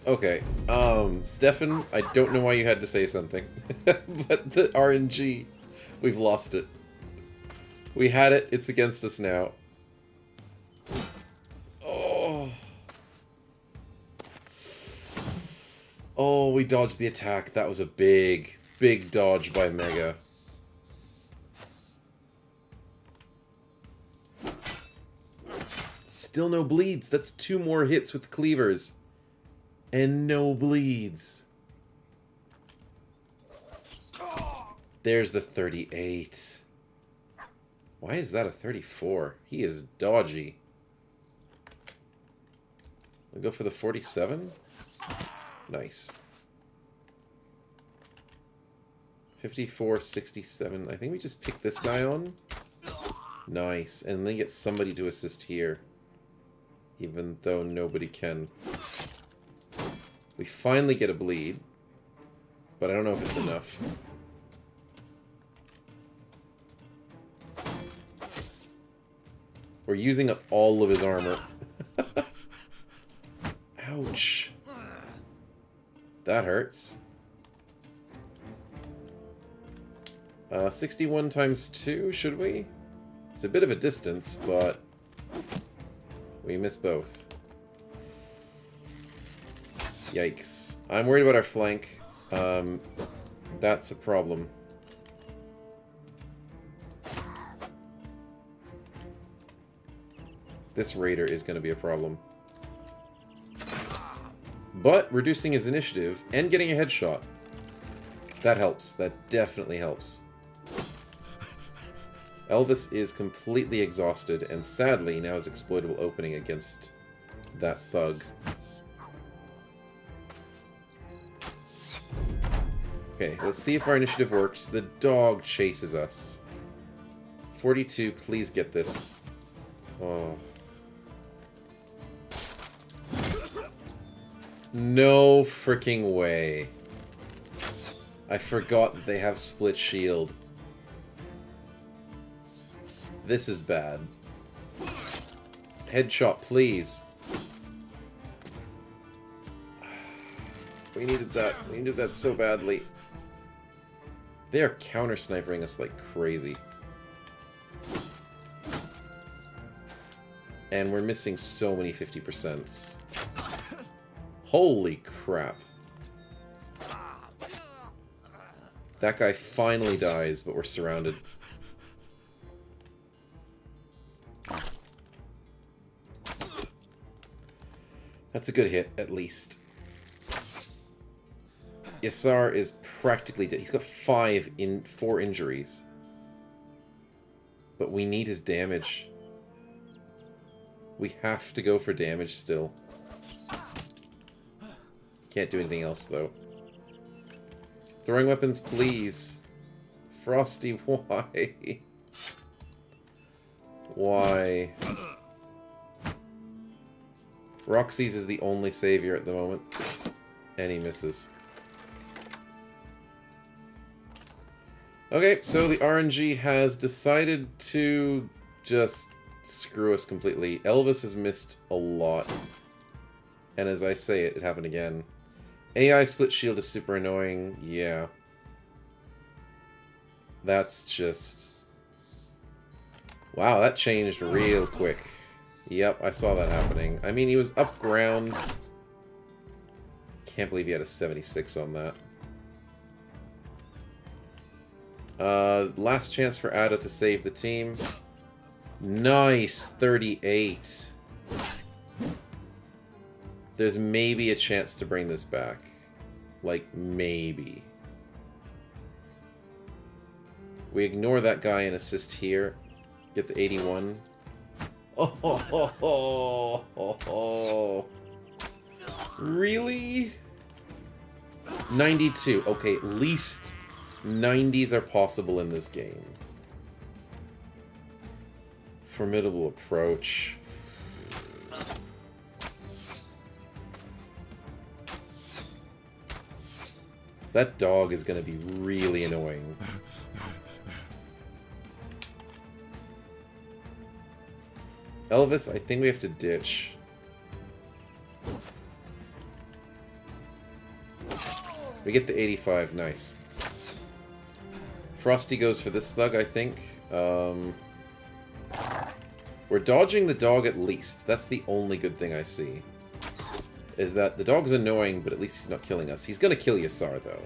Okay, Stefan, I don't know why you had to say something. But the RNG, we've lost it. We had it, it's against us now. Oh. Oh, we dodged the attack. That was a big, big dodge by Mega. Still no bleeds. That's 2 more hits with cleavers. And no bleeds. There's the 38. Why is that a 34? He is dodgy. We'll go for the 47. Nice. 54, 67. I think we just pick this guy on. Nice. And then get somebody to assist here. Even though nobody can. We finally get a bleed. But I don't know if it's enough. We're using up all of his armor. Ouch. That hurts. 61 times 2, should we? It's a bit of a distance, but we miss both. Yikes. I'm worried about our flank. That's a problem. This raider is going to be a problem. But reducing his initiative and getting a headshot. That helps. That definitely helps. Elvis is completely exhausted and sadly now is exploitable opening against that thug. Okay, let's see if our initiative works. The dog chases us. 42, please get this. Oh. No freaking way. I forgot that they have split shield. This is bad. Headshot, please. We needed that. We needed that so badly. They are counter-snipering us like crazy. And we're missing so many 50%s. Holy crap. That guy finally dies, but we're surrounded. That's a good hit, at least. Yassar is practically dead. He's got 4 injuries. But we need his damage. We have to go for damage still. Can't do anything else, though. Throwing weapons, please. Frosty, why? Why? Roxy's is the only savior at the moment. And he misses. Okay, so the RNG has decided to just screw us completely. Elvis has missed a lot. And as I say it, it happened again. AI split shield is super annoying. Yeah. That's just Wow, that changed real quick. Yep, I saw that happening. I mean, he was up ground. Can't believe he had a 76 on that. Last chance for Ada to save the team. Nice, 38. There's maybe a chance to bring this back. Like, maybe. We ignore that guy and assist here. Get the 81. Oh. Really? 92. Okay, at least 90s are possible in this game. Formidable approach. That dog is going to be really annoying. Elvis, I think we have to ditch. We get the 85, nice. Frosty goes for this thug, I think. We're dodging the dog at least. That's the only good thing I see. Is that the dog's annoying, but at least he's not killing us. He's gonna kill Yassar, though.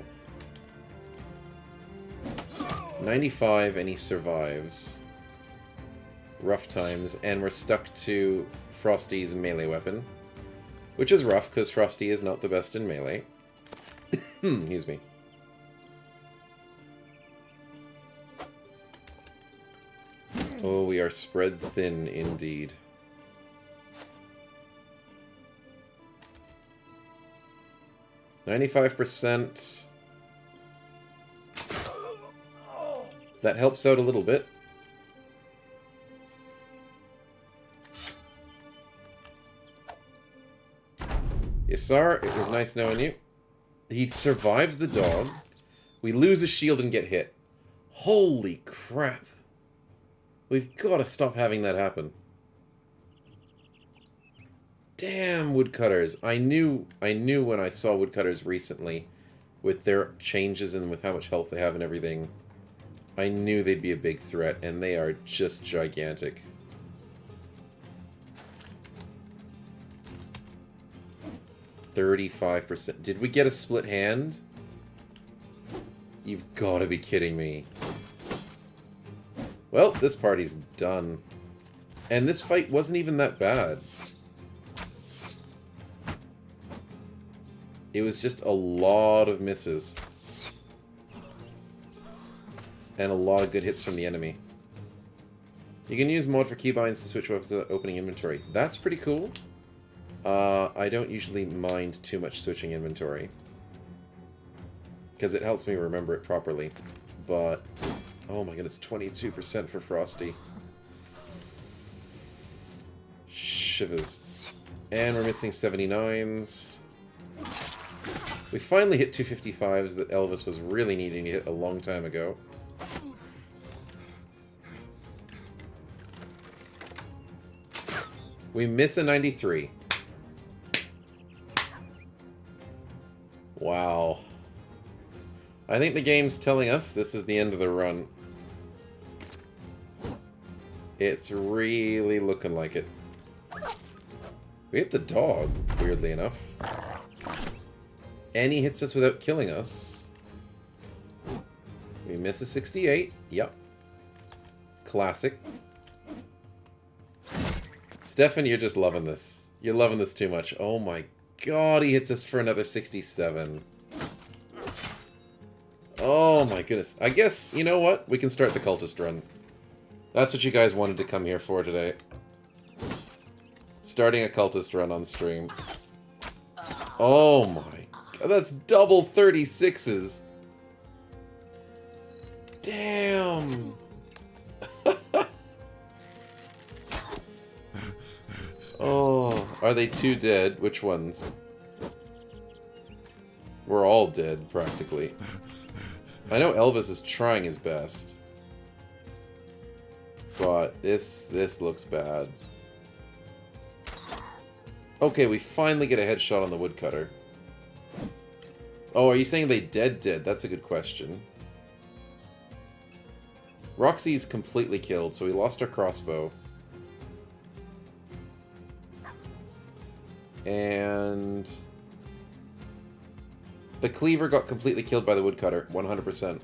95, and he survives. Rough times, and we're stuck to Frosty's melee weapon. Which is rough, because Frosty is not the best in melee. Excuse me. Oh, we are spread thin indeed. %. That helps out a little bit. Yassar, it was nice knowing you. He survives the dog. We lose a shield and get hit. Holy crap. We've got to stop having that happen. Damn, woodcutters. I knew when I saw woodcutters recently, with their changes and with how much health they have and everything, I knew they'd be a big threat, and they are just gigantic. %. Did we get a split hand? You've got to be kidding me. Well, this party's done. And this fight wasn't even that bad. It was just a lot of misses. And a lot of good hits from the enemy. You can use mod for keybinds to switch weapons without opening inventory. That's pretty cool. I don't usually mind too much switching inventory. Because it helps me remember it properly. But, oh my goodness, 22% for Frosty. Shivers. And we're missing 79s. We finally hit 255s that Elvis was really needing to hit a long time ago. We miss a 93. Wow. I think the game's telling us this is the end of the run. It's really looking like it. We hit the dog, weirdly enough. And he hits us without killing us. We miss a 68. Yep. Classic. Stefan, you're just loving this. You're loving this too much. Oh my god, he hits us for another 67. Oh my goodness. I guess, you know what? We can start the cultist run. That's what you guys wanted to come here for today. Starting a cultist run on stream. Oh my god, that's double 36s. Damn. Oh, are they two dead? Which ones? We're all dead, practically. I know Elvis is trying his best. But this looks bad. Okay, we finally get a headshot on the woodcutter. Oh, are you saying they dead? That's a good question. Roxy's completely killed, so we lost our crossbow. And the cleaver got completely killed by the woodcutter, 100%.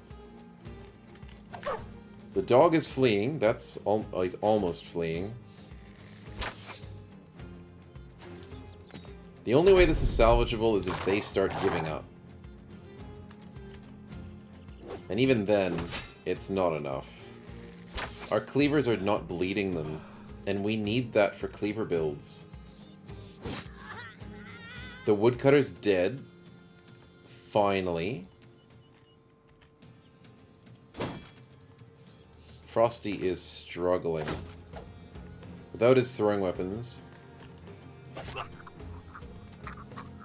The dog is fleeing. He's almost fleeing. The only way this is salvageable is if they start giving up. And even then, it's not enough. Our cleavers are not bleeding them, and we need that for cleaver builds. The woodcutter's dead. Finally. Frosty is struggling. Without his throwing weapons.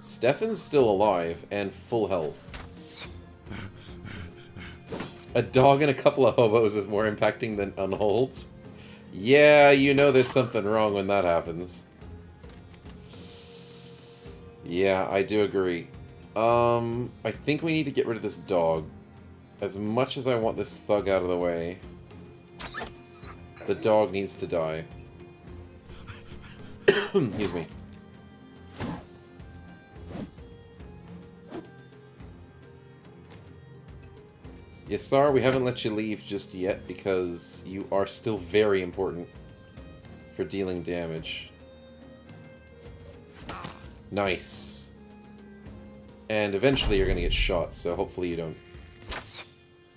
Stefan's still alive and full health. A dog and a couple of hobos is more impacting than unholds. Yeah, you know there's something wrong when that happens. Yeah, I do agree. I think we need to get rid of this dog. As much as I want this thug out of the way, the dog needs to die. Excuse me. Yasar, we haven't let you leave just yet because you are still very important for dealing damage. Nice. And eventually you're going to get shot, so hopefully you don't.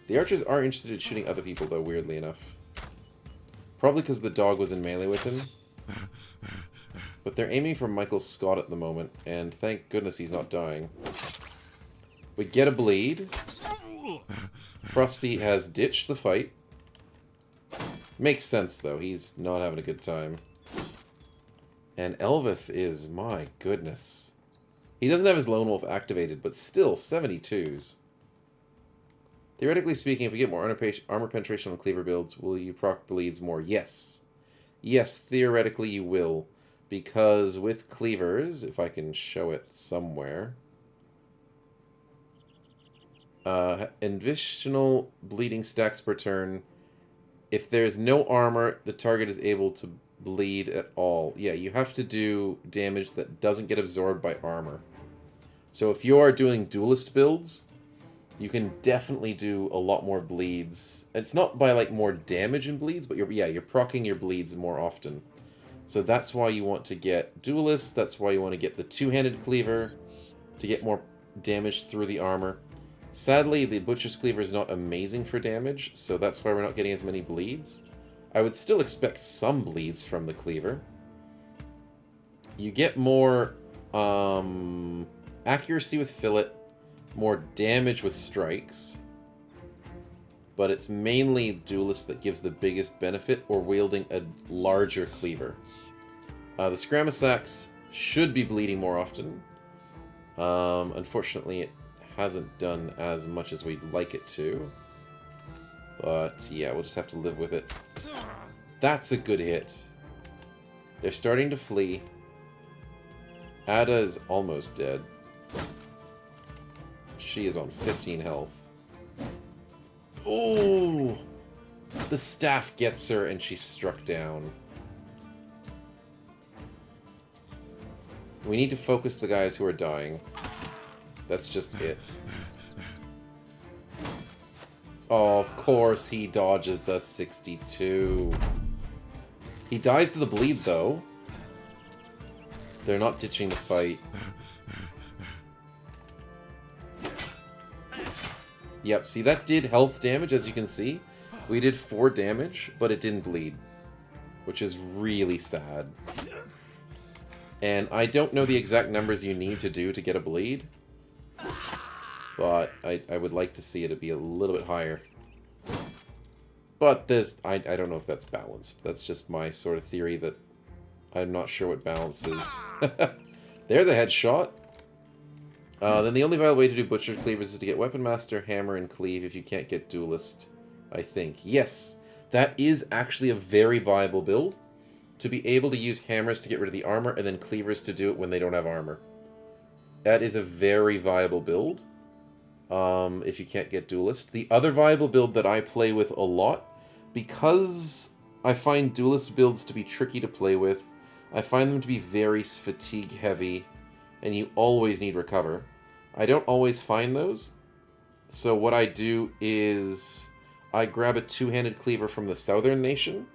The archers are interested in shooting other people, though, weirdly enough. Probably because the dog was in melee with him. But they're aiming for Michael Scott at the moment, and thank goodness he's not dying. We get a bleed. Frosty has ditched the fight. Makes sense, though. He's not having a good time. And Elvis is, my goodness. He doesn't have his Lone Wolf activated, but still, 72s. Theoretically speaking, if we get more armor penetration on cleaver builds, will you proc bleeds more? Yes. Yes, theoretically you will. Because with cleavers, if I can show it somewhere... additional bleeding stacks per turn. If there's no armor, the target is able to bleed at all. Yeah, you have to do damage that doesn't get absorbed by armor. So if you are doing duelist builds, you can definitely do a lot more bleeds. It's not by like more damage in bleeds, but you're proccing your bleeds more often. So that's why you want to get duelists. That's why you want to get the two-handed cleaver to get more damage through the armor. Sadly, the Butcher's Cleaver is not amazing for damage, so that's why we're not getting as many bleeds. I would still expect some bleeds from the Cleaver. You get more accuracy with Fillet, more damage with Strikes, but it's mainly Duelist that gives the biggest benefit, or wielding a larger Cleaver. The Scramasax should be bleeding more often. Unfortunately, it hasn't done as much as we'd like it to. But yeah, we'll just have to live with it. That's a good hit. They're starting to flee. Ada is almost dead. She is on 15 health. Oh! The staff gets her and she's struck down. We need to focus the guys who are dying. That's just it. Oh, of course he dodges the 62. He dies to the bleed, though. They're not ditching the fight. Yep, see, that did health damage, as you can see. We did 4 damage, but it didn't bleed. Which is really sad. And I don't know the exact numbers you need to do to get a bleed. But I would like to see it to be a little bit higher. But this, I don't know if that's balanced. That's just my sort of theory that I'm not sure what balance is. There's a headshot. Then the only viable way to do Butcher Cleavers is to get Weapon Master, Hammer, and Cleave if you can't get Duelist, I think. Yes, that is actually a very viable build. To be able to use Hammers to get rid of the armor, and then Cleavers to do it when they don't have armor. That is a very viable build. If you can't get Duelist. The other viable build that I play with a lot, Because I find duelist builds to be tricky to play with, I find them to be very fatigue heavy, and you always need recover. I don't always find those, so what I do is I grab a two-handed cleaver from the Southern Nation,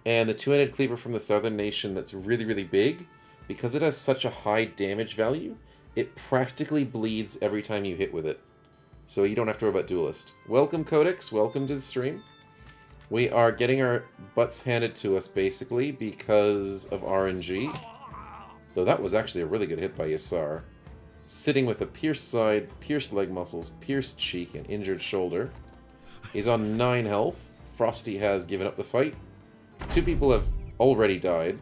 and the two-handed cleaver from the Southern Nation that's really, really big, because it has such a high damage value, it practically bleeds every time you hit with it. So you don't have to worry about Duelist. Welcome, Codex. Welcome to the stream. We are getting our butts handed to us, basically, because of RNG. Though that was actually a really good hit by Yassar. Sitting with a pierced side, pierced leg muscles, pierced cheek, and injured shoulder. He's on 9 health. Frosty has given up the fight. 2 people have already died.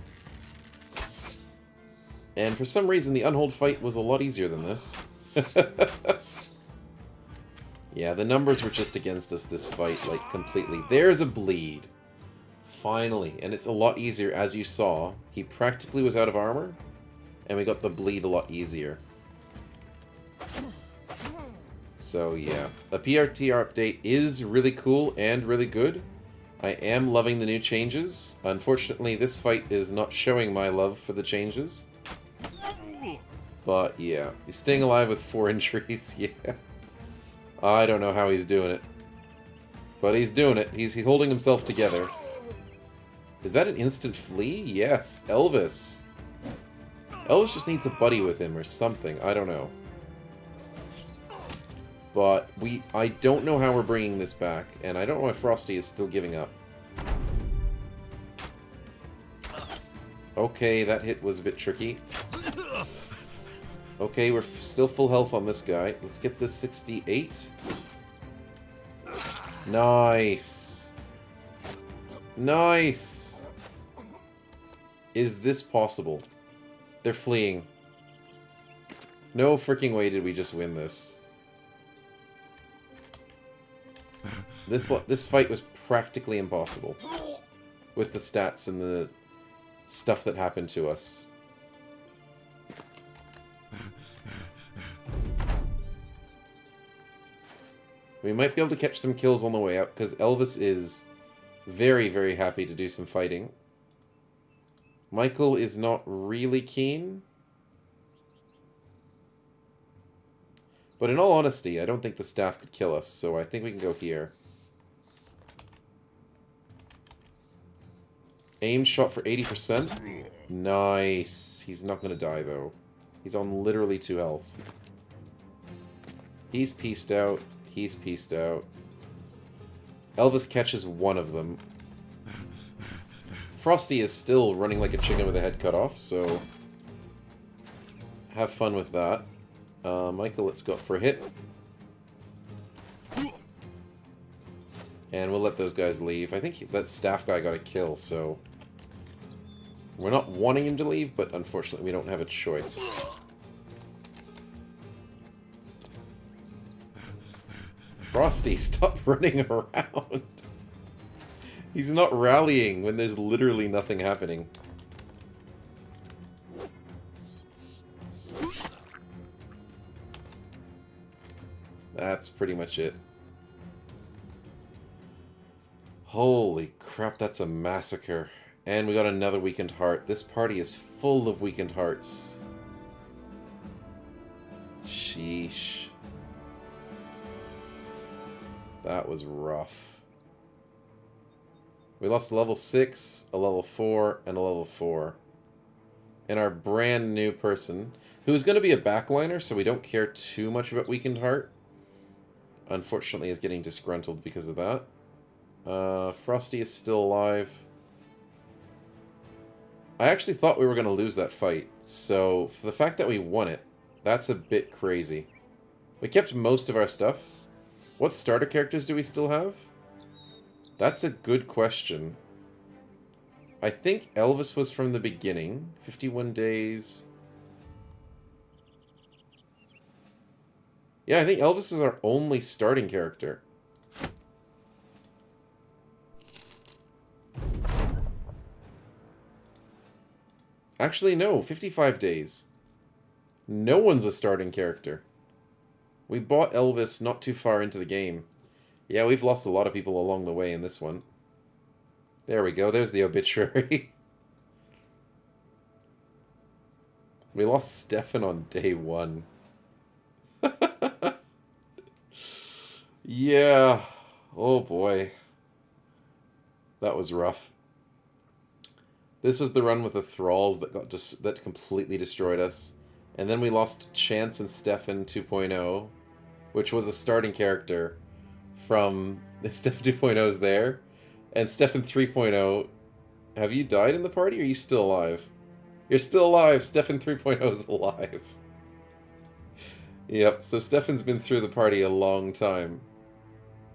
And for some reason, the Unhold fight was a lot easier than this. Yeah, the numbers were just against us this fight, like, completely. There's a bleed. Finally. And it's a lot easier, as you saw. He practically was out of armor, and we got the bleed a lot easier. So, yeah. The PRTR update is really cool and really good. I am loving the new changes. Unfortunately, this fight is not showing my love for the changes. But, yeah. He's staying alive with 4 injuries, yeah. I don't know how he's doing it. But he's doing it. He's holding himself together. Is that an instant flee? Yes, Elvis. Elvis just needs a buddy with him or something. I don't know. But I don't know how we're bringing this back. And I don't know why Frosty is still giving up. Okay, that hit was a bit tricky. Okay, we're still full health on this guy. Let's get this 68. Nice. Nice. Is this possible? They're fleeing. No freaking way did we just win this. This fight was practically impossible. With the stats and the stuff that happened to us. We might be able to catch some kills on the way out, because Elvis is very, very happy to do some fighting. Michael is not really keen. But in all honesty, I don't think the staff could kill us, so I think we can go here. Aim shot for 80%. Nice. He's not going to die, though. He's on literally 2 health. He's pieced out. He's pieced out. Elvis catches one of them. Frosty is still running like a chicken with a head cut off, so have fun with that. Michael, let's go up for a hit. And we'll let those guys leave. I think that staff guy got a kill, so we're not wanting him to leave, but unfortunately we don't have a choice. Frosty, stop running around. He's not rallying when there's literally nothing happening. That's pretty much it. Holy crap, that's a massacre. And we got another weakened heart. This party is full of weakened hearts. Sheesh. That was rough. We lost a level 6, a level 4, and a level 4. And our brand new person, who is going to be a backliner, so we don't care too much about weakened heart, unfortunately is getting disgruntled because of that. Frosty is still alive. I actually thought we were going to lose that fight, so for the fact that we won it, that's a bit crazy. We kept most of our stuff. What starter characters do we still have? That's a good question. I think Elvis was from the beginning. 51 days. Yeah, I think Elvis is our only starting character. Actually, no. 55 days. No one's a starting character. We bought Elvis not too far into the game. Yeah, we've lost a lot of people along the way in this one. There we go. There's the obituary. We lost Stefan on day 1. Yeah. Oh boy. That was rough. This was the run with the thralls that completely destroyed us. And then we lost Chance and Stefan 2.0, which was a starting character from Stefan 2.0's there. And Stefan 3.0, have you died in the party or are you still alive? You're still alive. Stefan 3.0 is alive. Yep, so Stefan's been through the party a long time.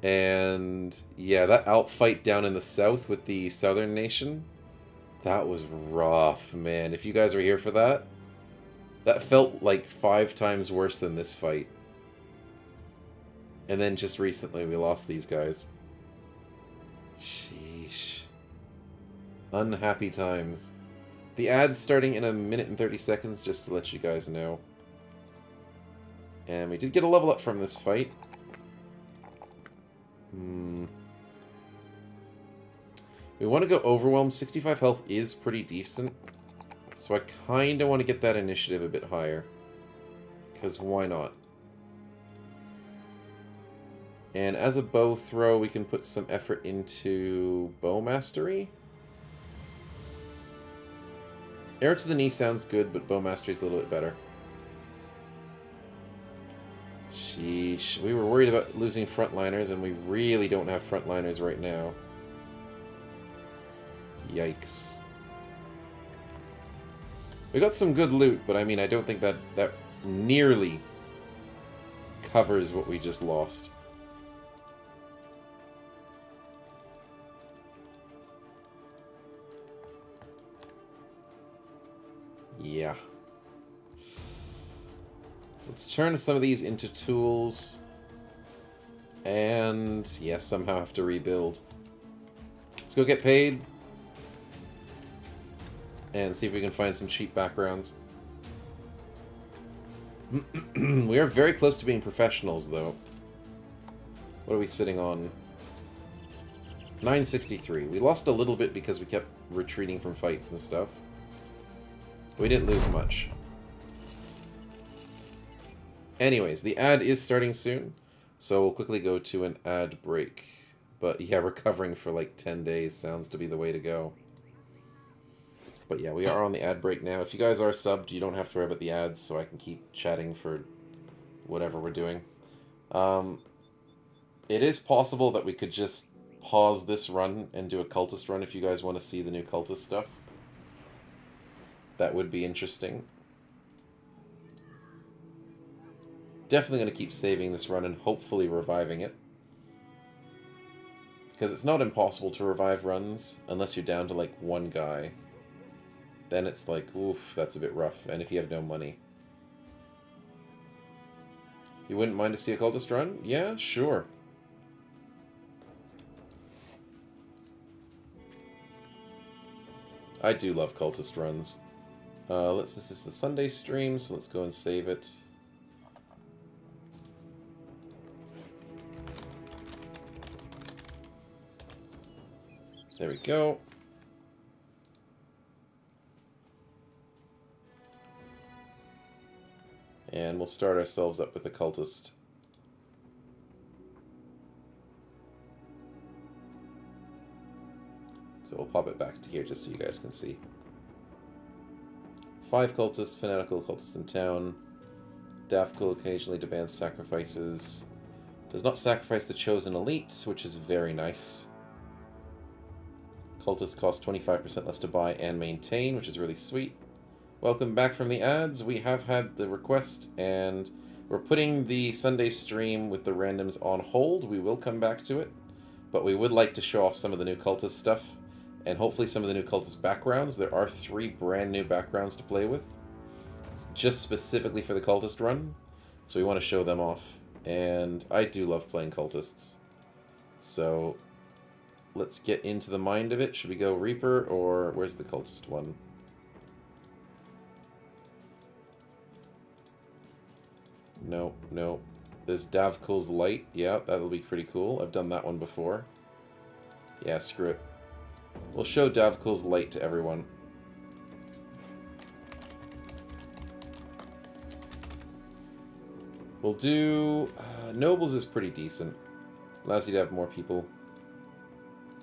And yeah, that outfight down in the south with the southern nation, that was rough, man. If you guys are here for that, that felt like 5 times worse than this fight. And then just recently we lost these guys. Sheesh. Unhappy times. The ad's starting in 1 minute and 30 seconds, just to let you guys know. And we did get a level up from this fight. We want to go overwhelm. 65 health is pretty decent. So I kind of want to get that initiative a bit higher. Because why not? And as a bow throw, we can put some effort into bow mastery. Arrow to the knee sounds good, but bow mastery is a little bit better. Sheesh. We were worried about losing frontliners, and we really don't have frontliners right now. Yikes. We got some good loot, but I mean, I don't think that nearly covers what we just lost. Yeah. Let's turn some of these into tools. And, yes, somehow have to rebuild. Let's go get paid. And see if we can find some cheap backgrounds. We are very close to being professionals, though. What are we sitting on? 963. We lost a little bit because we kept retreating from fights and stuff. We didn't lose much. Anyways, the ad is starting soon, so we'll quickly go to an ad break. But yeah, recovering for like 10 days sounds to be the way to go. But yeah, we are on the ad break now. If you guys are subbed, you don't have to worry about the ads, so I can keep chatting for whatever we're doing. It is possible that we could just pause this run and do a cultist run if you guys want to see the new cultist stuff. That would be interesting. Definitely going to keep saving this run and hopefully reviving it. Because it's not impossible to revive runs unless you're down to like one guy. Then it's like, oof, that's a bit rough. And if you have no money. You wouldn't mind to see a cultist run? Yeah, sure. I do love cultist runs. This is the Sunday stream, so let's go and save it. There we go. And we'll start ourselves up with a cultist. So we'll pop it back to here just so you guys can see. 5 cultists, fanatical cultists in town. Daft will occasionally demand sacrifices. Does not sacrifice the chosen elite, which is very nice. Cultists cost 25% less to buy and maintain, which is really sweet. Welcome back from the ads. We have had the request, and we're putting the Sunday stream with the randoms on hold. We will come back to it, but we would like to show off some of the new cultist stuff, and hopefully some of the new cultist backgrounds. There are 3 brand new backgrounds to play with, just specifically for the cultist run, so we want to show them off. And I do love playing cultists. So let's get into the mind of it. Should we go Reaper, or where's the cultist one? No, no. There's Davkul's Light. Yeah, that'll be pretty cool. I've done that one before. Yeah, screw it. We'll show Davkul's light to everyone. We'll do... Nobles is pretty decent. Allows you to have more people.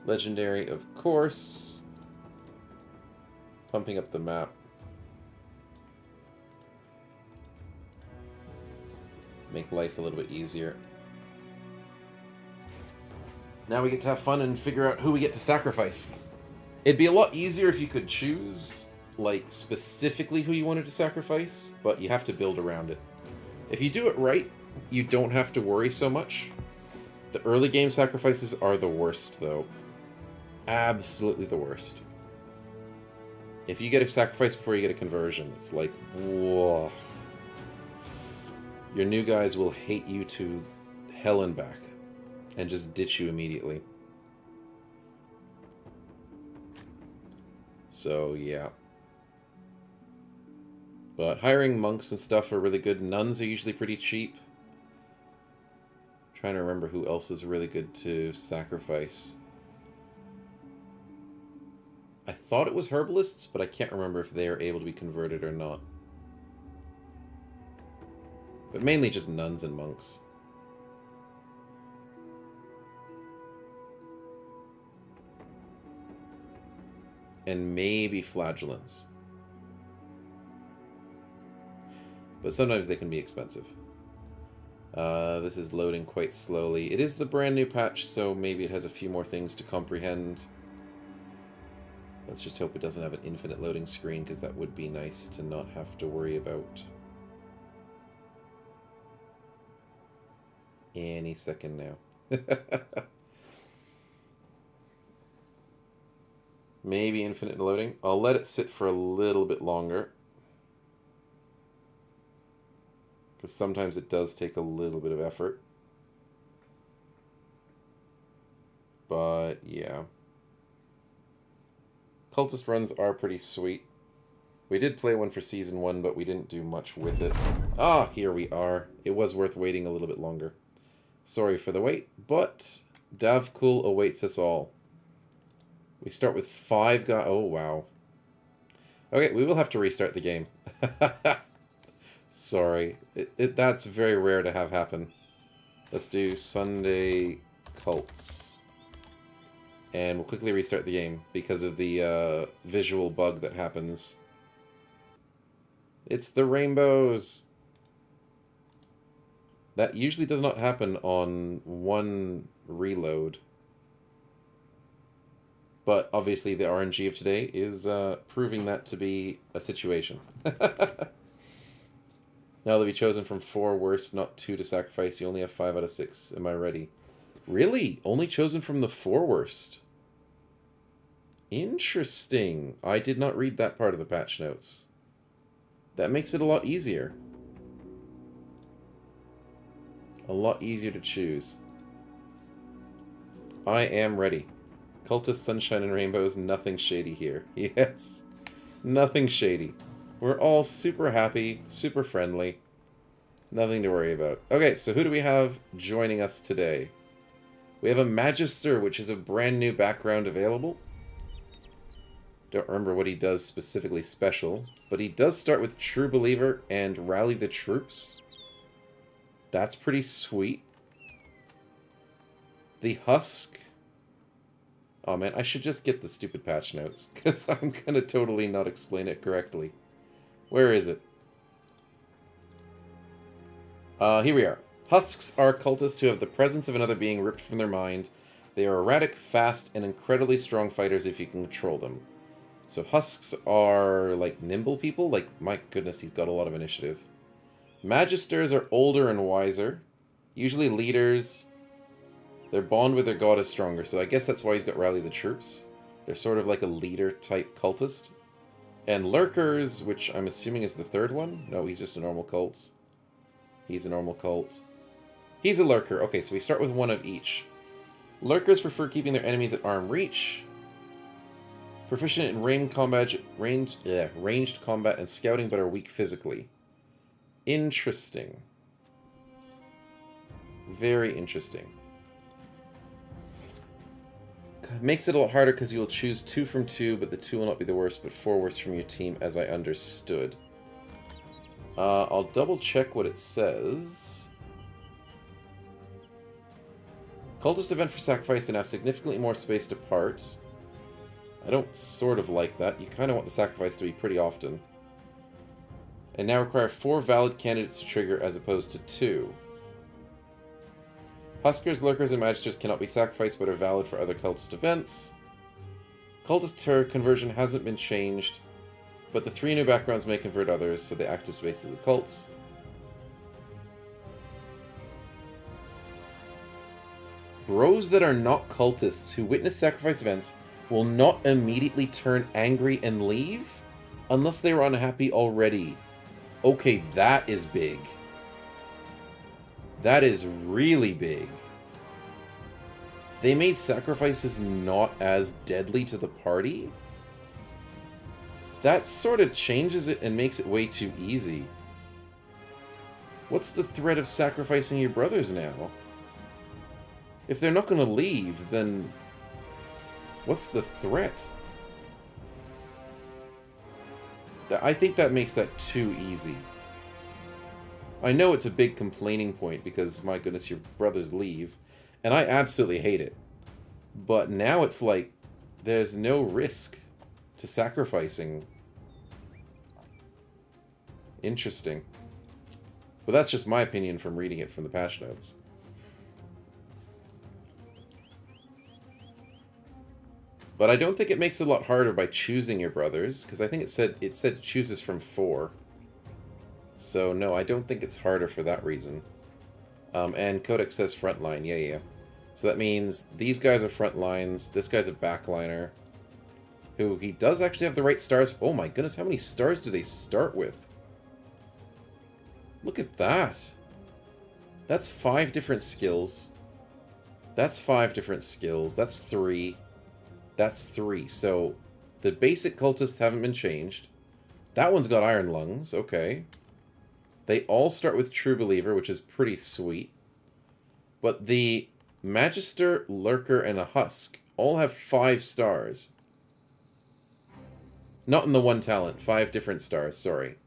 Legendary, of course. Pumping up the map. Make life a little bit easier. Now we get to have fun and figure out who we get to sacrifice. It'd be a lot easier if you could choose, like, specifically who you wanted to sacrifice, but you have to build around it. If you do it right, you don't have to worry so much. The early game sacrifices are the worst, though. Absolutely the worst. If you get a sacrifice before you get a conversion, it's like, whoa. Your new guys will hate you to hell and back, and just ditch you immediately. So, yeah. But hiring monks and stuff are really good. Nuns are usually pretty cheap. Trying to remember who else is really good to sacrifice. I thought it was herbalists, but I can't remember if they are able to be converted or not. But mainly just nuns and monks. And maybe flagellants. But sometimes they can be expensive. This is loading quite slowly. It is the brand new patch, so maybe it has a few more things to comprehend. Let's just hope it doesn't have an infinite loading screen, because that would be nice to not have to worry about. Any second now. Maybe infinite loading. I'll let it sit for a little bit longer. Because sometimes it does take a little bit of effort. But, yeah. Cultist runs are pretty sweet. We did play one for Season 1, but we didn't do much with it. Ah, here we are. It was worth waiting a little bit longer. Sorry for the wait, but Davkul awaits us all. We start with 5 guys. Oh, wow. Okay, we will have to restart the game. Sorry. That's very rare to have happen. Let's do Sunday Cults. And we'll quickly restart the game because of the visual bug that happens. It's the rainbows! That usually does not happen on one reload. But obviously the RNG of today is proving that to be a situation. Now that we've chosen from 4 worst, not 2 to sacrifice, you only have 5 out of 6. Am I ready? Really? Only chosen from the 4 worst? Interesting. I did not read that part of the patch notes. That makes it a lot easier. A lot easier to choose. I am ready. Cultist, Sunshine, and Rainbows, nothing shady here. Yes. Nothing shady. We're all super happy, super friendly. Nothing to worry about. Okay, so who do we have joining us today? We have a Magister, which is a brand new background available. Don't remember what he does specifically special, but he does start with True Believer and Rally the Troops. That's pretty sweet. The Husk. Oh man, I should just get the stupid patch notes, because I'm gonna totally not explain it correctly. Where is it? Here we are. Husks are cultists who have the presence of another being ripped from their mind. They are erratic, fast, and incredibly strong fighters if you can control them. So Husks are like nimble people? Like, my goodness, he's got a lot of initiative. Magisters are older and wiser. Usually leaders. Their bond with their god is stronger, so I guess that's why he's got Rally the Troops. They're sort of like a leader-type cultist. And Lurkers, which I'm assuming is the third one. No, he's just a normal cult. He's a normal cult. He's a Lurker. Okay, so we start with one of each. Lurkers prefer keeping their enemies at arm reach. Proficient in ranged combat and scouting, but are weak physically. Interesting. Very interesting. Makes it a lot harder because you will choose 2 from 2, but the 2 will not be the worst, but 4 worst from your team, as I understood. I'll double check what it says. Cultist event for sacrifice and have significantly more spaced apart. I don't sort of like that. You kind of want the sacrifice to be pretty often. And now require 4 valid candidates to trigger as opposed to 2. Huskers, Lurkers, and Magisters cannot be sacrificed but are valid for other cultist events. Cultist turret conversion hasn't been changed, but the 3 new backgrounds may convert others, so they act as basically cults. Bros that are not cultists who witness sacrifice events will not immediately turn angry and leave unless they were unhappy already. Okay, that is big. That is really big. They made sacrifices not as deadly to the party? That sort of changes it and makes it way too easy. What's the threat of sacrificing your brothers now? If they're not going to leave, then what's the threat? I think that makes that too easy. I know it's a big complaining point because, my goodness, your brothers leave. And I absolutely hate it. But now it's like, there's no risk to sacrificing. Interesting. But that's just my opinion from reading it from the patch notes. But I don't think it makes it a lot harder by choosing your brothers, because I think it said it chooses from 4. So no, I don't think it's harder for that reason. And Codex says frontline, yeah. So that means these guys are front lines, this guy's a backliner, who he does actually have the right stars. Oh my goodness, how many stars do they start with? Look at that. That's 5 different skills. That's 5 different skills. That's 3. That's 3. So the basic cultists haven't been changed. That one's got iron lungs. Okay. They all start with True Believer, which is pretty sweet. But the Magister, Lurker, and a Husk all have 5 stars. Not in the one talent. 5 different stars, sorry.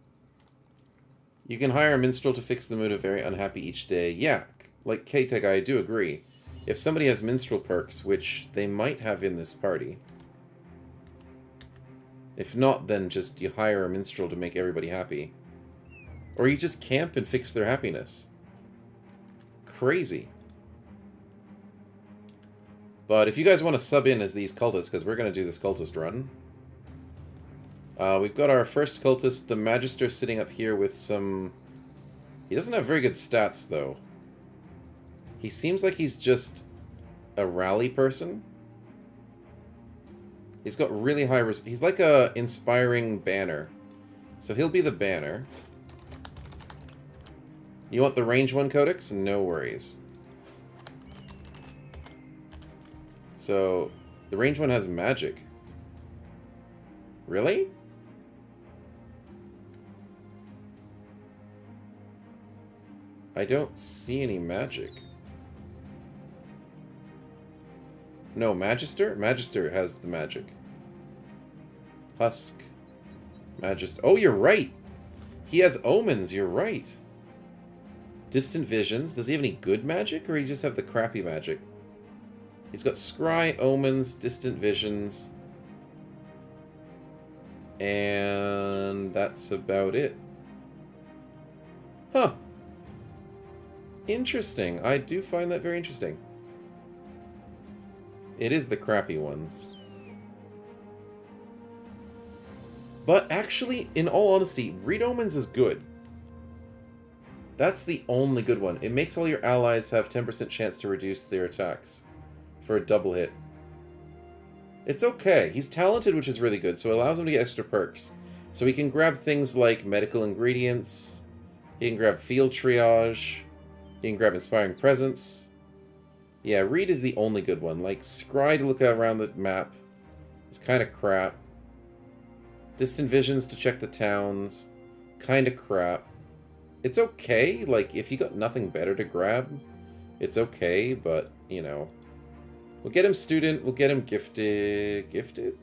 You can hire a minstrel to fix the mood of very unhappy each day. Yeah, like K-Tech, I do agree. If somebody has minstrel perks, which they might have in this party. If not, then just you hire a minstrel to make everybody happy. Or you just camp and fix their happiness. Crazy. But if you guys want to sub in as these cultists, because we're going to do this cultist run. We've got our first cultist, the Magister, sitting up here with some... He doesn't have very good stats, though. He seems like he's just a rally person. He's got really high... He's like a inspiring banner. So he'll be the banner. You want the range 1 codex? No worries. So, the range 1 has magic. Really? I don't see any magic. No, Magister? Magister has the magic. Husk. Magister. Oh, you're right! He has omens, you're right. Distant visions. Does he have any good magic, or he just have the crappy magic? He's got scry, omens, distant visions. And that's about it. Huh. Interesting. I do find that very interesting. It is the crappy ones. But actually, in all honesty, Read Omens is good. That's the only good one. It makes all your allies have 10% chance to reduce their attacks for a double hit. It's okay. He's talented, which is really good, so it allows him to get extra perks. So he can grab things like medical ingredients, he can grab field triage, he can grab inspiring presence. Yeah, Read is the only good one. Like, Scry to look around the map is kind of crap. Distant Visions to check the towns, kind of crap. It's okay, like, if you got nothing better to grab, it's okay, but, you know. We'll get him student. We'll get him gifted. Gifted?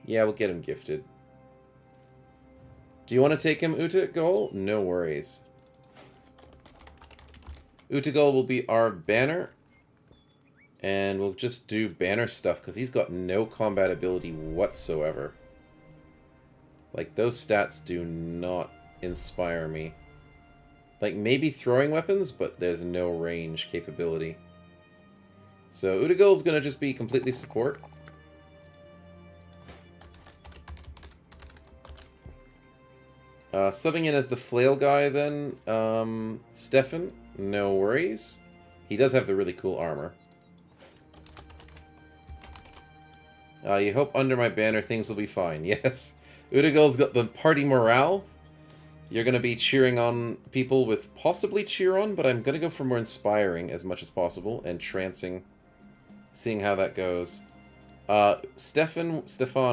Yeah, we'll get him gifted. Do you want to take him Utagol? No worries. Utagol will be our banner. And we'll just do banner stuff because he's got no combat ability whatsoever. Like, those stats do not inspire me. Like, maybe throwing weapons, but there's no range capability. So Utagol's going to just be completely support. Subbing in as the flail guy then, Stefan, no worries. He does have the really cool armor. You hope under my banner things will be fine. Yes. Utagol's got the party morale. You're going to be cheering on people with possibly cheer on, but I'm going to go for more inspiring as much as possible and trancing, seeing how that goes. Stefan,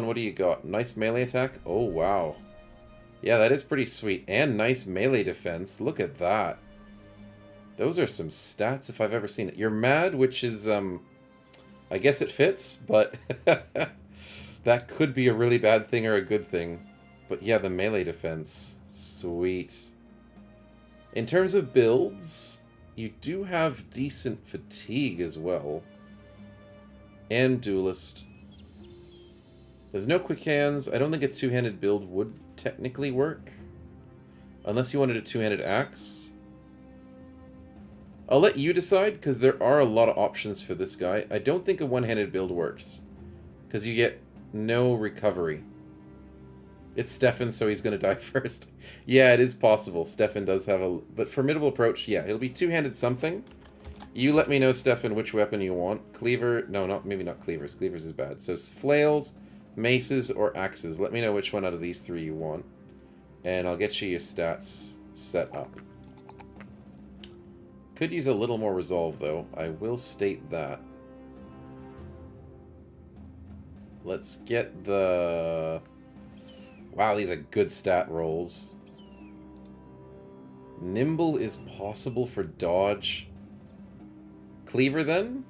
what do you got? Nice melee attack? Oh, wow. Yeah, that is pretty sweet. And nice melee defense. Look at that. Those are some stats if I've ever seen it. You're mad, which is, I guess it fits, but that could be a really bad thing or a good thing. But yeah, the melee defense. Sweet. In terms of builds, you do have decent fatigue as well. And duelist. There's no quick hands. I don't think a two-handed build would technically work. Unless you wanted a two-handed axe. I'll let you decide, because there are a lot of options for this guy. I don't think a one-handed build works. Because you get no recovery. It's Stefan, so he's going to die first. Yeah, it is possible. Stefan does have a... But formidable approach, yeah. It'll be two-handed something. You let me know, Stefan, which weapon you want. Cleaver... No, maybe not cleavers. Cleavers is bad. So flails, maces, or axes. Let me know which one out of these three you want. And I'll get you your stats set up. Could use a little more resolve, though. I will state that. Let's get the... Wow, these are good stat rolls. Nimble is possible for dodge. Cleaver, then?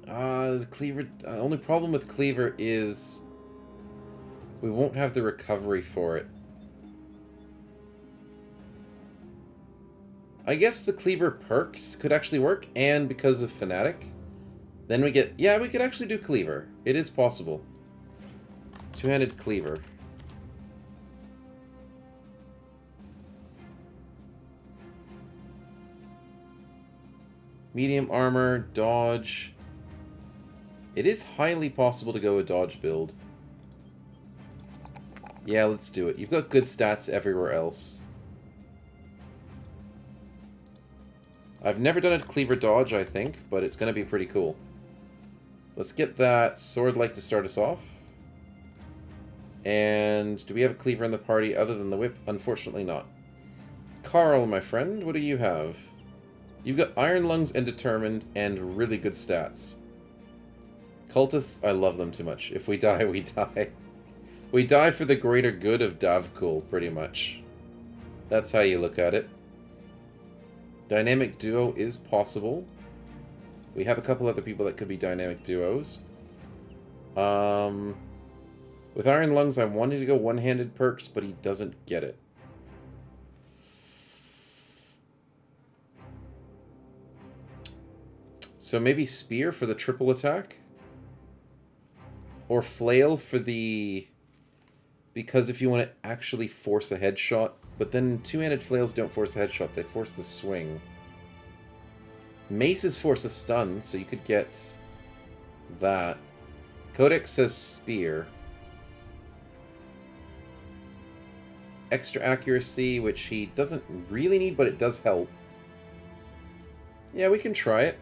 The Cleaver... only problem with Cleaver is... we won't have the recovery for it. I guess the Cleaver perks could actually work, and because of Fanatic, then we get... Yeah, we could actually do Cleaver. It is possible. Two-handed Cleaver. Medium armor, dodge. It is highly possible to go a dodge build. Yeah, let's do it. You've got good stats everywhere else. I've never done a cleaver dodge, I think, but it's going to be pretty cool. Let's get that sword-like to start us off. And do we have a cleaver in the party other than the whip? Unfortunately not. Carl, my friend, what do you have? You've got Iron Lungs and Determined and really good stats. Cultists, I love them too much. If we die, we die. We die for the greater good of Davkul, pretty much. That's how you look at it. Dynamic duo is possible. We have a couple other people that could be dynamic duos. With Iron Lungs, I'm wanting to go one-handed perks, but he doesn't get it. So maybe Spear for the triple attack? Or Flail for the... Because if you want to actually force a headshot... But then two-handed flails don't force a headshot, they force the swing. Maces force a stun, so you could get that. Codex says Spear. Extra accuracy, which he doesn't really need, but it does help. Yeah, we can try it.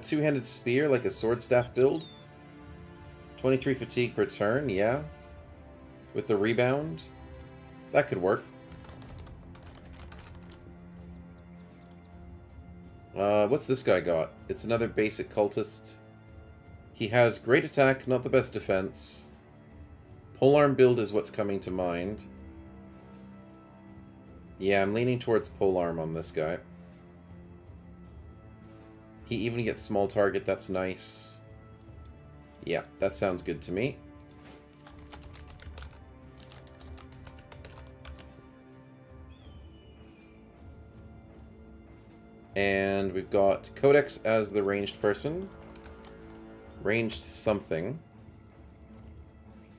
Two-handed Spear, like a sword staff build. 23 fatigue per turn, yeah. With the rebound. That could work. What's this guy got? It's another basic cultist. He has great attack, not the best defense. Polearm build is what's coming to mind. Yeah, I'm leaning towards polearm on this guy. He even gets small target, that's nice. Yeah, that sounds good to me. And we've got Codex as the ranged person. Ranged something.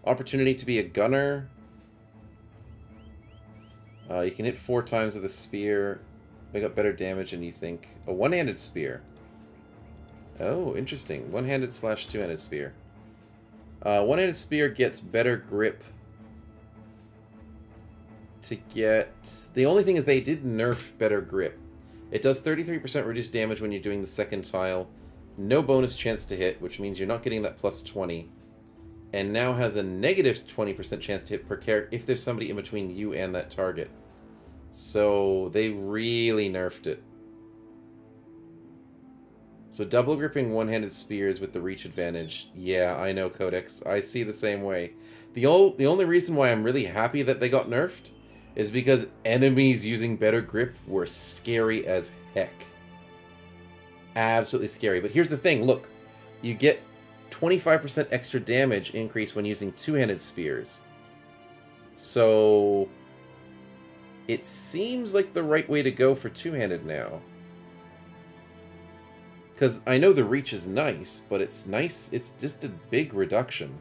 Opportunity to be a gunner. You can hit 4 times with a spear. They got better damage than you think. A one-handed spear. Oh, interesting. One-handed slash two-handed spear. One-handed spear gets better grip. To get... The only thing is they did nerf better grip. It does 33% reduced damage when you're doing the second tile. No bonus chance to hit, which means you're not getting that plus 20. And now has a negative 20% chance to hit per character if there's somebody in between you and that target. So they really nerfed it. So double gripping one-handed spears with the reach advantage. Yeah, I know, Codex. I see the same way. The only reason why I'm really happy that they got nerfed is because enemies using better grip were scary as heck. Absolutely scary. But here's the thing, look. You get 25% extra damage increase when using two-handed spears. So it seems like the right way to go for two-handed now. Because I know the reach is nice, but it's nice, it's just a big reduction.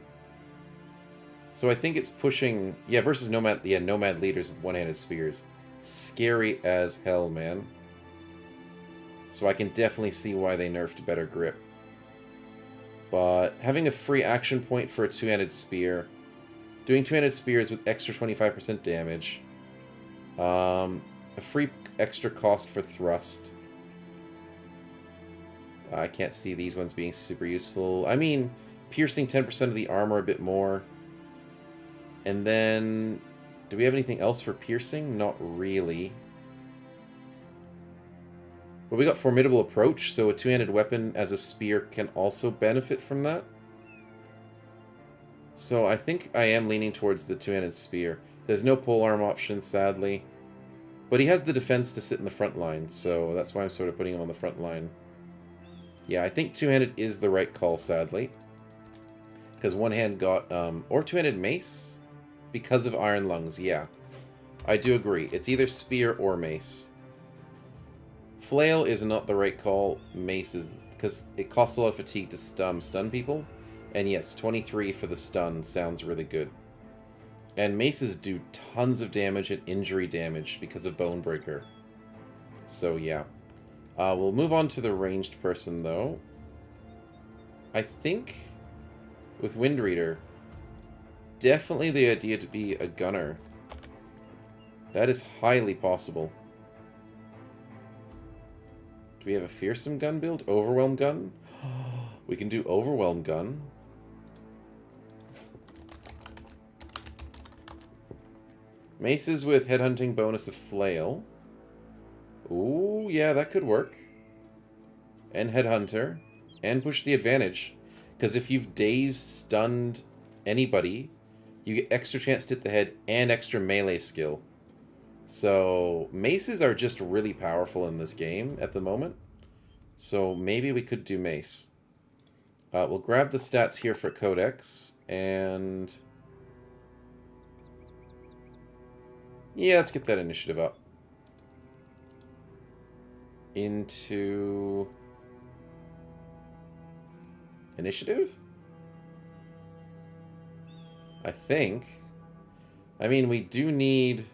So I think it's pushing... Yeah, versus Nomad... Yeah, Nomad leaders with one-handed spears. Scary as hell, man. So I can definitely see why they nerfed better grip. But having a free action point for a two-handed spear... Doing two-handed spears with extra 25% damage. A free extra cost for thrust. I can't see these ones being super useful. I mean, piercing 10% of the armor a bit more. And then, do we have anything else for piercing? Not really. But we got Formidable Approach, so a two-handed weapon as a spear can also benefit from that. So I think I am leaning towards the two-handed spear. There's no polearm option, sadly. But he has the defense to sit in the front line, so that's why I'm sort of putting him on the front line. Yeah, I think two-handed is the right call, sadly. Because one hand got, or two-handed mace? Because of Iron Lungs, yeah. I do agree. It's either spear or mace. Flail is not the right call. Mace is, because it costs a lot of fatigue to stun people. And yes, 23 for the stun sounds really good. And maces do tons of damage and injury damage because of Bonebreaker. So yeah. We'll move on to the ranged person, though. I think, with Wind Reader, definitely the idea to be a gunner. That is highly possible. Do we have a fearsome gun build? Overwhelm gun? We can do Overwhelm gun. Maces with headhunting bonus of flail. Ooh, yeah, that could work. And Headhunter. And push the advantage. Because if you've dazed, stunned anybody, you get extra chance to hit the head and extra melee skill. So, maces are just really powerful in this game at the moment. So, maybe we could do mace. We'll grab the stats here for Codex. And... yeah, let's get that initiative up. Into initiative? I think. I mean, we do need...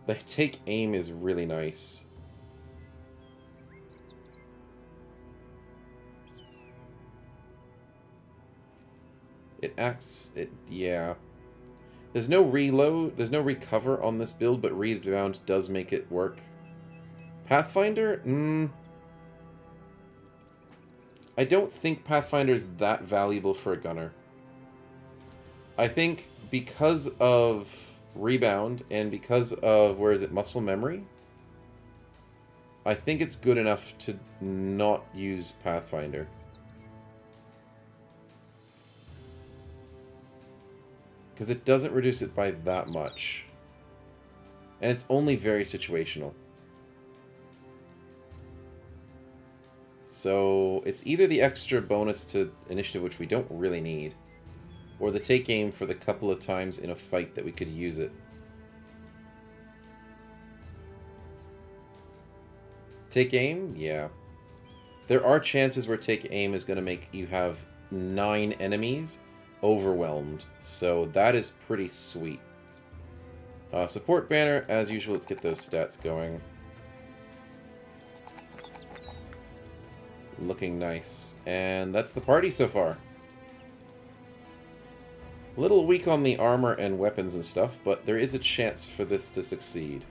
The take aim is really nice. It acts... yeah. There's no reload, there's no recover on this build, but rebound does make it work. Pathfinder? I don't think Pathfinder is that valuable for a gunner. I think because of rebound and because of, where is it, muscle memory? I think it's good enough to not use Pathfinder. Because it doesn't reduce it by that much. And it's only very situational. So it's either the extra bonus to initiative, which we don't really need, or the take aim for the couple of times in a fight that we could use it. Take aim? Yeah. There are chances where take aim is going to make you have 9 enemies overwhelmed. So that is pretty sweet. Support banner, as usual, let's get those stats going. Looking nice. And that's the party so far. A little weak on the armor and weapons and stuff, but there is a chance for this to succeed.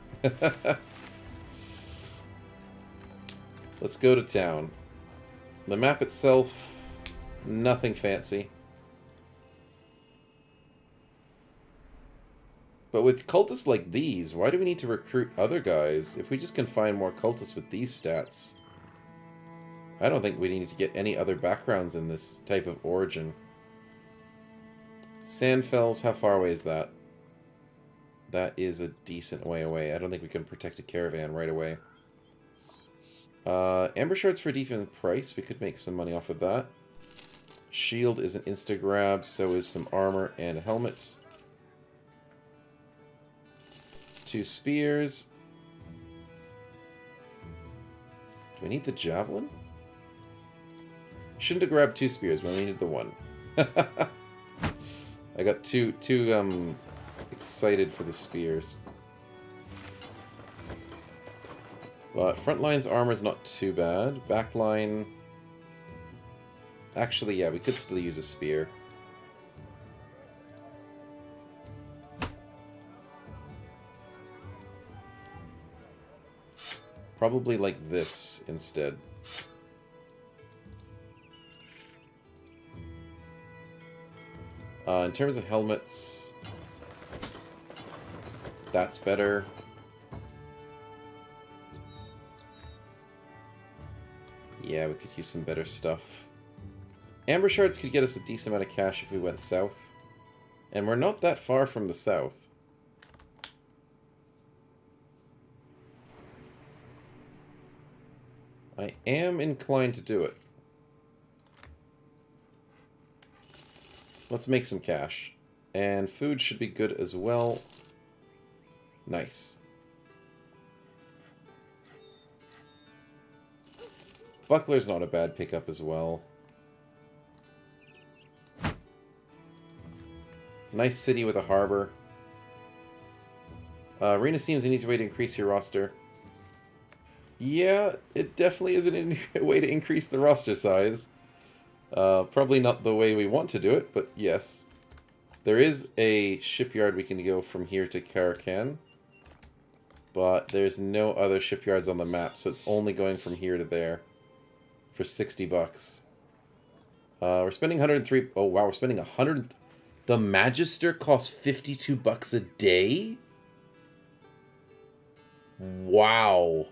Let's go to town. The map itself, nothing fancy. But with cultists like these, why do we need to recruit other guys if we just can find more cultists with these stats? I don't think we need to get any other backgrounds in this type of origin. Sandfells, how far away is that? That is a decent way away. I don't think we can protect a caravan right away. Amber shards for a decent price. We could make some money off of that. Shield is an insta-grab, so is some armor and a helmet. 2 spears. Do we need the javelin? Shouldn't have grabbed 2 spears, we only needed the 1. I got too excited for the spears. But frontline's armor is not too bad. Backline... Actually, yeah, we could still use a spear. Probably like this instead. In terms of helmets, that's better. Yeah, we could use some better stuff. Amber shards could get us a decent amount of cash if we went south. And we're not that far from the south. I am inclined to do it. Let's make some cash. And food should be good as well. Nice. Buckler's not a bad pickup as well. Nice city with a harbor. Arena seems an easy way to increase your roster. Yeah, it definitely is a way to increase the roster size. Probably not the way we want to do it, but yes. There is a shipyard we can go from here to Karakan. But there's no other shipyards on the map, so it's only going from here to there. For 60 bucks. We're spending 103... Oh, wow, we're spending 100... The Magister costs 52 bucks a day? Wow.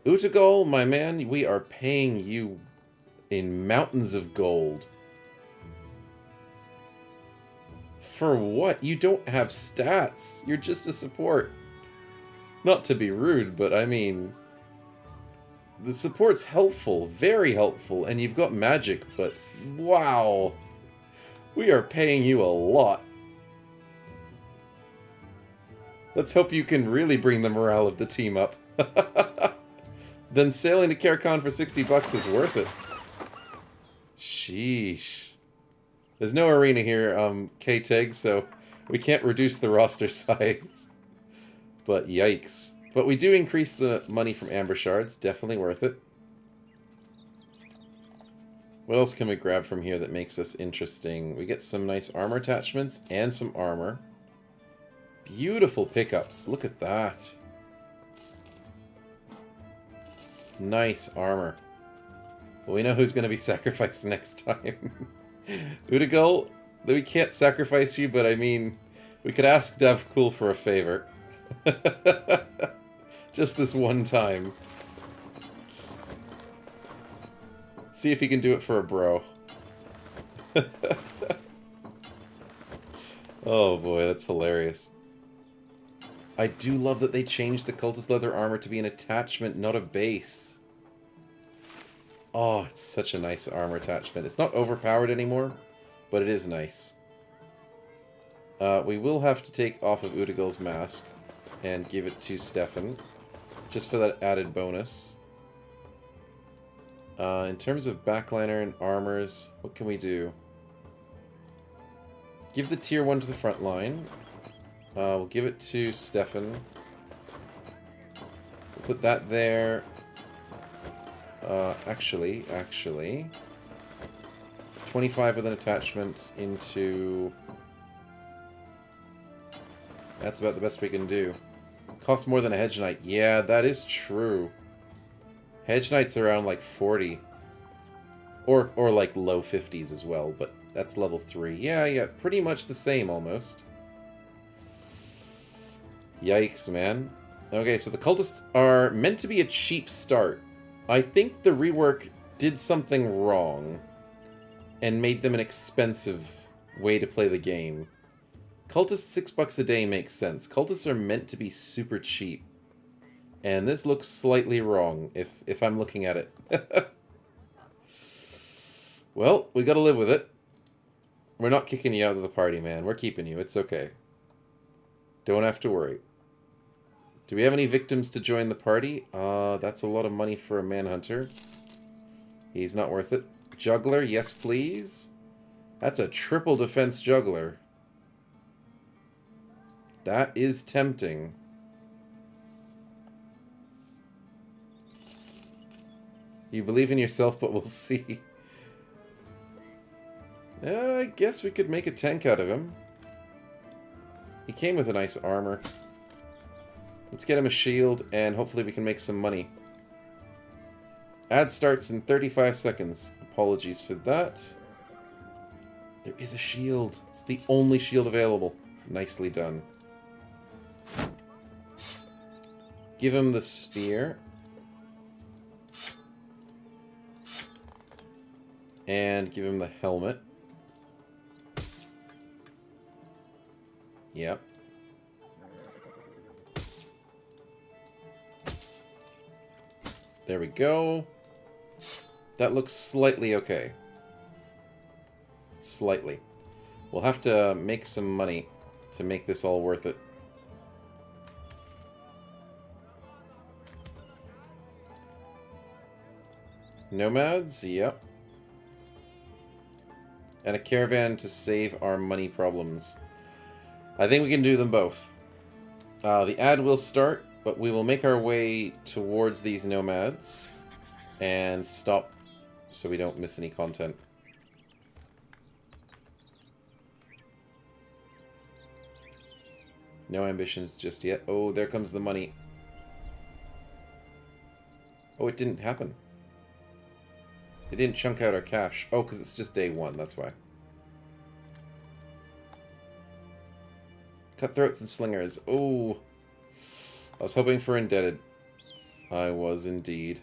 Utagol, my man, we are paying you in mountains of gold. For what? You don't have stats. You're just a support. Not to be rude, but I mean... The support's helpful, very helpful, and you've got magic, but wow. We are paying you a lot. Let's hope you can really bring the morale of the team up. Then sailing to Karakan for 60 bucks is worth it. Sheesh. There's no arena here, K-Teg, so we can't reduce the roster size. But yikes. But we do increase the money from Amber Shards. Definitely worth it. What else can we grab from here that makes us interesting? We get some nice armor attachments and some armor. Beautiful pickups. Look at that. Nice armor. Well, we know who's going to be sacrificed next time. Udagul, we can't sacrifice you, but I mean, we could ask Davkul for a favor. Just this one time. See if he can do it for a bro. Oh boy, that's hilarious. I do love that they changed the cultist leather armor to be an attachment, not a base. Oh, it's such a nice armor attachment. It's not overpowered anymore, but it is nice. We will have to take off of Udigel's mask and give it to Stefan, just for that added bonus. In terms of backliner and armors, what can we do? Give the tier 1 to the front line. We'll give it to Stefan. We'll put that there. Actually, 25 with an attachment into... That's about the best we can do. Costs more than a Hedge Knight. Yeah, that is true. Hedge Knight's around like 40. Or like low 50s as well, but that's level 3. Yeah, pretty much the same almost. Yikes, man. Okay, so the cultists are meant to be a cheap start. I think the rework did something wrong and made them an expensive way to play the game. Cultists $6 a day makes sense. Cultists are meant to be super cheap. And this looks slightly wrong, if I'm looking at it. Well, we gotta live with it. We're not kicking you out of the party, man. We're keeping you. It's okay. Don't have to worry. Do we have any victims to join the party? That's a lot of money for a manhunter. He's not worth it. Juggler, yes please. That's a triple defense juggler. That is tempting. You believe in yourself, but we'll see. I guess we could make a tank out of him. He came with a nice armor. Let's get him a shield, and hopefully we can make some money. Ad starts in 35 seconds. Apologies for that. There is a shield. It's the only shield available. Nicely done. Give him the spear. And give him the helmet. Yep. There we go. That looks slightly okay. Slightly. We'll have to make some money to make this all worth it. Nomads? Yep. And a caravan to save our money problems. I think we can do them both. The ad will start, but we will make our way towards these nomads and stop so we don't miss any content. No ambitions just yet. Oh, there comes the money. Oh, it didn't happen. It didn't chunk out our cash. Oh, because it's just day 1, that's why. Cutthroats and slingers. Oh, I was hoping for indebted. I was indeed.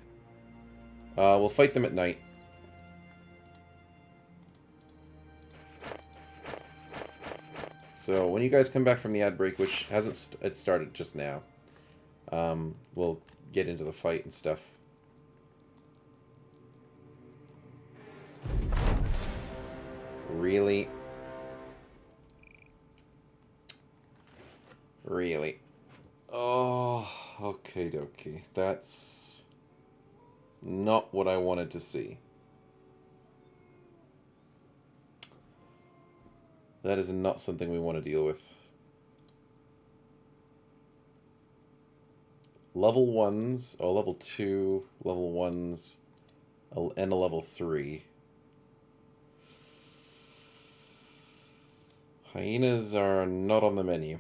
We'll fight them at night. So when you guys come back from the ad break, which hasn't it started just now, we'll get into the fight and stuff. Really? Really? Oh, okay dokie. That's not what I wanted to see. That is not something we want to deal with. Level 1s, oh, level 2, level 1s, and a level 3. Hyenas are not on the menu.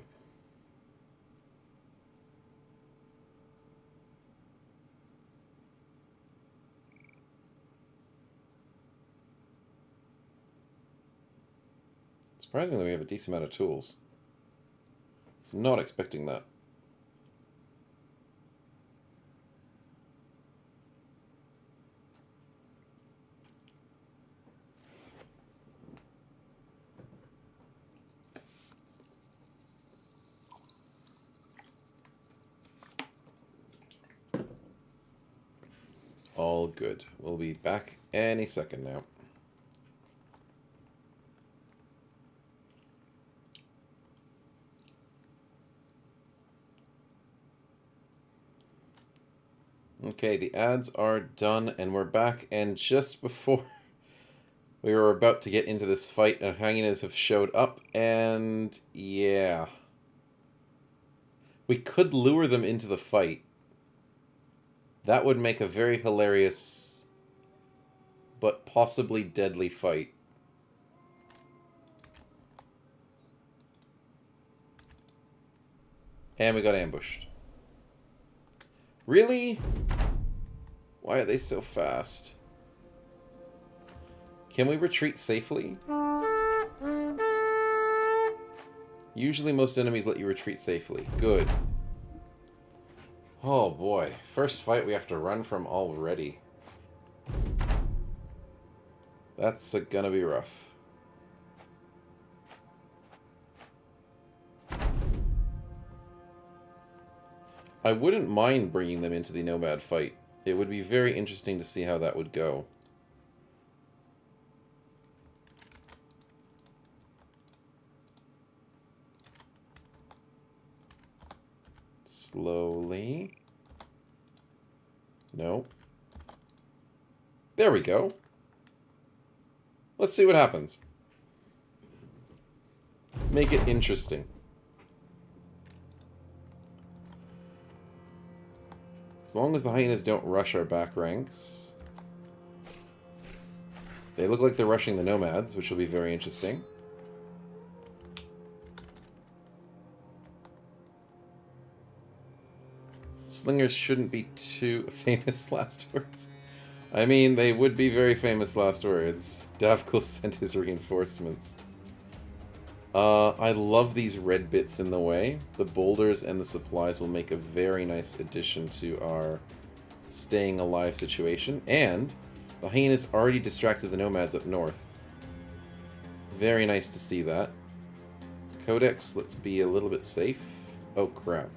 Surprisingly, we have a decent amount of tools. I was not expecting that. All good. We'll be back any second now. Okay, the ads are done, and we're back, and just before we were about to get into this fight, hyenas have showed up, and yeah. We could lure them into the fight. That would make a very hilarious, but possibly deadly fight. And we got ambushed. Really? Why are they so fast? Can we retreat safely? Usually most enemies let you retreat safely. Good. Oh boy. First fight we have to run from already. That's gonna be rough. I wouldn't mind bringing them into the Nomad fight. It would be very interesting to see how that would go. Slowly. No. There we go. Let's see what happens. Make it interesting. As long as the hyenas don't rush our back ranks. They look like they're rushing the nomads, which will be very interesting. Slingers shouldn't be too famous last words. I mean, they would be very famous last words. Davkul sent his reinforcements. I love these red bits in the way. The boulders and the supplies will make a very nice addition to our staying alive situation. And the hyenas already distracted the nomads up north. Very nice to see that. Codex, let's be a little bit safe. Oh crap.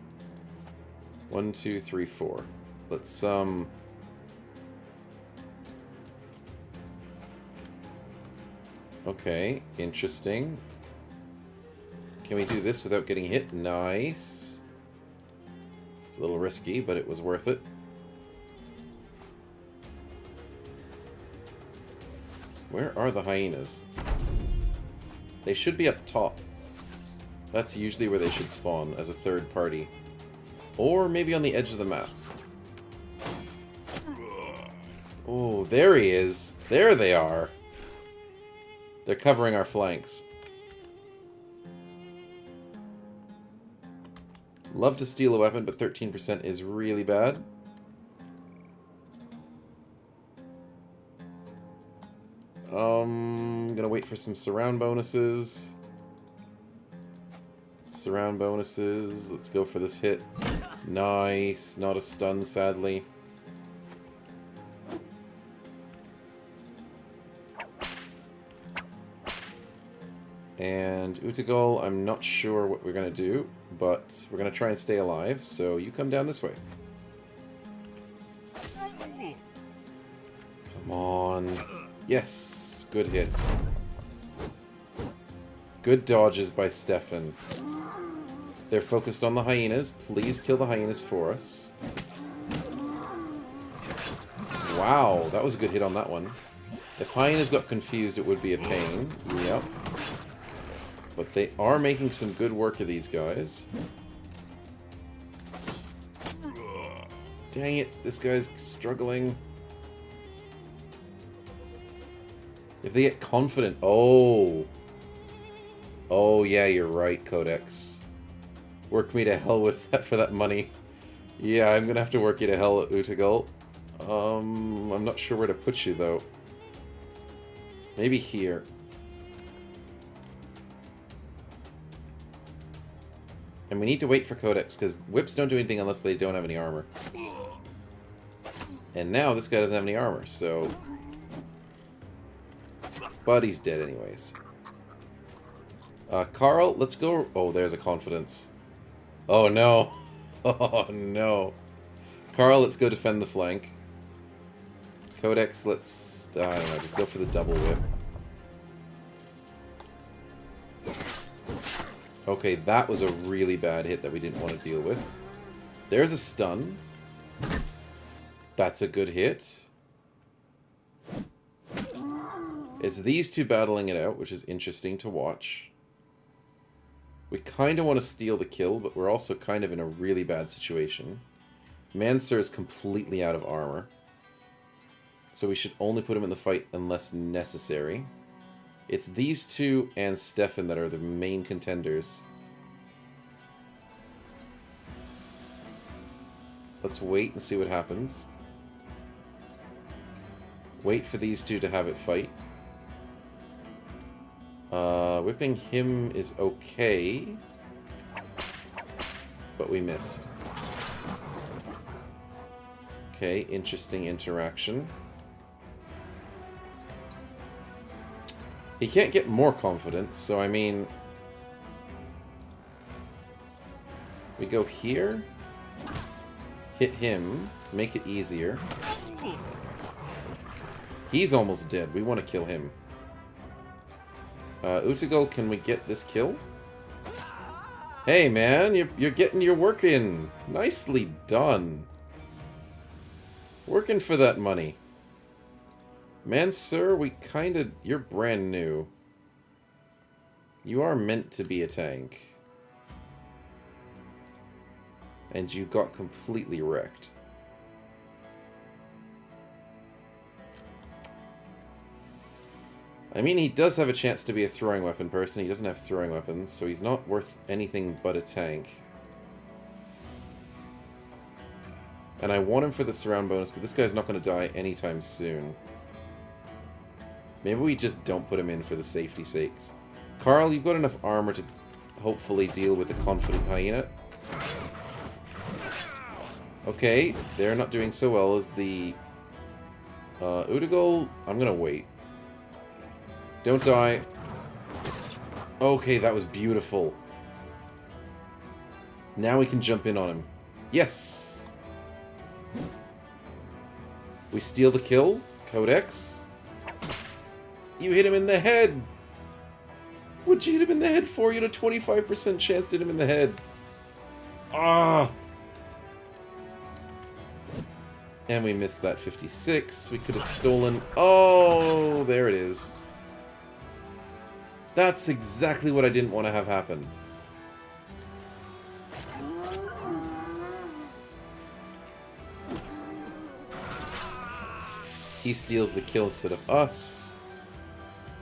1, 2, 3, 4. Let's okay, interesting. Can we do this without getting hit? Nice. It's a little risky, but it was worth it. Where are the hyenas? They should be up top. That's usually where they should spawn, as a third party. Or maybe on the edge of the map. Oh, there he is. There they are. They're covering our flanks. Love to steal a weapon, but 13% is really bad. Gonna wait for some surround bonuses. Surround bonuses. Let's go for this hit. Nice. Not a stun, sadly. And Utagol, I'm not sure what we're going to do, but we're going to try and stay alive, so you come down this way. Come on. Yes! Good hit. Good dodges by Stefan. They're focused on the hyenas. Please kill the hyenas for us. Wow, that was a good hit on that one. If hyenas got confused, it would be a pain. Yep. But they are making some good work of these guys. Dang it, this guy's struggling. If they get confident... Oh. Oh, yeah, you're right, Codex. Work me to hell with that for that money. Yeah, I'm gonna have to work you to hell at Utagul. I'm not sure where to put you, though. Maybe here. And we need to wait for Codex, because whips don't do anything unless they don't have any armor. And now this guy doesn't have any armor, so... But he's dead anyways. Carl, let's go... Oh, there's a confidence. Oh, no. Oh, no. Carl, let's go defend the flank. Codex, let's... I don't know, just go for the double whip. Okay, that was a really bad hit that we didn't want to deal with. There's a stun. That's a good hit. It's these two battling it out, which is interesting to watch. We kind of want to steal the kill, but we're also kind of in a really bad situation. Mansur is completely out of armor. So we should only put him in the fight unless necessary. It's these two and Stefan that are the main contenders. Let's wait and see what happens. Wait for these two to have it fight. Whipping him is okay. But we missed. Okay, interesting interaction. He can't get more confidence, so I mean... We go here. Hit him. Make it easier. He's almost dead. We want to kill him. Utegul, can we get this kill? Hey, man, you're getting your work in. Nicely done. Working for that money. Mansur, we kinda... You're brand new. You are meant to be a tank. And you got completely wrecked. I mean, he does have a chance to be a throwing weapon person. He doesn't have throwing weapons, so he's not worth anything but a tank. And I want him for the surround bonus, but this guy's not going to die anytime soon. Maybe we just don't put him in for the safety sakes. Carl, you've got enough armor to hopefully deal with the confident hyena. Okay, they're not doing so well as the... Utegul, I'm going to wait. Don't die. Okay, that was beautiful. Now we can jump in on him. Yes! We steal the kill. Codex. You hit him in the head! What'd you hit him in the head for? You had a 25% chance to hit him in the head. Ah! And we missed that 56. We could have stolen... Oh, there it is. That's exactly what I didn't want to have happen. He steals the kill instead of us.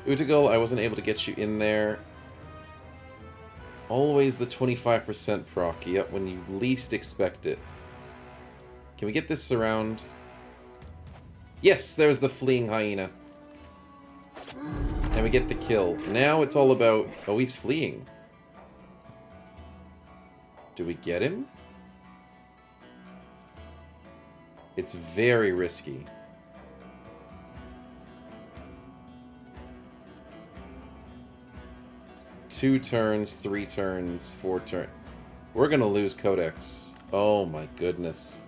Utegul, I wasn't able to get you in there. Always the 25% proc. Yep, when you least expect it. Can we get this surround? Yes, there's the fleeing hyena. And we get the kill. Now it's all about... Oh, he's fleeing. Do we get him? It's very risky. Two turns, 3 turns, 4 turns. We're gonna lose Codex. Oh my goodness.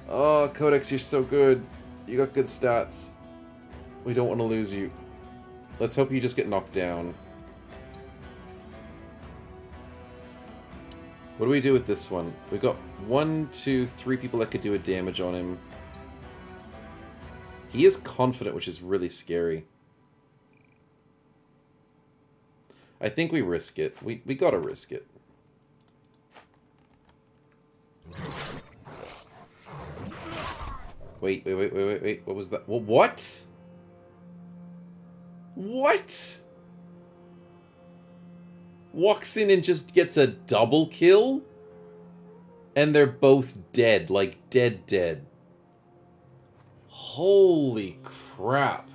Oh, Codex, you're so good. You got good stats. We don't want to lose you. Let's hope you just get knocked down. What do we do with this one? We've got 1, 2, 3 people that could do a damage on him. He is confident, which is really scary. I think we risk it. We gotta risk it. Wait. What was that? Well, what? What? Walks in and just gets a double kill? And they're both dead. Like, dead. Holy crap.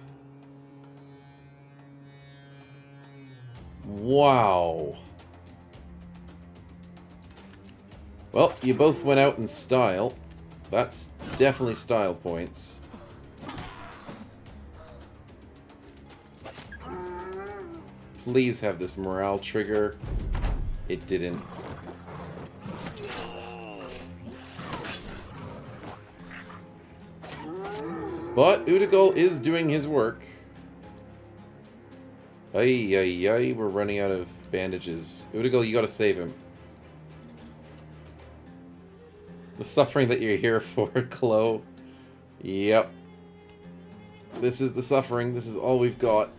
Wow. Well, you both went out in style. That's definitely style points. Please have this morale trigger. It didn't. But Udagal is doing his work. Ay, ay, ay, we're running out of bandages. Udagal, you gotta save him. The suffering that you're here for, Chloe. Yep. This is the suffering. This is all we've got.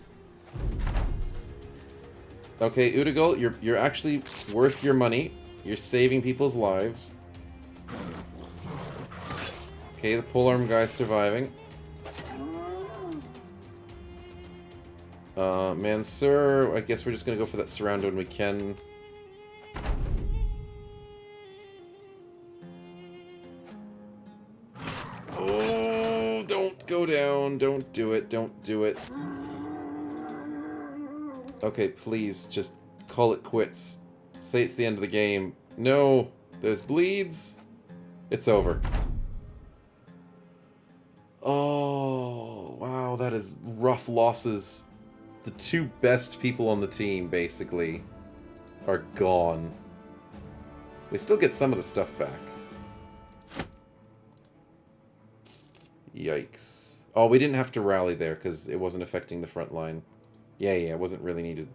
Okay, Udagal, you're actually worth your money. You're saving people's lives. Okay, the polearm guy's surviving. Mansur, I guess we're just gonna go for that surround when we can. Oh, don't go down. Don't do it. Don't do it. Okay, please, just call it quits. Say it's the end of the game. No, there's bleeds. It's over. Oh, wow, that is rough losses. The two best people on the team, basically, are gone. We still get some of the stuff back. Yikes. Oh, we didn't have to rally there because it wasn't affecting the front line. Yeah, it wasn't really needed.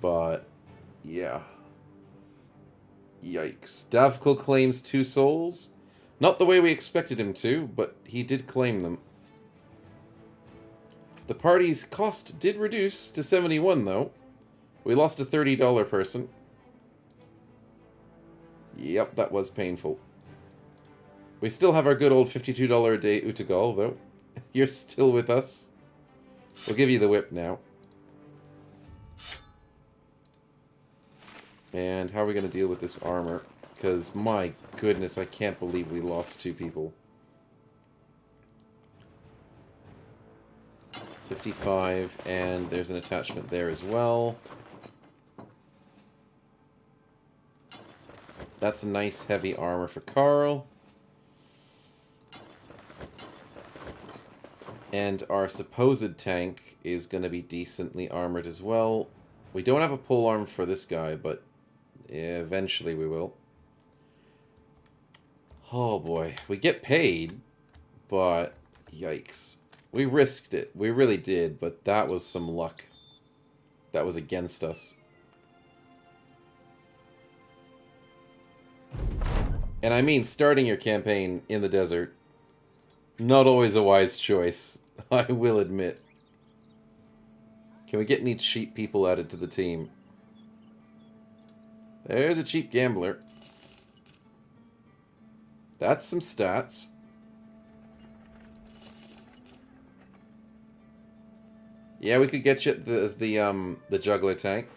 But, yeah. Yikes. Davkul claims 2 souls. Not the way we expected him to, but he did claim them. The party's cost did reduce to 71, though. We lost a $30 person. Yep, that was painful. We still have our good old $52 a day Utagal, though. You're still with us. We'll give you the whip now. And how are we going to deal with this armor? Because, my goodness, I can't believe we lost 2 people. 55, and there's an attachment there as well. That's a nice heavy armor for Carl. And our supposed tank is going to be decently armored as well. We don't have a polearm for this guy, but eventually we will. Oh boy, we get paid, but yikes. We risked it. We really did, but that was some luck. That was against us. And I mean, starting your campaign in the desert, not always a wise choice, I will admit. Can we get any cheap people added to the team? There's a cheap gambler. That's some stats. Yeah, we could get you as the juggler tank.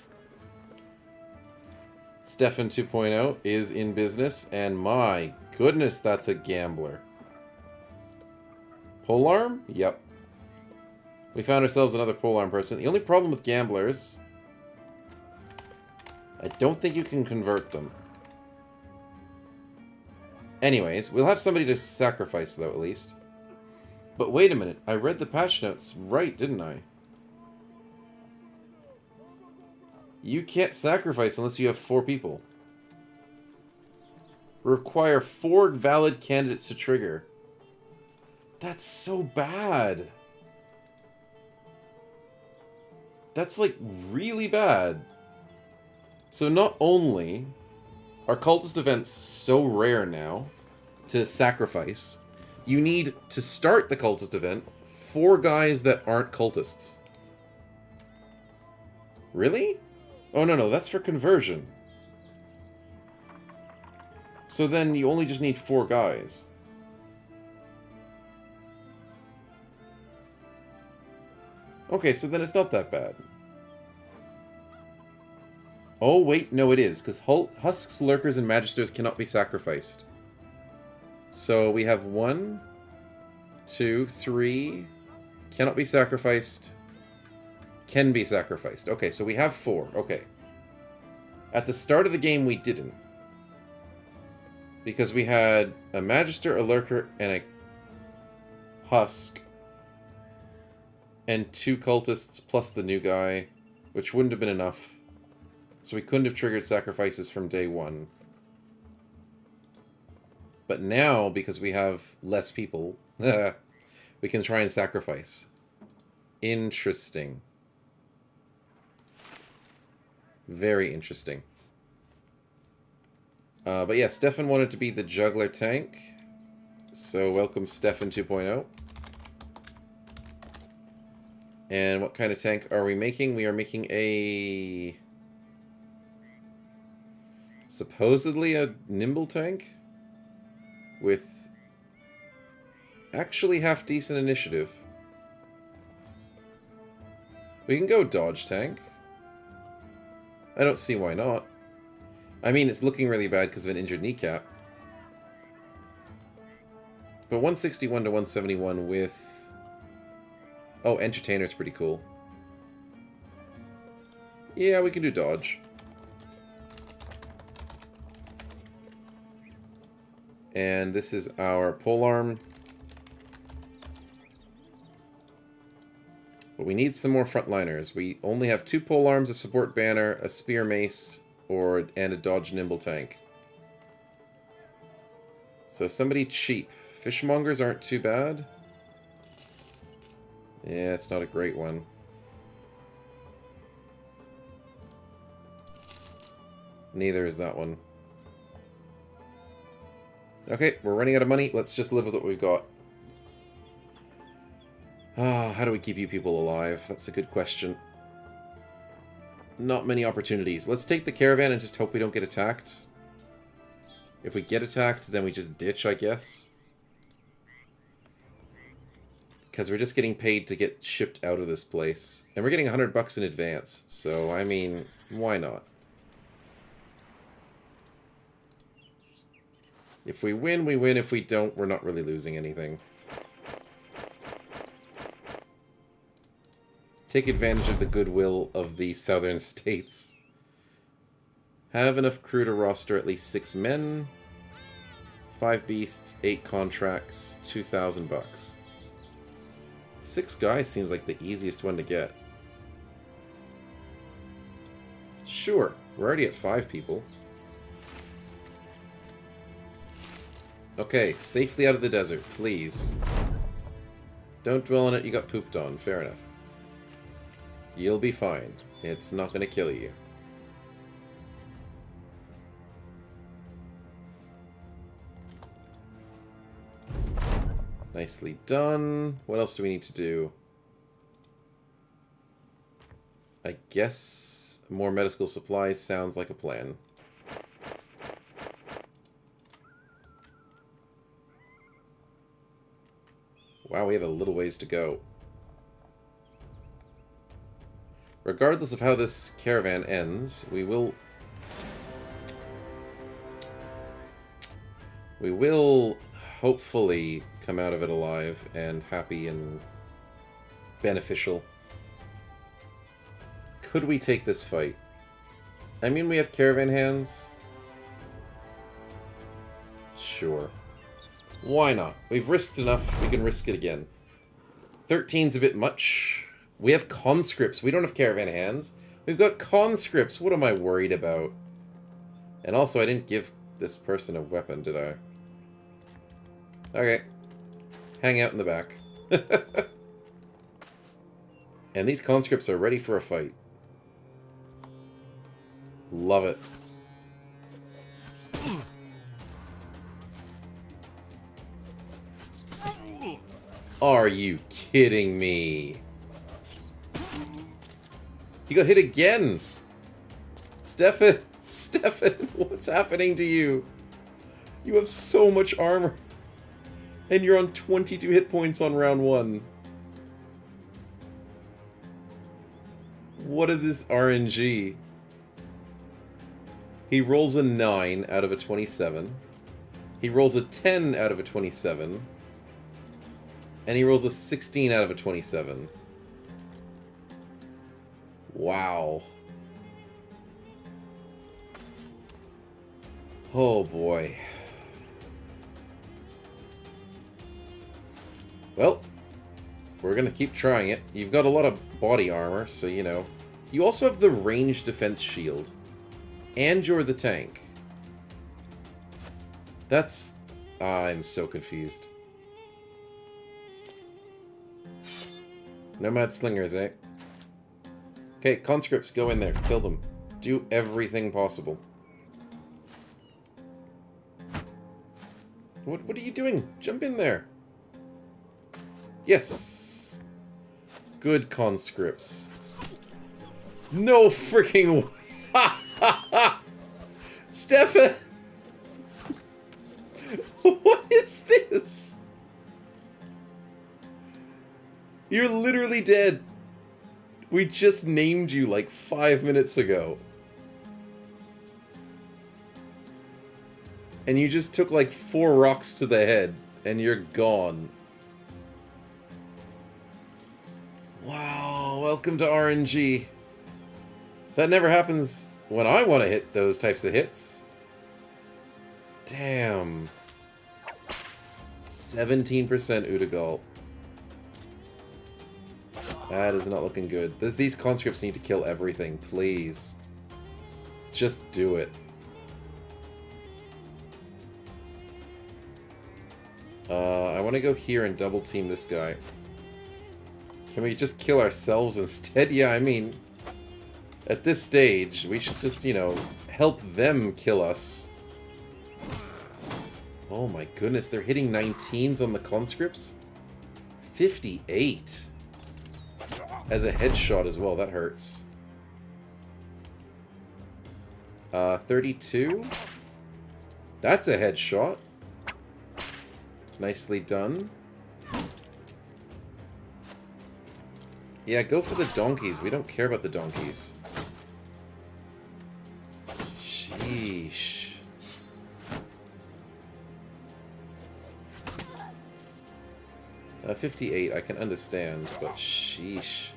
Stefan 2.0 is in business, and my goodness, that's a gambler. Polearm? Yep. We found ourselves another polearm person. The only problem with gamblers, I don't think you can convert them. Anyways, we'll have somebody to sacrifice, though, at least. But wait a minute, I read the patch notes right, didn't I? You can't sacrifice unless you have 4 people. Require 4 valid candidates to trigger. That's so bad. That's, like, really bad. So not only are cultist events so rare now to sacrifice, you need to start the cultist event 4 guys that aren't cultists. Really? Oh, no, that's for conversion. So then you only just need 4 guys. Okay, so then it's not that bad. Oh, wait, no it is, because husks, lurkers, and magisters cannot be sacrificed. So we have 1, 2, 3... Cannot be sacrificed. Can be sacrificed. Okay, so we have 4. Okay. At the start of the game, we didn't. Because we had a Magister, a Lurker, and a Husk. And 2 cultists plus the new guy, which wouldn't have been enough. So we couldn't have triggered sacrifices from day 1. But now, because we have less people, we can try and sacrifice. Interesting. Very interesting. But yeah, Stefan wanted to be the juggler tank. So welcome Stefan 2.0. And what kind of tank are we making? We are making a... supposedly a nimble tank? With actually half decent initiative. We can go dodge tank. I don't see why not. I mean, it's looking really bad because of an injured kneecap. But 161 to 171 with... oh, Entertainer's pretty cool. Yeah, we can do dodge. And this is our polearm. But we need some more frontliners. We only have 2 polearms, a support banner, a spear mace, and a dodge nimble tank. So somebody cheap. Fishmongers aren't too bad. Yeah, it's not a great one. Neither is that one. Okay, we're running out of money. Let's just live with what we've got. How do we keep you people alive? That's a good question. Not many opportunities. Let's take the caravan and just hope we don't get attacked. If we get attacked, then we just ditch, I guess. Because we're just getting paid to get shipped out of this place. And we're getting $100 in advance. So, I mean, why not? If we win, we win. If we don't, we're not really losing anything. Take advantage of the goodwill of the southern states. Have enough crew to roster at least 6 men. 5 beasts, 8 contracts, $2,000. 6 guys seems like the easiest one to get. Sure, we're already at 5 people. Okay, safely out of the desert, please. Don't dwell on it, you got pooped on. Fair enough. You'll be fine. It's not gonna kill you. Nicely done. What else do we need to do? I guess more medical supplies sounds like a plan. Wow, we have a little ways to go. Regardless of how this caravan ends, we will hopefully come out of it alive and happy and beneficial. Could we take this fight? I mean, we have caravan hands. Sure. Why not? We've risked enough, we can risk it again. 13's a bit much. We have conscripts. We don't have caravan hands. We've got conscripts. What am I worried about? And also, I didn't give this person a weapon, did I? Okay. Hang out in the back. And these conscripts are ready for a fight. Love it. Are you kidding me? You got hit again! Stefan! Stefan! What's happening to you? You have so much armor. And you're on 22 hit points on round 1. What is this RNG? He rolls a 9 out of a 27. He rolls a 10 out of a 27. And he rolls a 16 out of a 27. Wow. Oh boy. Well, we're gonna keep trying it. You've got a lot of body armor, so you know. You also have the ranged defense shield. And you're the tank. That's... I'm so confused. Nomad slingers, eh? Okay, conscripts, go in there. Kill them. Do everything possible. What are you doing? Jump in there. Yes! Good conscripts. No freaking way! Ha ha ha! Stefan! What is this? You're literally dead. We just named you like 5 minutes ago. And you just took like 4 rocks to the head, and you're gone. Wow, welcome to RNG. That never happens when I want to hit those types of hits. Damn. 17% Udagal. That is not looking good. These conscripts need to kill everything, please. Just do it. I want to go here and double team this guy. Can we just kill ourselves instead? Yeah, I mean, at this stage, we should just, you know, help them kill us. Oh my goodness, they're hitting 19s on the conscripts? 58. As a headshot as well, that hurts. 32. That's a headshot. Nicely done. Yeah, go for the donkeys. We don't care about the donkeys. Sheesh. Uh, 58, I can understand, but sheesh.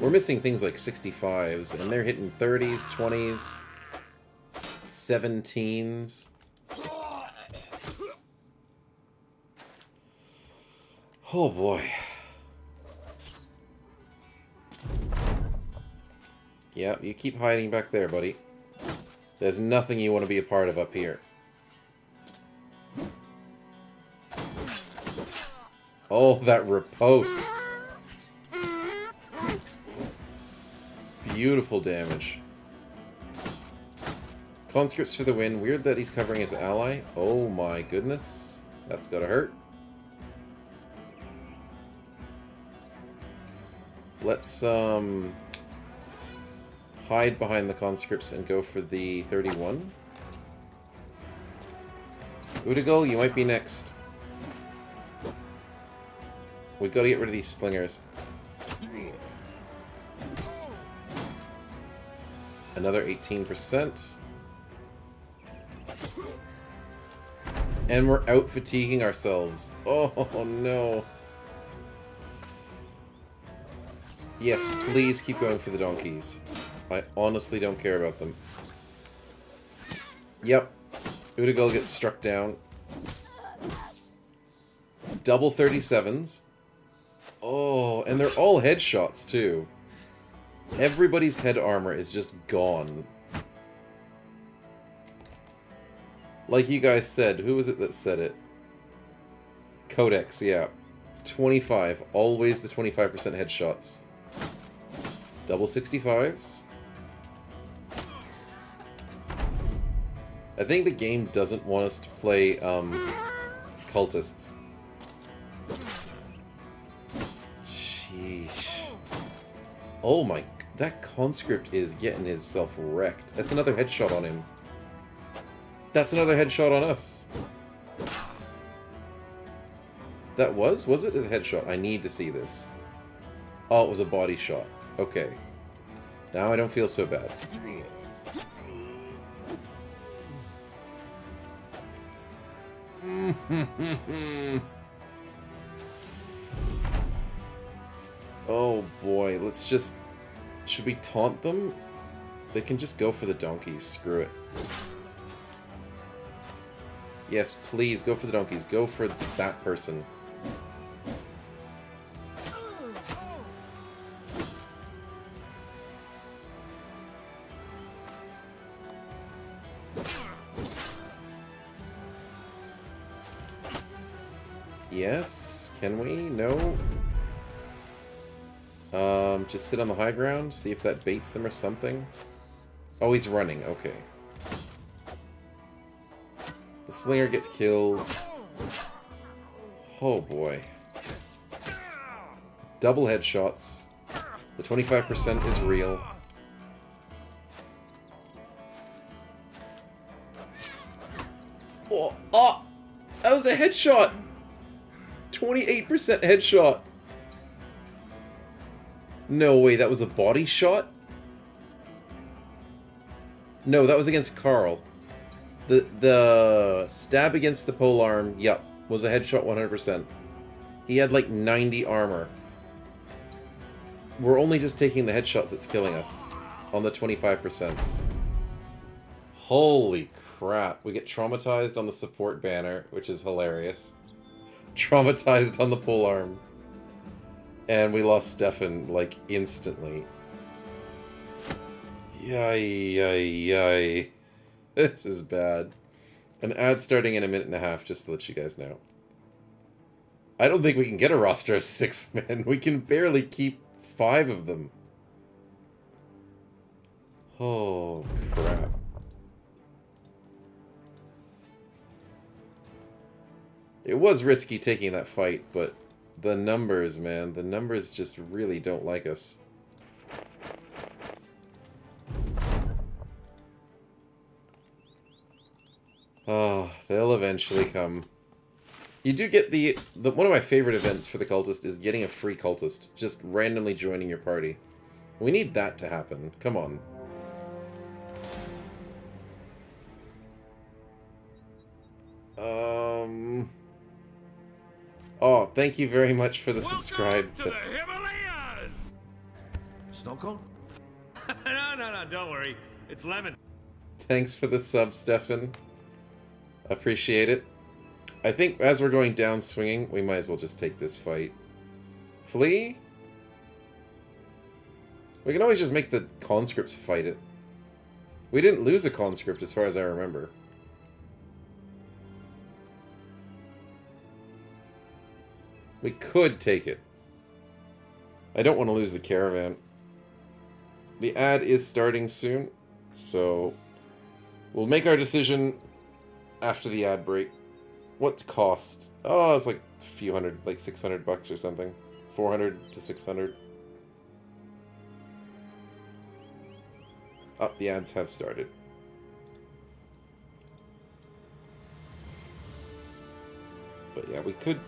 We're missing things like 65s, and they're hitting 30s, 20s, 17s. Oh boy. Yeah, you keep hiding back there, buddy. There's nothing you want to be a part of up here. Oh, that riposte. Beautiful damage. Conscripts for the win. Weird that he's covering his ally. Oh my goodness. That's gotta hurt. Let's, hide behind the conscripts and go for the 31. Udagal, you might be next. We've got to get rid of these slingers. Another 18%. And we're out fatiguing ourselves. Oh no. Yes, please keep going for the donkeys. I honestly don't care about them. Yep. Udagal gets struck down. Double 37s. Oh, and they're all headshots too. Everybody's head armor is just gone. Like you guys said, who was it that said it? Codex, yeah. 25. Always the 25% headshots. Double 65s. I think the game doesn't want us to play, cultists. Sheesh. Oh my... That conscript is getting himself wrecked. That's another headshot on him. That's another headshot on us. That was? Was it a headshot? I need to see this. Oh, it was a body shot. Okay. Now I don't feel so bad. Oh boy, let's just... Should we taunt them? They can just go for the donkeys. Screw it. Yes, please, go for the donkeys. Go for that person. Yes, can we? No. Just sit on the high ground, see if that baits them or something. Oh, he's running, okay. The slinger gets killed. Oh boy. Double headshots. The 25% is real. Oh, oh! That was a headshot! 28% headshot! No way, that was a body shot? No, that was against Carl. The stab against the polearm, yep, was a headshot 100%. He had like 90 armor. We're only just taking the headshots that's killing us on the 25%. Holy crap. We get traumatized on the support banner, which is hilarious. Traumatized on the polearm. And we lost Stefan, like, instantly. Yay, yay, yay. This is bad. An ad starting in a minute and a half, just to let you guys know. I don't think we can get a roster of 6 men. We can barely keep 5 of them. Oh, crap. It was risky taking that fight, but the numbers, man, the numbers just really don't like us. Oh, they'll eventually come. You do get the one of my favorite events for the cultist is getting a free cultist, just randomly joining your party. We need that to happen. Come on. Oh, thank you very much for the subscribe. To the Himalayas! Snow cone? No, don't worry. It's lemon. Thanks for the sub, Stefan. Appreciate it. I think as we're going down swinging, we might as well just take this fight. Flee? We can always just make the conscripts fight it. We didn't lose a conscript as far as I remember. We could take it. I don't want to lose the caravan. The ad is starting soon, so we'll make our decision after the ad break. What cost? Oh, it's like a few hundred, like $600 or something. 400 to 600. Oh, the ads have started. But yeah, we could...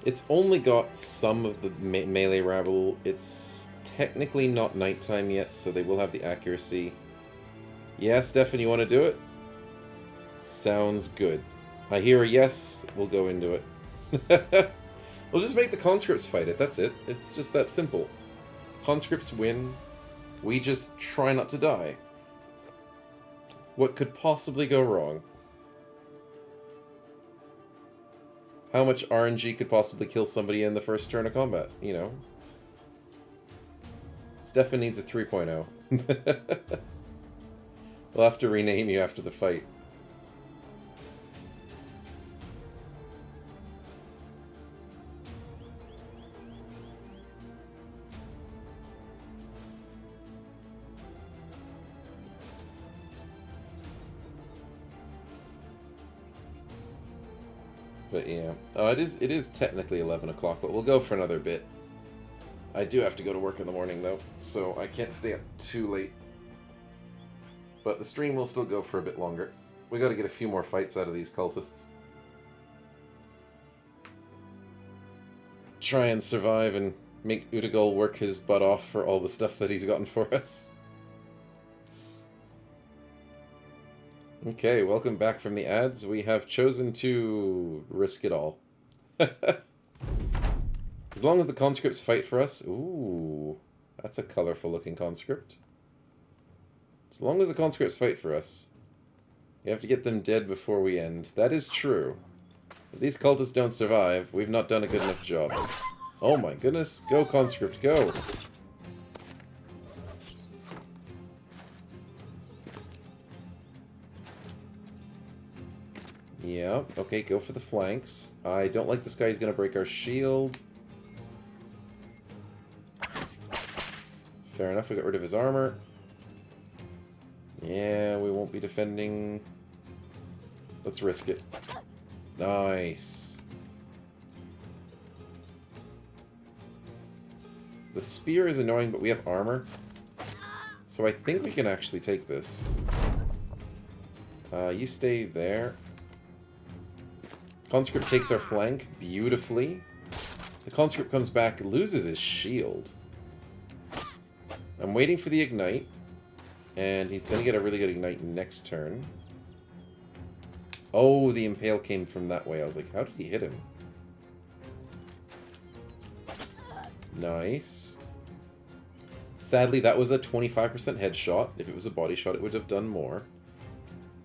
It's only got some of the melee rabble. It's technically not nighttime yet, so they will have the accuracy. Yeah, Stefan, you want to do it? Sounds good. I hear a yes, we'll go into it. We'll just make the conscripts fight it, that's it. It's just that simple. Conscripts win, we just try not to die. What could possibly go wrong? How much RNG could possibly kill somebody in the first turn of combat, you know? Stefan needs a 3.0. We'll have to rename you after the fight. But yeah, oh, it is technically 11 o'clock, but we'll go for another bit. I do have to go to work in the morning though, so I can't stay up too late. But the stream will still go for a bit longer. We got to get a few more fights out of these cultists. Try and survive and make Udagal work his butt off for all the stuff that he's gotten for us. Okay, welcome back from the ads. We have chosen to risk it all. As long as the conscripts fight for us... Ooh, that's a colorful looking conscript. As long as the conscripts fight for us, you have to get them dead before we end. That is true. If these cultists don't survive, we've not done a good enough job. Oh my goodness, go conscript, go! Yeah, okay, go for the flanks. I don't like this guy, he's gonna break our shield. Fair enough, we got rid of his armor. Yeah, we won't be defending. Let's risk it. Nice. The spear is annoying, but we have armor. So I think we can actually take this. You stay there. Conscript takes our flank beautifully. The conscript comes back, loses his shield. I'm waiting for the ignite. And he's going to get a really good ignite next turn. Oh, the impale came from that way. I was like, how did he hit him? Nice. Sadly, that was a 25% headshot. If it was a body shot, it would have done more.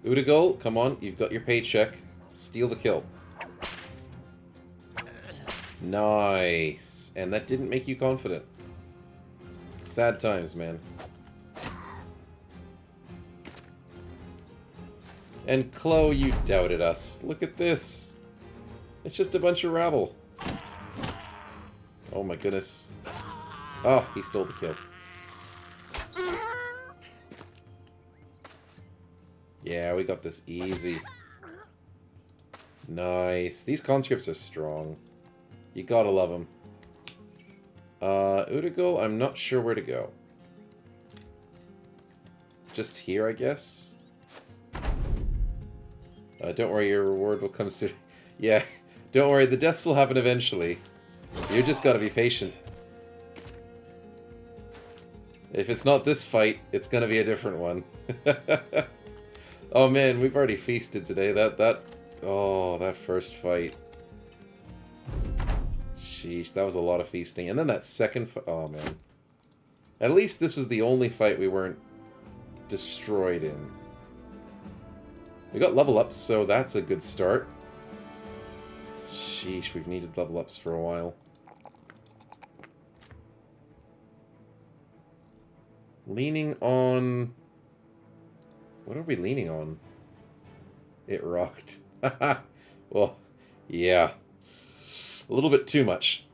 Udagal, come on. You've got your paycheck. Steal the kill. Nice. And that didn't make you confident. Sad times, man. And Chloe, you doubted us. Look at this. It's just a bunch of rabble. Oh my goodness. Oh, he stole the kill. Yeah, we got this easy. Nice. These conscripts are strong. You gotta love them. Udagal, I'm not sure where to go. Just here, I guess? Don't worry, your reward will come soon. Yeah, don't worry, the deaths will happen eventually. You just gotta be patient. If it's not this fight, it's gonna be a different one. Oh man, we've already feasted today. Oh, that first fight. Sheesh, that was a lot of feasting. And then that second fight, oh man. At least this was the only fight we weren't destroyed in. We got level ups, so that's a good start. Sheesh, we've needed level ups for a while. Leaning on... What are we leaning on? It rocked. Well, yeah. A little bit too much.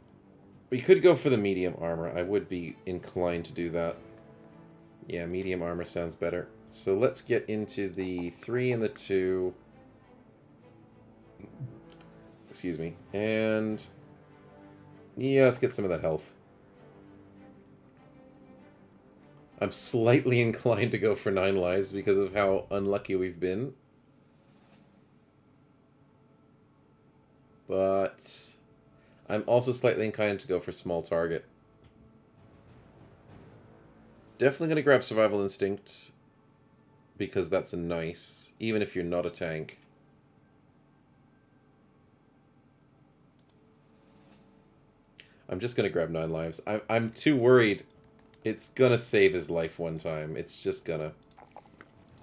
We could go for the medium armor. I would be inclined to do that. Yeah, medium armor sounds better. So let's get into the 3 and the 2. Excuse me. And... yeah, let's get some of that health. I'm slightly inclined to go for 9 lives because of how unlucky we've been. But... I'm also slightly inclined to go for small target. Definitely going to grab Survival Instinct, because that's a nice, even if you're not a tank. I'm just going to grab 9 lives. I'm too worried. It's going to save his life one time. It's just going to.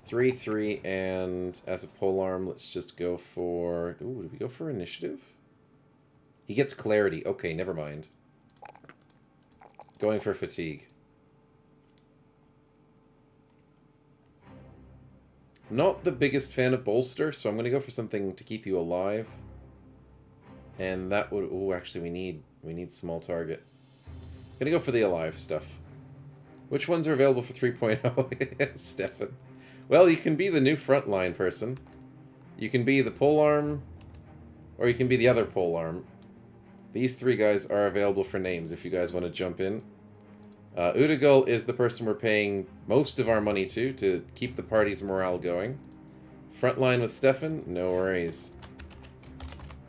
3-3, and as a polearm, let's just go for... Ooh, did we go for initiative? He gets clarity. Okay, never mind. Going for fatigue. Not the biggest fan of bolster, so I'm going to go for something to keep you alive. And that would... Oh, actually, we need small target. I'm going to go for the alive stuff. Which ones are available for 3.0? Stefan. Well, you can be the new frontline person. You can be the polearm, or you can be the other polearm. These 3 guys are available for names if you guys want to jump in. Udagal is the person we're paying most of our money to keep the party's morale going. Frontline with Stefan? No worries.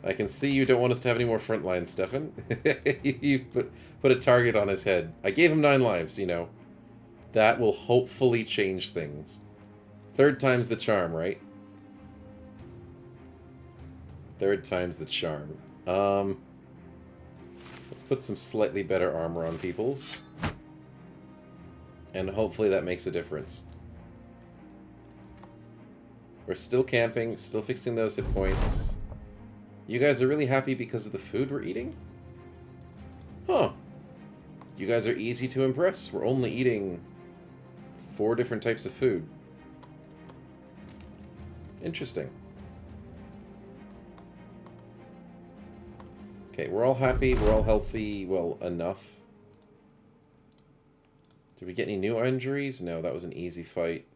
I can see you don't want us to have any more frontline, Stefan. You put a target on his head. I gave him 9 lives, you know. That will hopefully change things. 3rd time's the charm, right? 3rd time's the charm. Let's put some slightly better armor on people's. And hopefully that makes a difference. We're still camping, still fixing those hit points. You guys are really happy because of the food we're eating? Huh. You guys are easy to impress. We're only eating 4 different types of food. Interesting. Okay, we're all happy, we're all healthy, well, enough. Did we get any new injuries? No, that was an easy fight.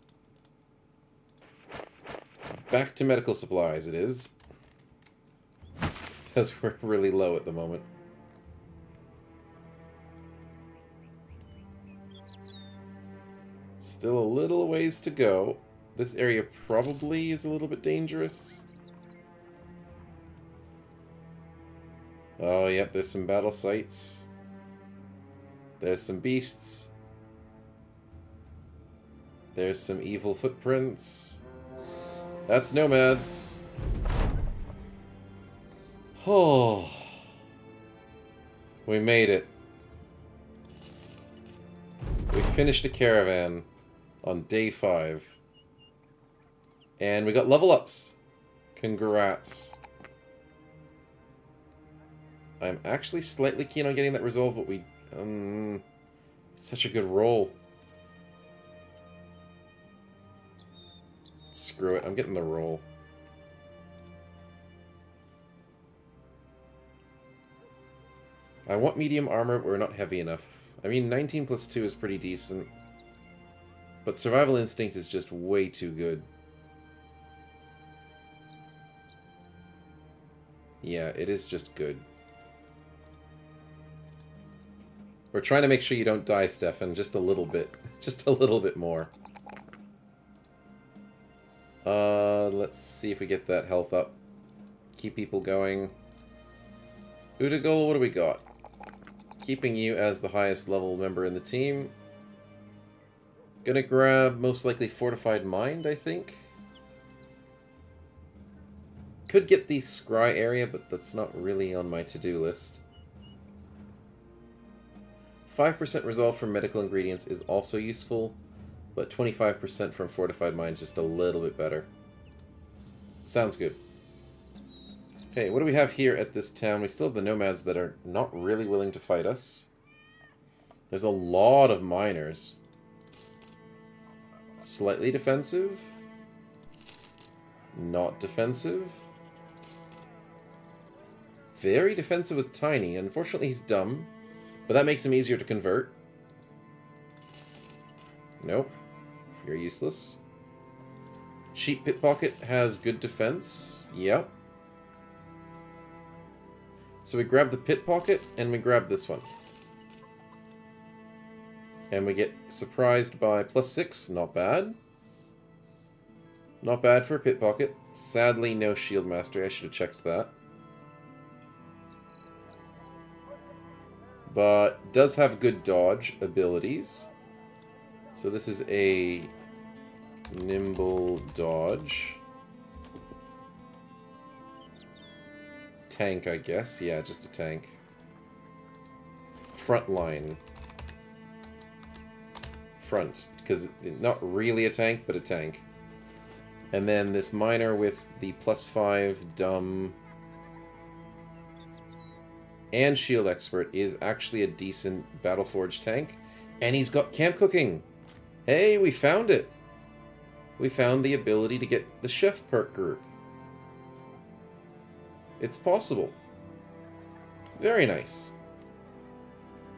Back to medical supplies it is. Because we're really low at the moment. Still a little ways to go. This area probably is a little bit dangerous. Oh, yep, there's some battle sites. There's some beasts. There's some evil footprints. That's nomads. Oh. We made it. We finished a caravan on day 5. And we got level ups. Congrats. I'm actually slightly keen on getting that resolved, but we... it's such a good roll. Screw it, I'm getting the roll. I want medium armor, but we're not heavy enough. I mean, 19 plus 2 is pretty decent. But survival instinct is just way too good. Yeah, it is just good. We're trying to make sure you don't die, Stefan. Just a little bit. Just a little bit more. Let's see if we get that health up. Keep people going. Udagul, what do we got? Keeping you as the highest level member in the team. Gonna grab most likely Fortified Mind, I think. Could get the Scry area, but that's not really on my to-do list. 5% resolve from medical ingredients is also useful, but 25% from Fortified Mind is just a little bit better. Sounds good. Okay, what do we have here at this town? We still have the nomads that are not really willing to fight us. There's a lot of miners. Slightly defensive. Not defensive. Very defensive with Tiny. Unfortunately, he's dumb. But that makes him easier to convert. Nope. You're useless. Cheap Pickpocket has good defense. Yep. So we grab the Pickpocket, and we grab this one. And we get surprised by +6. Not bad. Not bad for a Pickpocket. Sadly, no Shield Mastery. I should have checked that. But does have good dodge abilities. So this is a nimble dodge. Tank, I guess. Yeah, just a tank. Frontline. Front, because not really a tank, but a tank. And then this miner with the +5 dumb and shield expert is actually a decent Battleforge tank. And he's got camp cooking. Hey, we found it. We found the ability to get the chef perk group. It's possible. Very nice.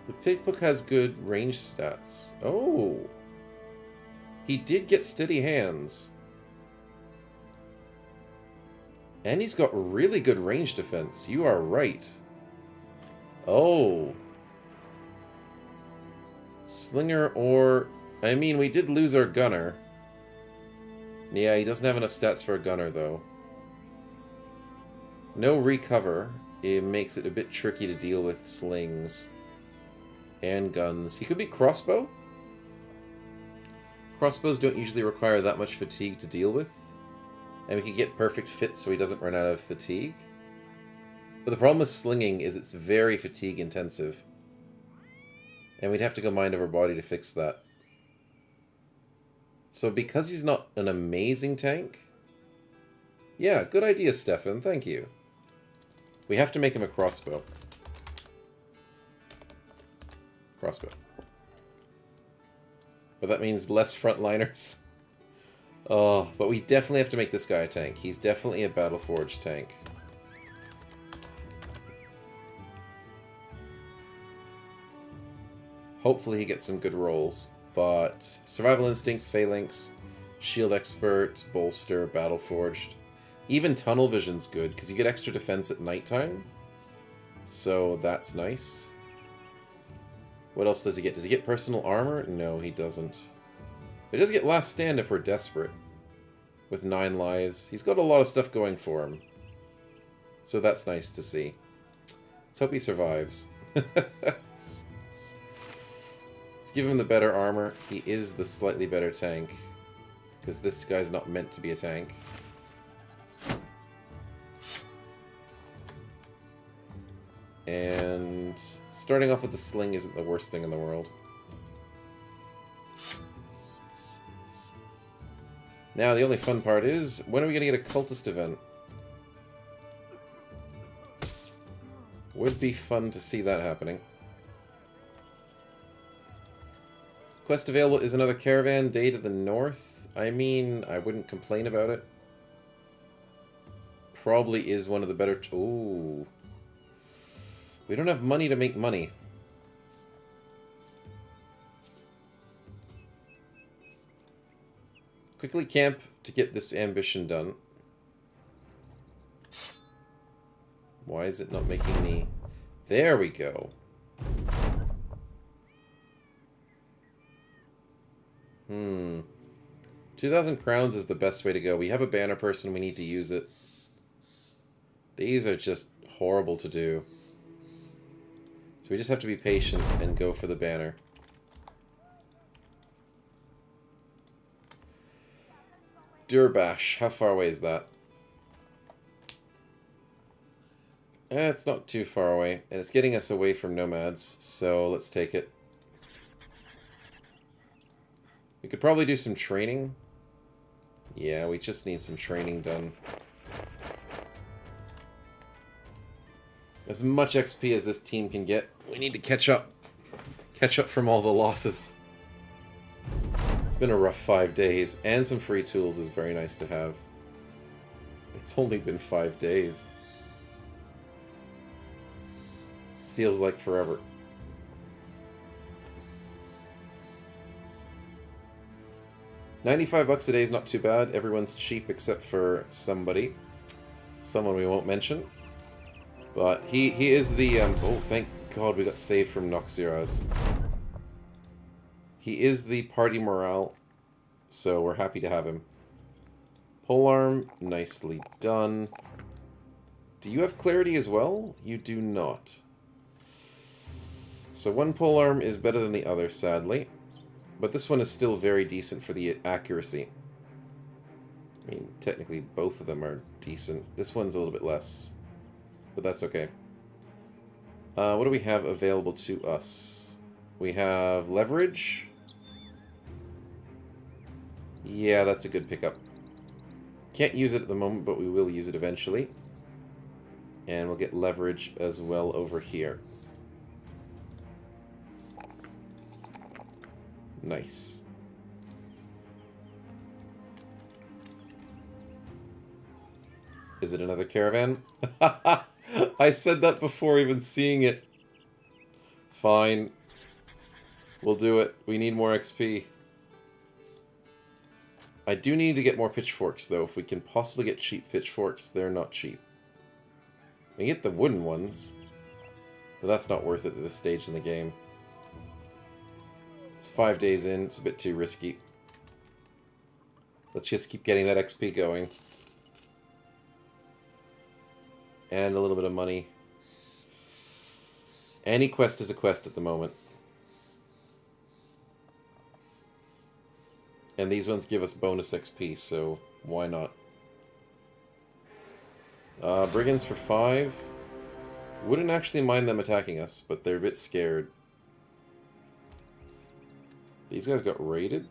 The Pickpook has good range stats. Oh. He did get steady hands. And he's got really good range defense. You are right. Oh. Slinger or... I mean, we did lose our gunner. Yeah, he doesn't have enough stats for a gunner, though. No recover. It makes it a bit tricky to deal with slings. And guns. He could be crossbow. Crossbows don't usually require that much fatigue to deal with. And we could get perfect fit so he doesn't run out of fatigue. But the problem with slinging is it's very fatigue intensive. And we'd have to go mind over body to fix that. So because he's not an amazing tank... Yeah, good idea, Stefan. Thank you. We have to make him a crossbow. Crossbow. But that means less frontliners. Oh, but we definitely have to make this guy a tank. He's definitely a Battleforge tank. Hopefully he gets some good rolls. But Survival Instinct, Phalanx, Shield Expert, Bolster, Battle Forged. Even Tunnel Vision's good, because you get extra defense at nighttime. So that's nice. What else does he get? Does he get Personal Armor? No, he doesn't. But he does get Last Stand if we're desperate. With 9 lives. He's got a lot of stuff going for him. So that's nice to see. Let's hope he survives. Let's give him the better armor. He is the slightly better tank. Because this guy's not meant to be a tank. And starting off with the sling isn't the worst thing in the world. Now the only fun part is, when are we going to get a cultist event? Would be fun to see that happening. Quest available is another caravan day to the north. I mean, I wouldn't complain about it. Probably is one of the better... Ooh. We don't have money to make money. Quickly camp to get this ambition done. Why is it not making the... There we go. 2,000 crowns is the best way to go. We have a banner person, we need to use it. These are just horrible to do. So we just have to be patient and go for the banner. Durbash, how far away is that? It's not too far away, and it's getting us away from nomads, so let's take it. We could probably do some training. Yeah, we just need some training done. As much XP as this team can get, we need to catch up. Catch up from all the losses. It's been a rough 5 days, and some free tools is very nice to have. It's only been 5 days. Feels like forever. $95 a day is not too bad. Everyone's cheap except for somebody. Someone we won't mention. But he is the... oh, thank God we got saved from Noxiraz. He is the party morale, so we're happy to have him. Polearm, nicely done. Do you have clarity as well? You do not. So one polearm is better than the other, sadly. But this one is still very decent for the accuracy. I mean, technically both of them are decent. This one's a little bit less. But that's okay. What do we have available to us? We have leverage. Yeah, that's a good pickup. Can't use it at the moment, but we will use it eventually. And we'll get leverage as well over here. Nice. Is it another caravan? I said that before even seeing it. Fine. We'll do it. We need more XP. I do need to get more pitchforks, though. If we can possibly get cheap pitchforks, they're not cheap. We can get the wooden ones, but that's not worth it at this stage in the game. It's 5 days in, it's a bit too risky. Let's just keep getting that XP going. And a little bit of money. Any quest is a quest at the moment. And these ones give us bonus XP, so why not? Brigands for 5. Wouldn't actually mind them attacking us, but they're a bit scared. These guys got raided.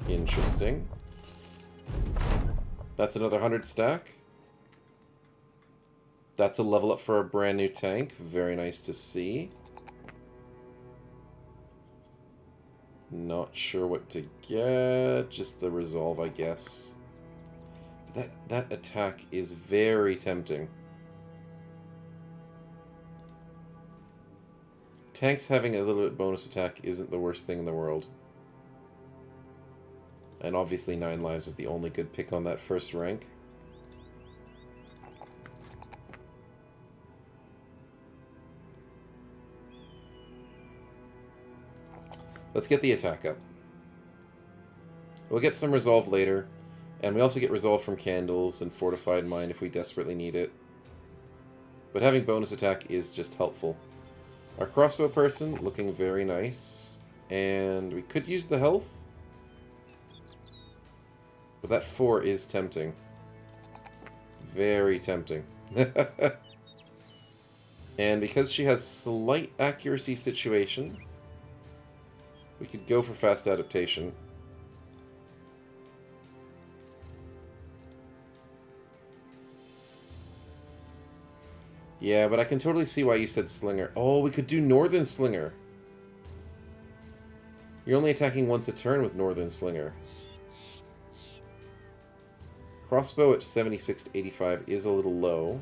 Interesting. That's another 100 stack. That's a level up for a brand new tank. Very nice to see. Not sure what to get. Just the resolve, I guess. That attack is very tempting. tanks having a little bit bonus attack isn't the worst thing in the world. And obviously 9 lives is the only good pick on that first rank. Let's get the attack up. We'll get some resolve later, and we also get resolve from candles and fortified mind if we desperately need it. But having bonus attack is just helpful. Our crossbow person looking very nice, and we could use the health, but that 4 is tempting. Very tempting. And because she has slight accuracy situation, we could go for fast adaptation. Yeah, but I can totally see why you said Slinger. Oh, we could do Northern Slinger. You're only attacking once a turn with Northern Slinger. Crossbow at 76 to 85 is a little low.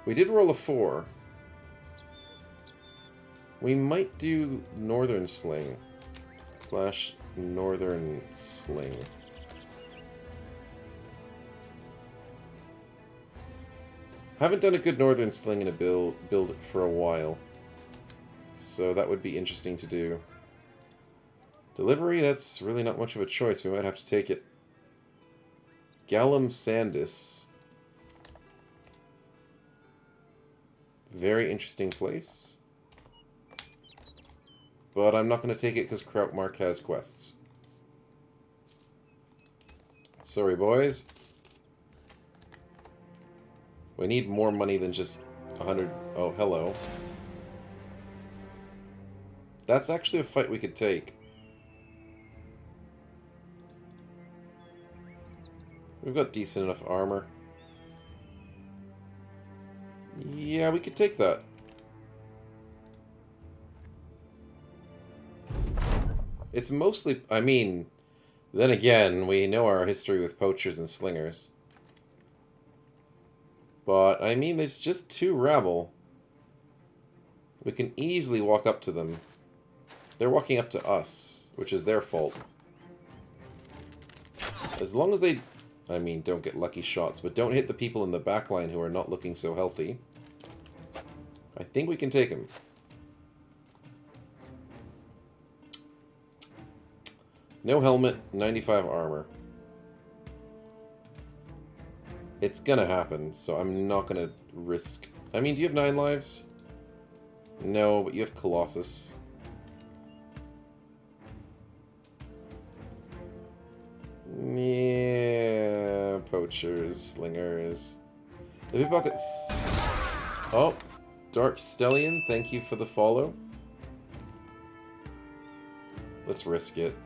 We did roll a 4. We might do Northern Sling. Slash Northern Sling. Haven't done a good Northern Sling in a build for a while. So that would be interesting to do. Delivery, that's really not much of a choice. We might have to take it. Gallum Sandus. Very interesting place. But I'm not going to take it because Krautmark has quests. Sorry, boys. We need more money than just 100... Oh, hello. That's actually a fight we could take. We've got decent enough armor. Yeah, we could take that. It's mostly... I mean, then again, we know our history with poachers and slingers. But, I mean, there's just 2 rabble. We can easily walk up to them. They're walking up to us, which is their fault. As long as they, I mean, don't get lucky shots, but don't hit the people in the back line who are not looking so healthy, I think we can take them. No helmet, 95 armor. It's gonna happen, so I'm not gonna risk... I mean, do you have 9 lives? No, but you have Colossus. Yeah, poachers, slingers. The big buckets. Oh, Dark Stellion, thank you for the follow. Let's risk it.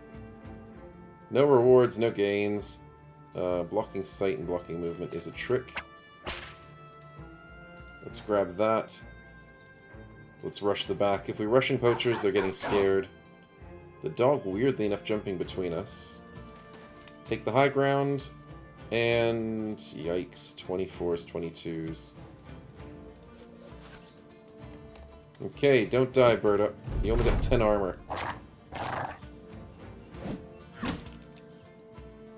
No rewards, no gains. Blocking sight and blocking movement is a trick. Let's grab that. Let's rush the back. If we rush in poachers, they're getting scared. The dog, weirdly enough, jumping between us. Take the high ground. And... yikes. 24s, 22s. Okay, don't die, Berta. You only got 10 armor.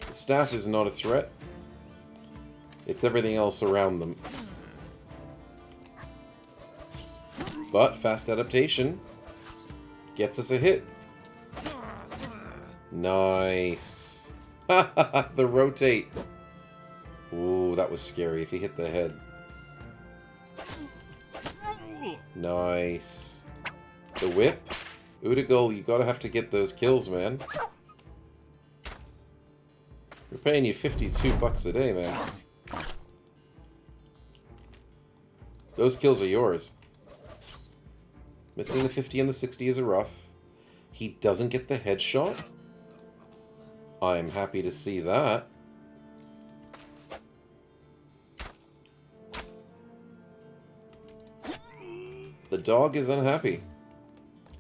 The staff is not a threat. It's everything else around them. But fast adaptation gets us a hit. Nice. The rotate. Ooh, that was scary if he hit the head. Nice. The whip. Udigal, you gotta have to get those kills, man. We're paying you 52 bucks a day, man. Those kills are yours. Missing the 50 and the 60 is a rough. He doesn't get the headshot? I'm happy to see that. The dog is unhappy.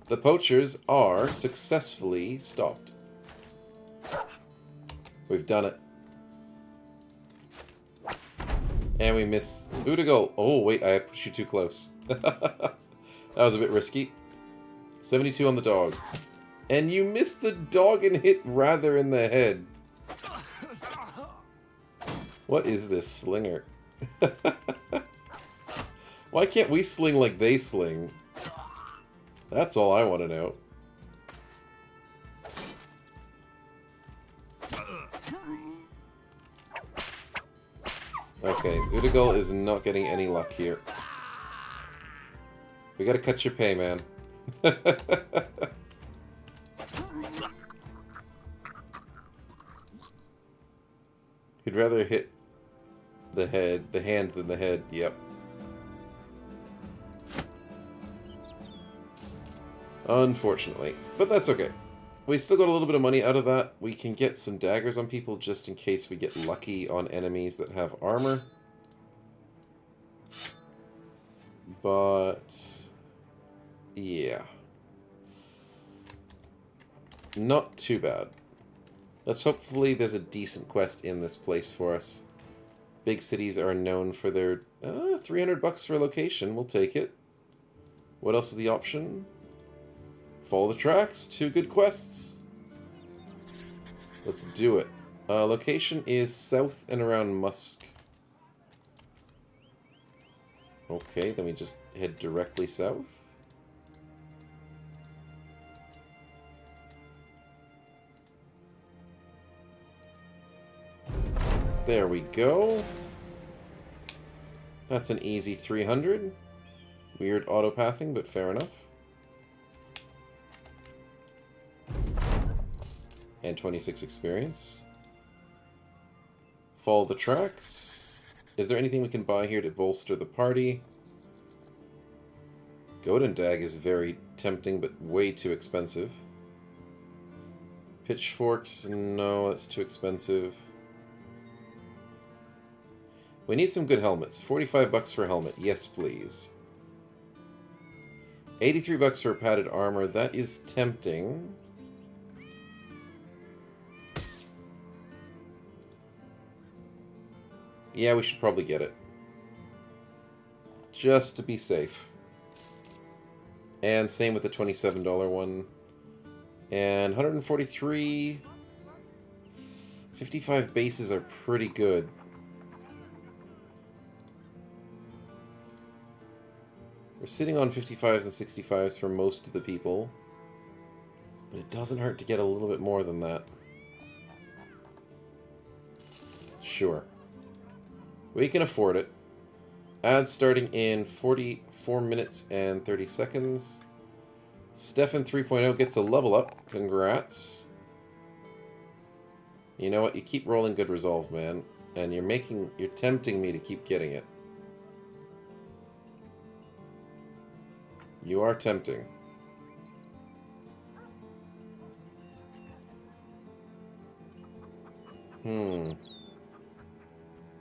The poachers are successfully stopped. We've done it. And we miss Udigal. Oh, wait, I pushed you too close. That was a bit risky. 72 on the dog. And you missed the dog and hit Rather in the head. What is this slinger? Why can't we sling like they sling? That's all I want to know. Okay, Udigal is not getting any luck here. We gotta cut your pay, man. He'd rather hit the hand than the head, yep. Unfortunately. But that's okay. We still got a little bit of money out of that. We can get some daggers on people just in case we get lucky on enemies that have armor. But yeah. Not too bad. Let's hopefully there's a decent quest in this place for us. Big cities are known for their $300 for a location. We'll take it. What else is the option? Follow the tracks. 2 good quests. Let's do it. Location is south and around Musk. Okay, then we just head directly south. There we go. That's an easy 300. Weird autopathing, but fair enough. And 26 experience. Follow the tracks. Is there anything we can buy here to bolster the party? Golden Dag is very tempting, but way too expensive. Pitchforks, no, that's too expensive. We need some good helmets. $45 for a helmet. Yes, please. $83 for padded armor. That is tempting. Yeah, we should probably get it. Just to be safe. And same with the $27 one. And 143... 55 bases are pretty good. We're sitting on 55s and 65s for most of the people. But it doesn't hurt to get a little bit more than that. Sure. We can afford it. Ads starting in 44 minutes and 30 seconds. Stefan 3.0 gets a level up. Congrats. You know what? You keep rolling good resolve, man. And you're tempting me to keep getting it. You are tempting.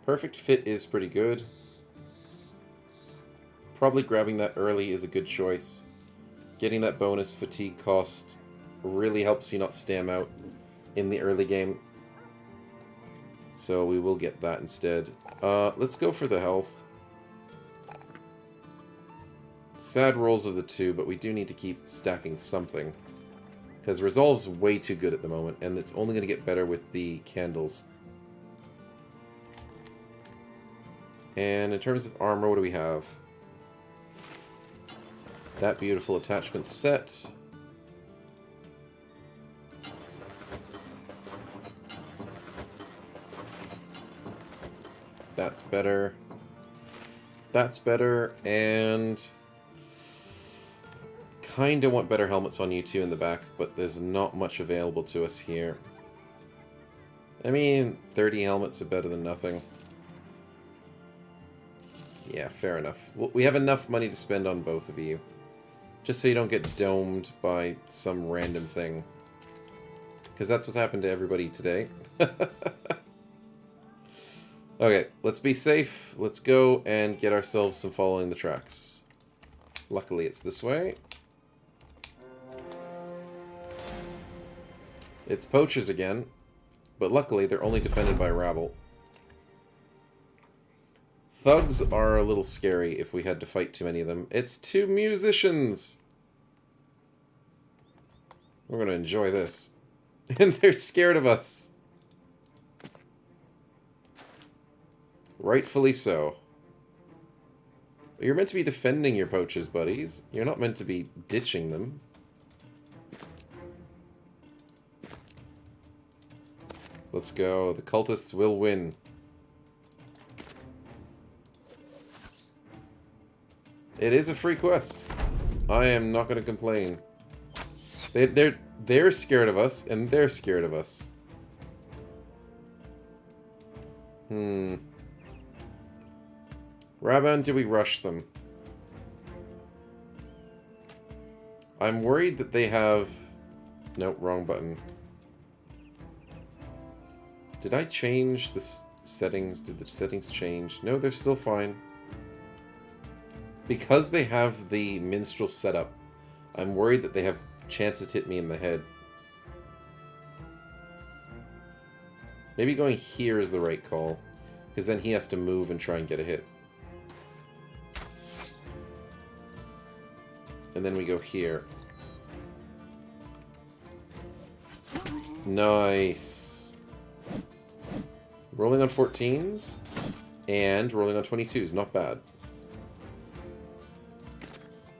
Perfect fit is pretty good. Probably grabbing that early is a good choice. Getting that bonus fatigue cost really helps you not stam out in the early game. So we will get that instead. Let's go for the health. Sad rolls of the two, but we do need to keep stacking something. Because Resolve's way too good at the moment, and it's only going to get better with the candles. And in terms of armor, what do we have? That beautiful attachment set. That's better. That's better, and... Kinda want better helmets on you two in the back, but there's not much available to us here. I mean, 30 helmets are better than nothing. Yeah, fair enough. We have enough money to spend on both of you. Just so you don't get domed by some random thing. Because that's what's happened to everybody today. Okay, let's be safe. Let's go and get ourselves some following the tracks. Luckily, it's this way. It's poachers again, but luckily they're only defended by rabble. thugs are a little scary if we had to fight too many of them. It's 2 musicians! We're gonna enjoy this. And they're scared of us. Rightfully so. You're meant to be defending your poachers, buddies. You're not meant to be ditching them. Let's go. The cultists will win. It is a free quest. I am not going to complain. They're scared of us, and they're scared of us. Raban, do we rush them? I'm worried that they have... Nope, wrong button. Did I change the settings? Did the settings change? No, they're still fine. Because they have the minstrel setup, I'm worried that they have chances to hit me in the head. Maybe going here is the right call, because then he has to move and try and get a hit. And then we go here. Nice. Rolling on 14s and rolling on 22s, not bad.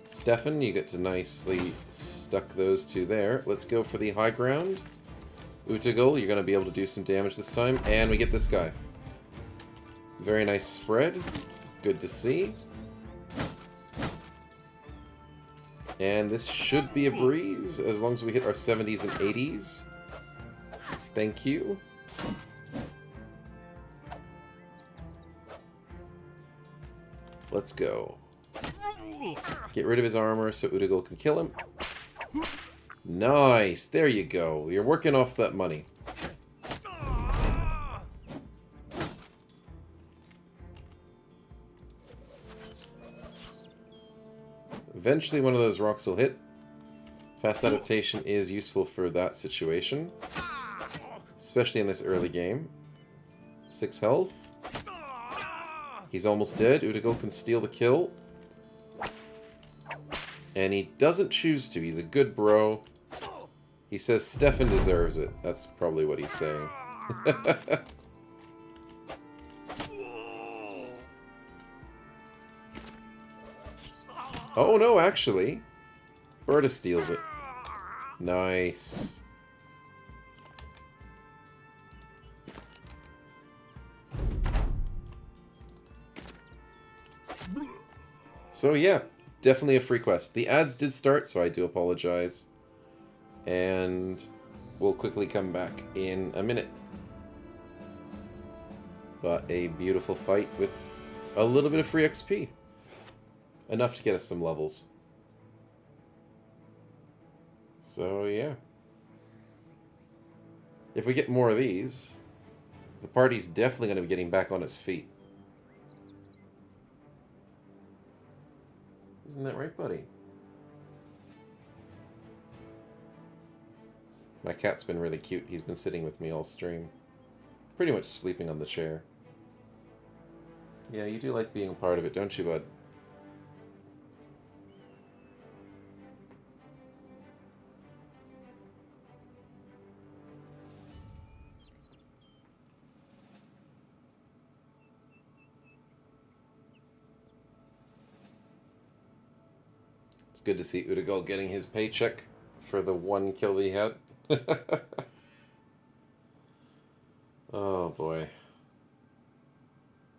Stefan, you get to nicely stuck those 2 there. Let's go for the high ground. Utagul, you're going to be able to do some damage this time. And we get this guy. Very nice spread. Good to see. And this should be a breeze, as long as we hit our 70s and 80s. Thank you. Let's go. Get rid of his armor so Utagul can kill him. Nice! There you go. You're working off that money. Eventually one of those rocks will hit. Fast adaptation is useful for that situation. Especially in this early game. 6 health. He's almost dead. Utagul can steal the kill. And he doesn't choose to. He's a good bro. He says Stefan deserves it. That's probably what he's saying. Oh no, actually. Berta steals it. Nice. So yeah, definitely a free quest. The ads did start, so I do apologize. And we'll quickly come back in a minute. But a beautiful fight with a little bit of free XP. Enough to get us some levels. So yeah. If we get more of these, the party's definitely going to be getting back on its feet. Isn't that right, buddy? My cat's been really cute. He's been sitting with me all stream. Pretty much sleeping on the chair. Yeah, you do like being a part of it, don't you, bud? It's good to see Utagul getting his paycheck for the 1 kill that he had. Oh boy.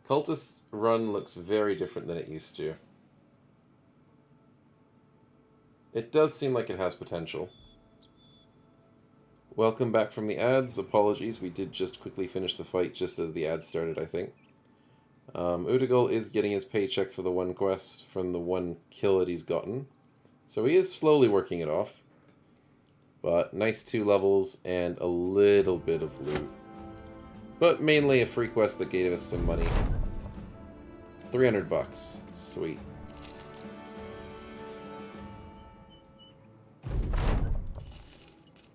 Cultist's run looks very different than it used to. It does seem like it has potential. Welcome back from the ads. Apologies, we did just quickly finish the fight just as the ads started, I think. Utagul is getting his paycheck for the 1 quest from the 1 kill that he's gotten. So he is slowly working it off. But nice 2 levels and a little bit of loot. But mainly a free quest that gave us some money. 300 bucks. Sweet.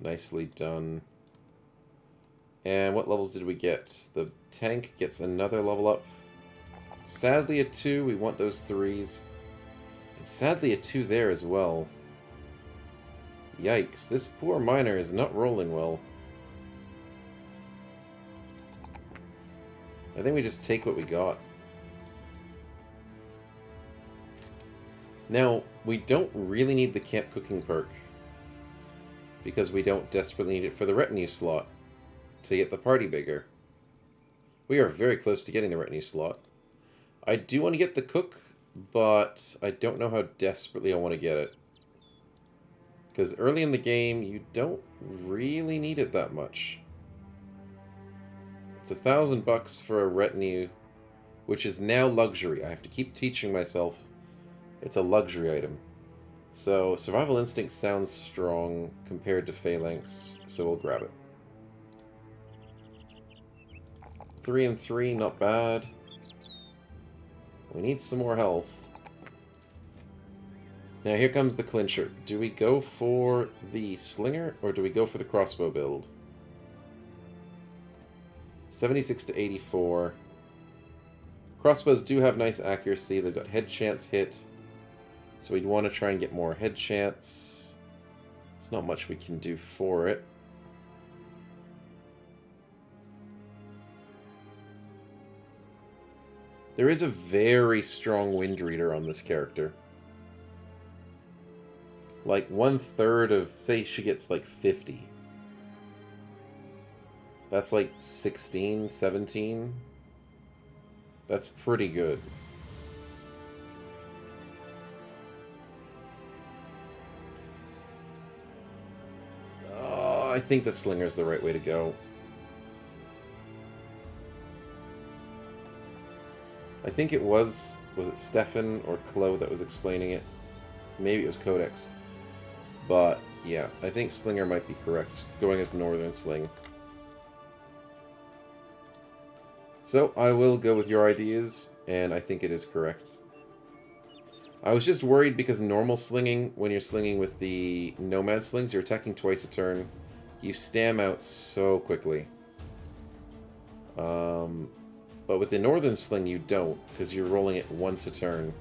Nicely done. And what levels did we get? The tank gets another level up. Sadly a 2, we want those 3s. And sadly a 2 there as well. Yikes, this poor miner is not rolling well. I think we just take what we got. Now, we don't really need the camp cooking perk, because we don't desperately need it for the retinue slot to get the party bigger. We are very close to getting the retinue slot. I do want to get the cook, but I don't know how desperately I want to get it. Because early in the game, you don't really need it that much. It's $1,000 for a retinue, which is now luxury. I have to keep teaching myself it's a luxury item. So, Survival Instinct sounds strong compared to Phalanx, so we'll grab it. 3 and 3, not bad. We need some more health. Now here comes the clincher. Do we go for the slinger, or do we go for the crossbow build? 76 to 84. Crossbows do have nice accuracy. They've got head chance hit. So we'd want to try and get more head chance. There's not much we can do for it. There is a very strong wind reader on this character. Like 1/3 of, say she gets like 50. That's like 16, 17. That's pretty good. I think the slinger's the right way to go. I think it was it Stefan or Chloe that was explaining it? Maybe it was Codex. But, yeah, I think slinger might be correct, going as northern sling. So, I will go with your ideas, and I think it is correct. I was just worried because normal slinging, when you're slinging with the nomad slings, you're attacking twice a turn. You stam out so quickly. But with the northern sling, you don't, because you're rolling it once a turn.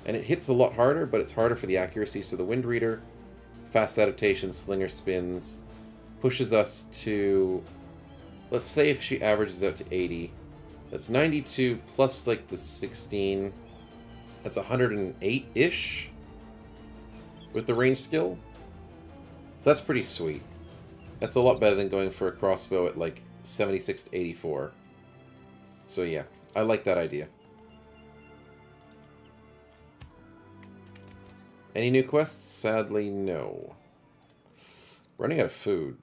And it hits a lot harder, but it's harder for the accuracy. So the wind reader, fast adaptation, slinger spins, pushes us to, let's say if she averages out to 80, that's 92 plus like the 16, that's 108-ish with the range skill. So that's pretty sweet. That's a lot better than going for a crossbow at like 76 to 84. So yeah, I like that idea. Any new quests? Sadly, no. Running out of food.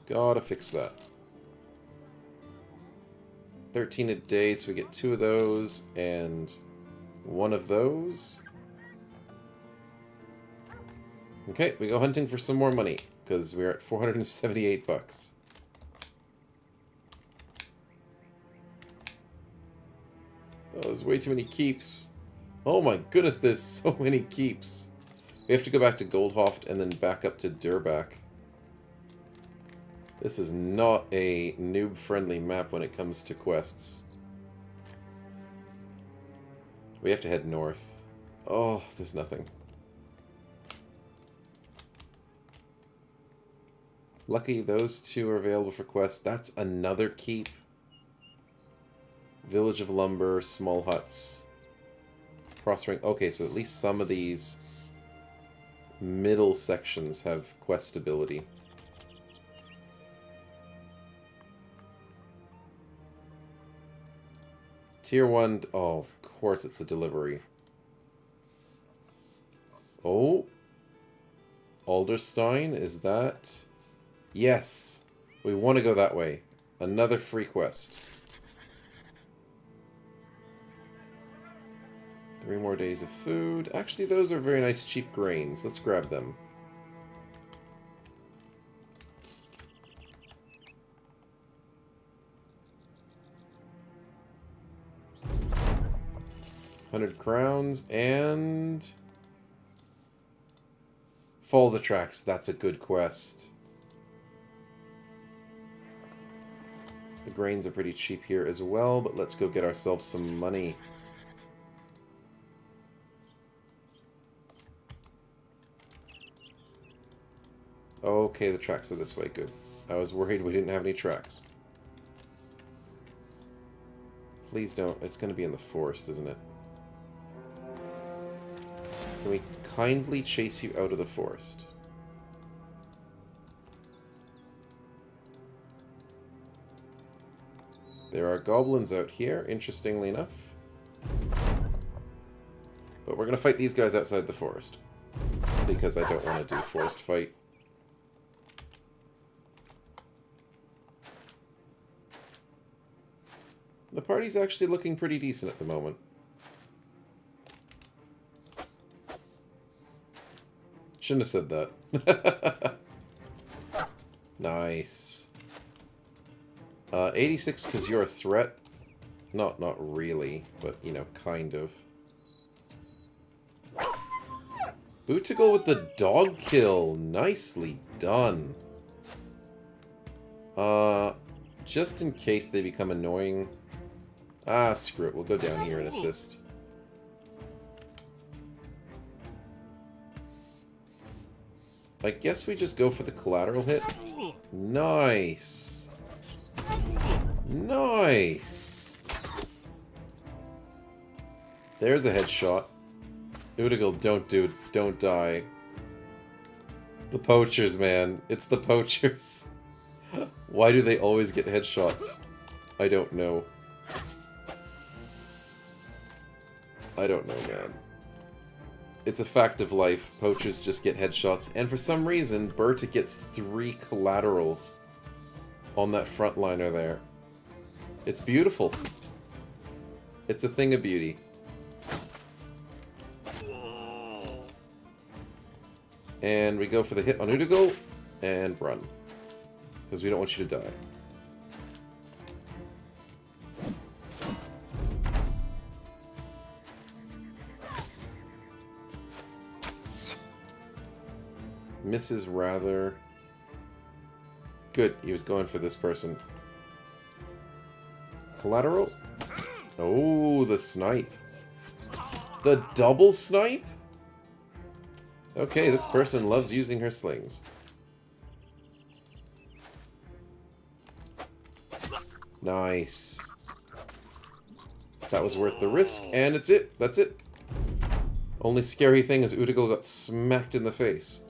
Gotta fix that. 13 a day, so we get 2 of those, and 1 of those. Okay, we go hunting for some more money, because we're at 478 bucks. Oh, there's way too many keeps. Oh my goodness, there's so many keeps. We have to go back to Goldhoft and then back up to Durbach. This is not a noob-friendly map when it comes to quests. We have to head north. Oh, there's nothing. Lucky those 2 are available for quests. That's another keep. Village of Lumber, small huts. Crossring. Okay, so at least some of these middle sections have quest ability. Tier 1. Oh, of course it's a delivery. Oh. Alderstein, is that? Yes. We want to go that way. Another free quest. 3 more days of food. Actually, those are very nice cheap grains. Let's grab them. $100 crowns and follow the tracks. That's a good quest. The grains are pretty cheap here as well, but let's go get ourselves some money. Okay, the tracks are this way. Good. I was worried we didn't have any tracks. Please don't. It's going to be in the forest, isn't it? Can we kindly chase you out of the forest? There are goblins out here, interestingly enough. But we're going to fight these guys outside the forest. Because I don't want to do forest fight. The party's actually looking pretty decent at the moment. Shouldn't have said that. Nice. 86 because you're a threat. Not really, but, you know, kind of. Bootigal with the dog kill. Nicely done. Just in case they become annoying. Ah, screw it. We'll go down here and assist. I guess we just go for the collateral hit. Nice. Nice. There's a headshot. Udigal, don't die. The poachers, man. It's the poachers. Why do they always get headshots? I don't know. I don't know, man. It's a fact of life. Poachers just get headshots. And for some reason, Berta gets 3 collaterals on that frontliner there. It's beautiful. It's a thing of beauty. And we go for the hit on Udigal and run. Because we don't want you to die. Misses rather. Good, he was going for this person. Collateral? Oh, the snipe. The double snipe? Okay, this person loves using her slings. Nice. That was worth the risk, and it's it. That's it. Only scary thing is Udigal got smacked in the face.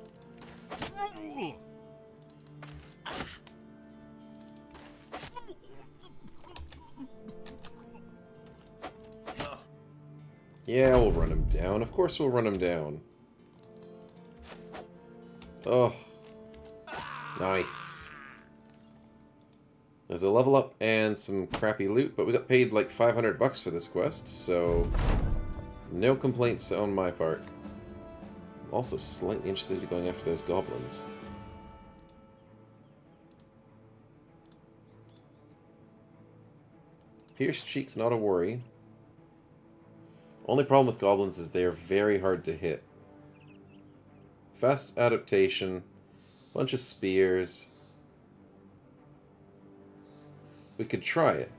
Yeah, we'll run him down. Of course we'll run him down. Oh. Nice. There's a level up and some crappy loot, but we got paid like 500 bucks for this quest, so no complaints on my part. I'm also slightly interested in going after those goblins. Pierced cheek's not a worry. Only problem with goblins is they are very hard to hit. Fast adaptation, bunch of spears. We could try it.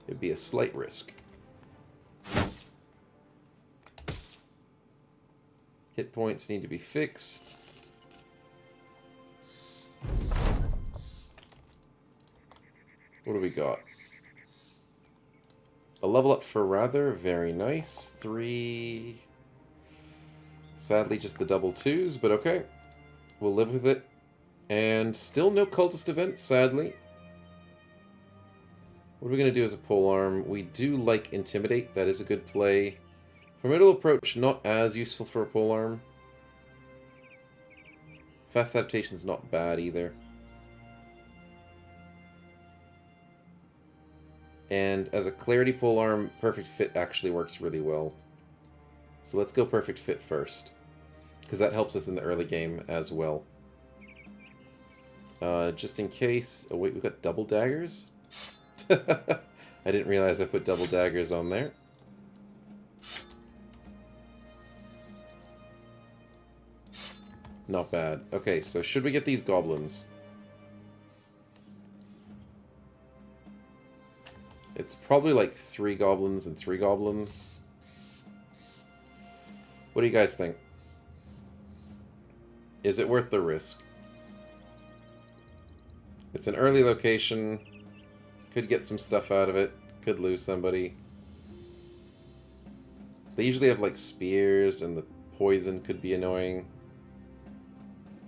It'd be a slight risk. Hit points need to be fixed. What do we got? A level up for Rather, very nice. 3. Sadly, just the double 2s, but okay. We'll live with it. And still no cultist event, sadly. What are we going to do as a polearm? We do like Intimidate, that is a good play. Formidable Approach, not as useful for a polearm. Fast Adaptation's not bad either. And as a Clarity polearm, Perfect Fit actually works really well. So let's go Perfect Fit first. Because that helps us in the early game as well. Just in case... Oh wait, we've got double daggers? I didn't realize I put double daggers on there. Not bad. Okay, so should we get these goblins? It's probably like 3 goblins and 3 goblins. What do you guys think? Is it worth the risk? It's an early location. Could get some stuff out of it. Could lose somebody. They usually have like spears, and the poison could be annoying.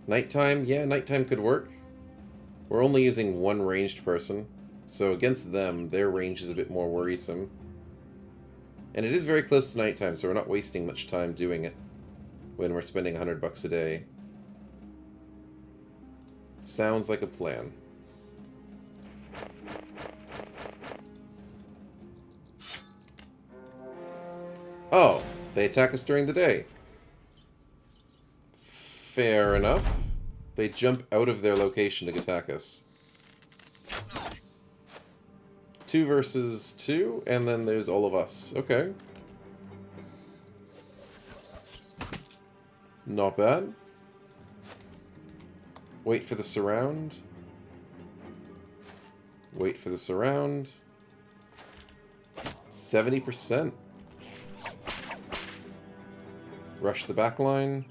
Nighttime? Yeah, nighttime could work. We're only using 1 ranged person. So against them, their range is a bit more worrisome. And it is very close to nighttime, so we're not wasting much time doing it when we're spending $100 a day. Sounds like a plan. Oh, they attack us during the day. Fair enough. They jump out of their location to attack us. 2 versus 2, and then there's all of us. Okay. Not bad. Wait for the surround. Wait for the surround. 70%. Rush the back line.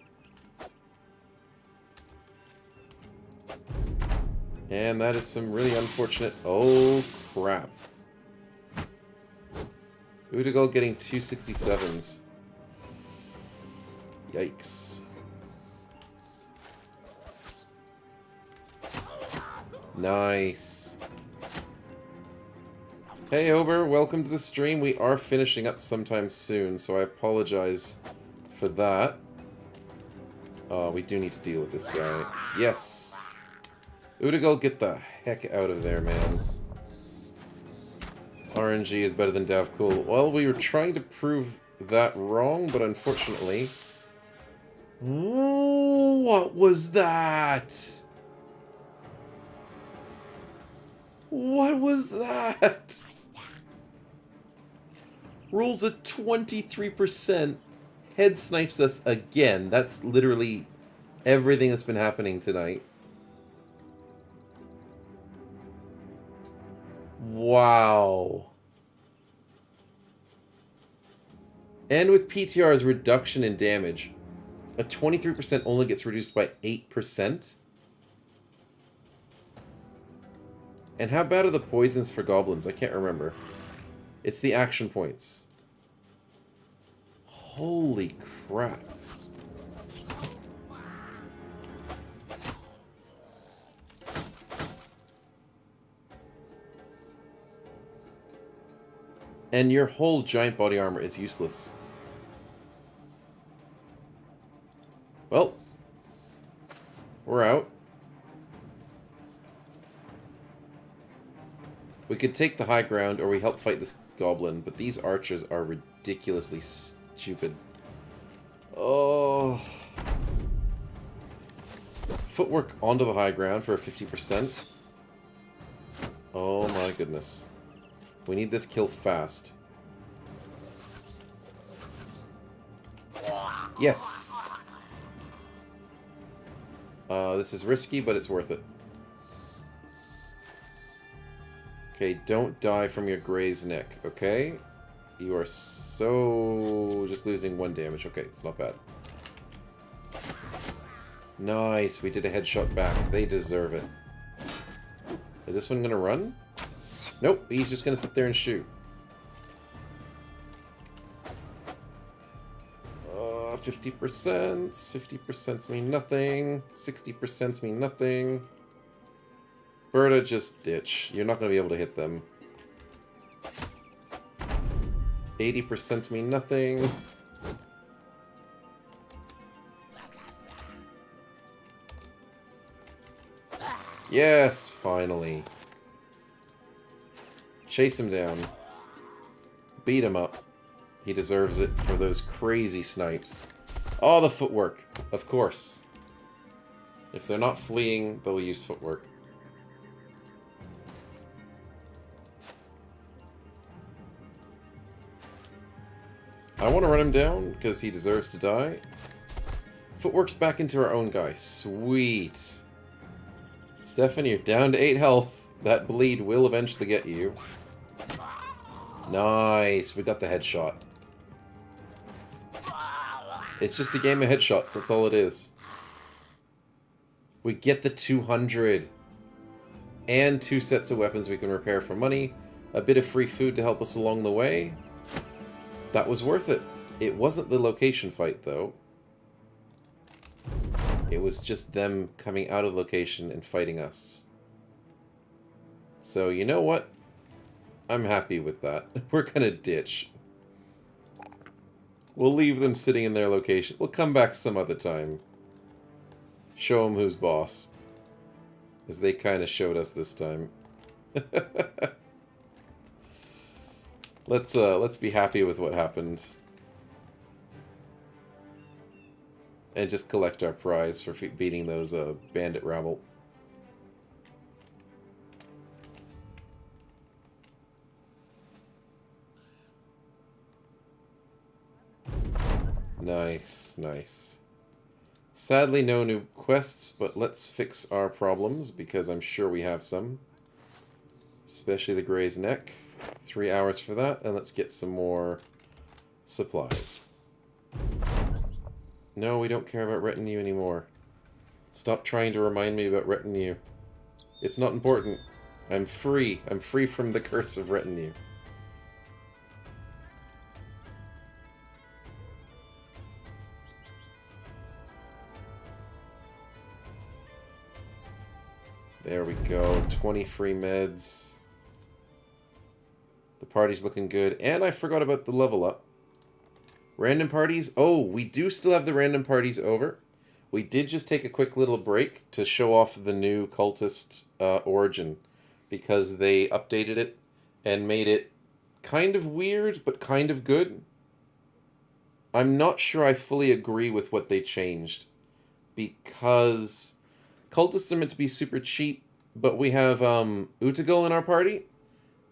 And that is some really unfortunate... Oh, crap. Udigal getting 267s. Yikes. Nice. Hey Ober, welcome to the stream. We are finishing up sometime soon, so I apologize for that. We do need to deal with this guy. Yes! Udigal, get the heck out of there, man. RNG is better than Dav Cool. Well, we were trying to prove that wrong, but unfortunately... What was that? What was that? Rolls a 23%. Head snipes us again. That's literally everything that's been happening tonight. Wow. And with PTR's reduction in damage, a 23% only gets reduced by 8%. And how bad are the poisons for goblins? I can't remember. It's the action points. Holy crap. And your whole giant body armor is useless. Well, we're out. We could take the high ground, or we help fight this goblin, but these archers are ridiculously stupid. Oh. Footwork onto the high ground for a 50%. Oh my goodness. We need this kill fast. Yes! This is risky, but it's worth it. Okay, don't die from your grazed neck, okay? You are so... just losing 1 damage. Okay, it's not bad. Nice, we did a headshot back. They deserve it. Is this one gonna run? Nope, he's just gonna sit there and shoot. 50%. 50% mean nothing. 60% mean nothing. Berta, just ditch. You're not gonna be able to hit them. 80% mean nothing. Yes, finally. Chase him down. Beat him up. He deserves it for those crazy snipes. Oh, the footwork. Of course. If they're not fleeing, they'll use footwork. I want to run him down, because he deserves to die. Footwork's back into our own guy. Sweet. Stefan, you're down to 8 health. That bleed will eventually get you. Nice. We got the headshot. It's just a game of headshots. That's all it is. We get the 200. And 2 sets of weapons we can repair for money. A bit of free food to help us along the way. That was worth it. It wasn't the location fight, though. It was just them coming out of location and fighting us. So, you know what? I'm happy with that. We're gonna ditch. We'll leave them sitting in their location. We'll come back some other time. Show them who's boss. As they kind of showed us this time. Let's be happy with what happened. And just collect our prize for beating those bandit rabble. Nice, nice. Sadly, no new quests, but let's fix our problems, because I'm sure we have some. Especially the Grey's Neck. 3 hours for that, and let's get some more supplies. No, we don't care about Retinue anymore. Stop trying to remind me about Retinue. It's not important. I'm free. I'm free from the curse of Retinue. There we go. 20 free meds. The party's looking good. And I forgot about the level up. Random parties. Oh, we do still have the random parties over. We did just take a quick little break to show off the new cultist origin. Because they updated it and made it kind of weird, but kind of good. I'm not sure I fully agree with what they changed. Because cultists are meant to be super cheap, but we have Utegel in our party.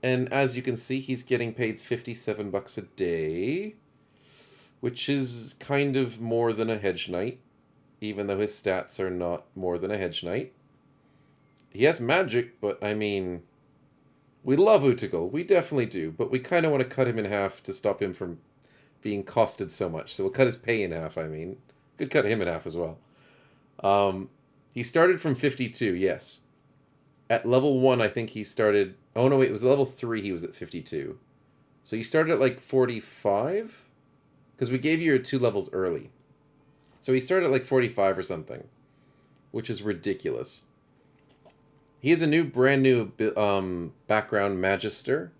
And as you can see, he's getting paid 57 bucks a day. Which is kind of more than a hedge knight. Even though his stats are not more than a hedge knight. He has magic, but I mean... We love Utegel, we definitely do. But we kind of want to cut him in half to stop him from being costed so much. So we'll cut his pay in half, I mean. Could cut him in half as well. He started from 52, yes. At level 1, I think he started... Oh, no, wait, it was level 3 he was at 52. So he started at, like, 45? Because we gave you your 2 levels early. So he started at, like, 45 or something. Which is ridiculous. He has a brand new background Magister.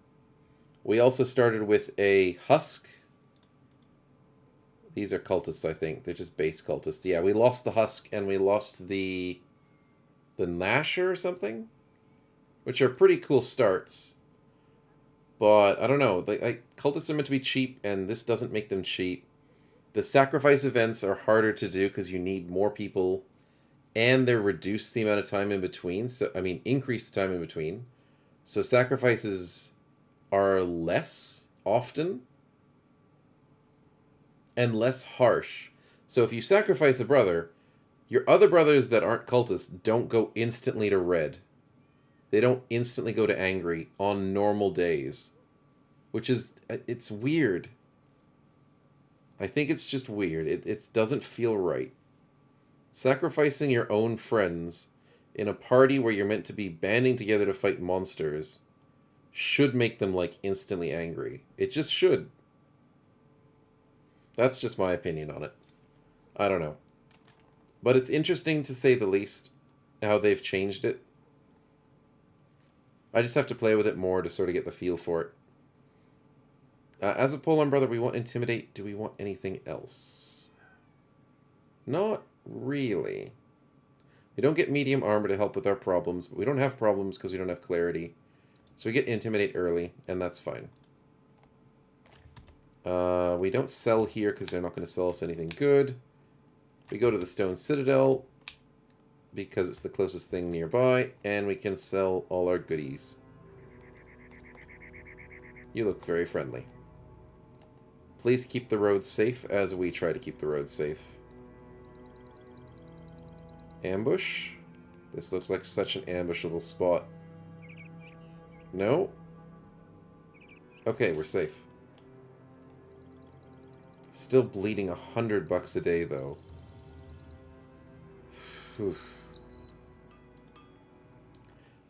We also started with a Husk. These are cultists, I think. They're just base cultists. Yeah, we lost the Husk and we lost the Gnasher or something. Which are pretty cool starts. But, I don't know. Cultists are meant to be cheap, and this doesn't make them cheap. The sacrifice events are harder to do because you need more people. And they're reduced the amount of time in between. So, I mean, increased time in between. So sacrifices are less often. And less harsh. So if you sacrifice a brother, your other brothers that aren't cultists don't go instantly to red. They don't instantly go to angry on normal days. Which is, it's weird. I think it's just weird. It doesn't feel right. Sacrificing your own friends in a party where you're meant to be banding together to fight monsters should make them, like, instantly angry. It just should. That's just my opinion on it. I don't know. But it's interesting to say the least, how they've changed it. I just have to play with it more to sort of get the feel for it. As a Polearm brother, we want Intimidate. Do we want anything else? Not really. We don't get medium armor to help with our problems, but we don't have problems because we don't have clarity. So we get Intimidate early, and that's fine. We don't sell here because they're not going to sell us anything good. We go to the Stone Citadel because it's the closest thing nearby, and we can sell all our goodies. You look very friendly. Please keep the roads safe as we try to keep the roads safe. Ambush? This looks like such an ambushable spot. No? Okay, we're safe. Still bleeding $100 a day, though. Whew.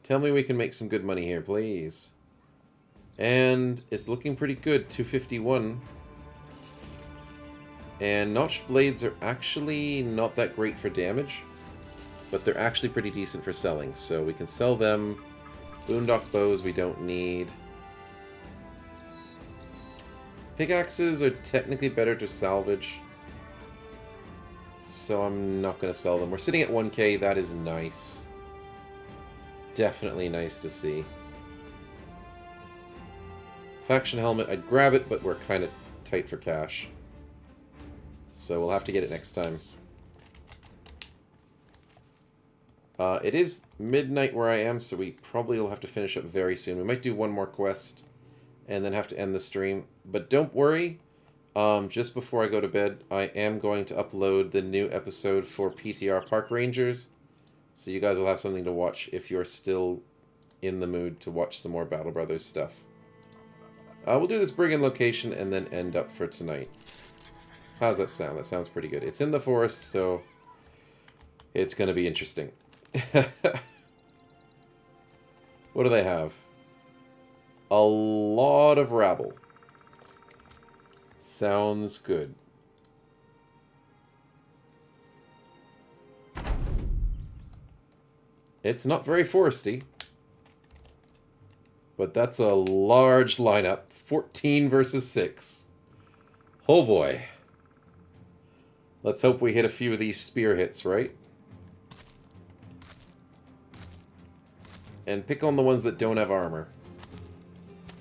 Tell me we can make some good money here, please. And it's looking pretty good, 251. And notched blades are actually not that great for damage, but they're actually pretty decent for selling, so we can sell them. Boondock bows we don't need. Pickaxes are technically better to salvage, so I'm not going to sell them. We're sitting at 1k, that is nice. Definitely nice to see. Faction helmet, I'd grab it, but we're kind of tight for cash. So we'll have to get it next time. It is midnight where I am, so we probably will have to finish up very soon. We might do one more quest and then have to end the stream. But don't worry, just before I go to bed, I am going to upload the new episode for PTR Park Rangers. So you guys will have something to watch if you're still in the mood to watch some more Battle Brothers stuff. We'll do this brigand location and then end up for tonight. How's that sound? That sounds pretty good. It's in the forest, so it's going to be interesting. What do they have? A lot of rabble. Sounds good. It's not very foresty, but that's a large lineup. 14 versus 6. Oh boy. Let's hope we hit a few of these spear hits, right? And pick on the ones that don't have armor.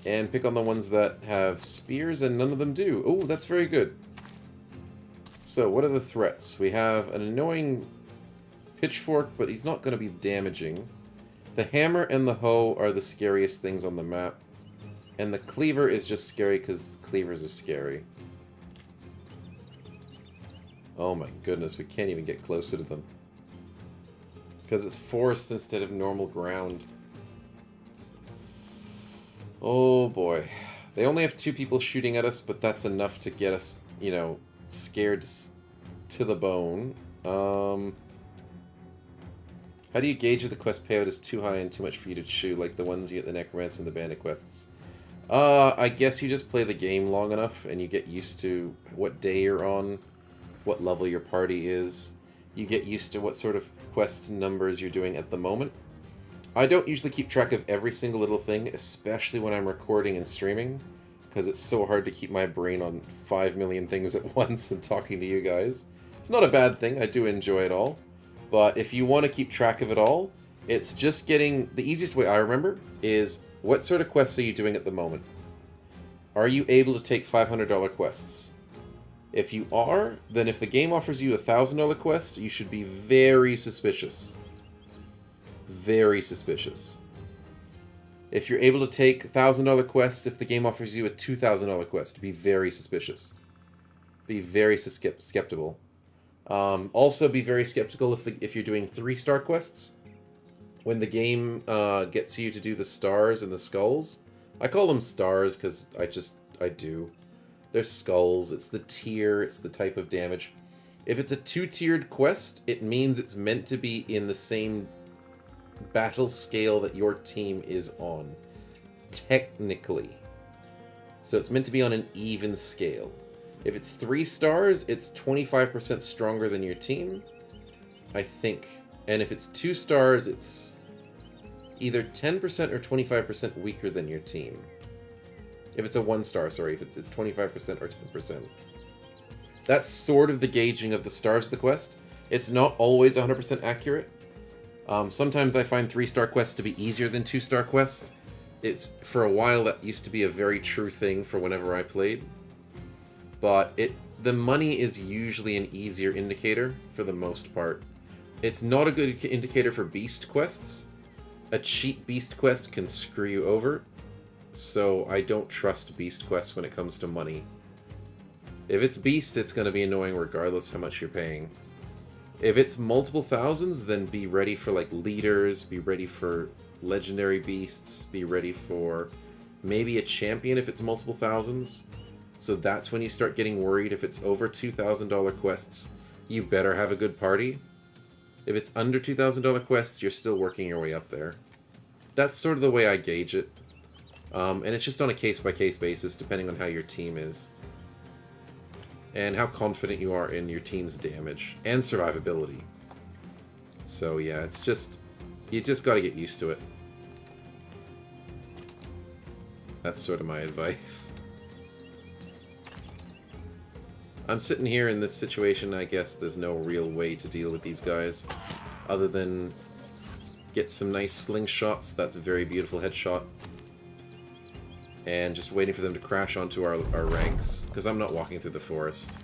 And pick on the ones that have spears and none of them do. Oh, that's very good. So, what are the threats? We have an annoying pitchfork, but he's not going to be damaging. The hammer and the hoe are the scariest things on the map. And the cleaver is just scary because cleavers are scary. Oh my goodness, we can't even get closer to them. Because it's forest instead of normal ground. Oh boy. They only have 2 people shooting at us, but that's enough to get us, you know, scared to the bone. How do you gauge if the quest payout is too high and too much for you to chew, like the ones you get the Necromancer and the Bandit quests? I guess you just play the game long enough and you get used to what day you're on, what level your party is. You get used to what sort of quest numbers you're doing at the moment. I don't usually keep track of every single little thing, especially when I'm recording and streaming, because it's so hard to keep my brain on 5 million things at once and talking to you guys. It's not a bad thing, I do enjoy it all. But if you want to keep track of it all, it's just getting... The easiest way I remember is, what sort of quests are you doing at the moment? Are you able to take $500 quests? If you are, then if the game offers you a $1,000 quest, you should be very suspicious. Very suspicious. If you're able to take $1,000 quests, if the game offers you a $2,000 quest, be very suspicious. Be very skeptical. Also, be very skeptical if you're doing 3-star quests. When the game gets you to do the stars and the skulls. I call them stars because I do. They're skulls, it's the tier, it's the type of damage. If it's a 2-tiered quest, it means it's meant to be in the same battle scale that your team is on. Technically. So it's meant to be on an even scale. If it's 3 stars, it's 25% stronger than your team, I think. And if it's 2 stars, it's either 10% or 25% weaker than your team. If it's a 1-star, sorry, if it's 25% or 10%. That's sort of the gauging of the stars of the quest. It's not always 100% accurate. Sometimes I find 3-star quests to be easier than 2-star quests. For a while that used to be a very true thing for whenever I played. But the money is usually an easier indicator for the most part. It's not a good indicator for beast quests. A cheap beast quest can screw you over. So I don't trust beast quests when it comes to money. If it's beast, it's going to be annoying regardless how much you're paying. If it's multiple thousands, then be ready for like leaders, be ready for legendary beasts, be ready for maybe a champion if it's multiple thousands. So that's when you start getting worried. If it's over $2,000 quests, you better have a good party. If it's under $2,000 quests, you're still working your way up there. That's sort of the way I gauge it. And it's just on a case-by-case basis, depending on how your team is. And how confident you are in your team's damage and survivability. So yeah, it's just... you just gotta get used to it. That's sort of my advice. I'm sitting here in this situation, I guess there's no real way to deal with these guys. Other than get some nice slingshots, that's a very beautiful headshot. And just waiting for them to crash onto our ranks, because I'm not walking through the forest.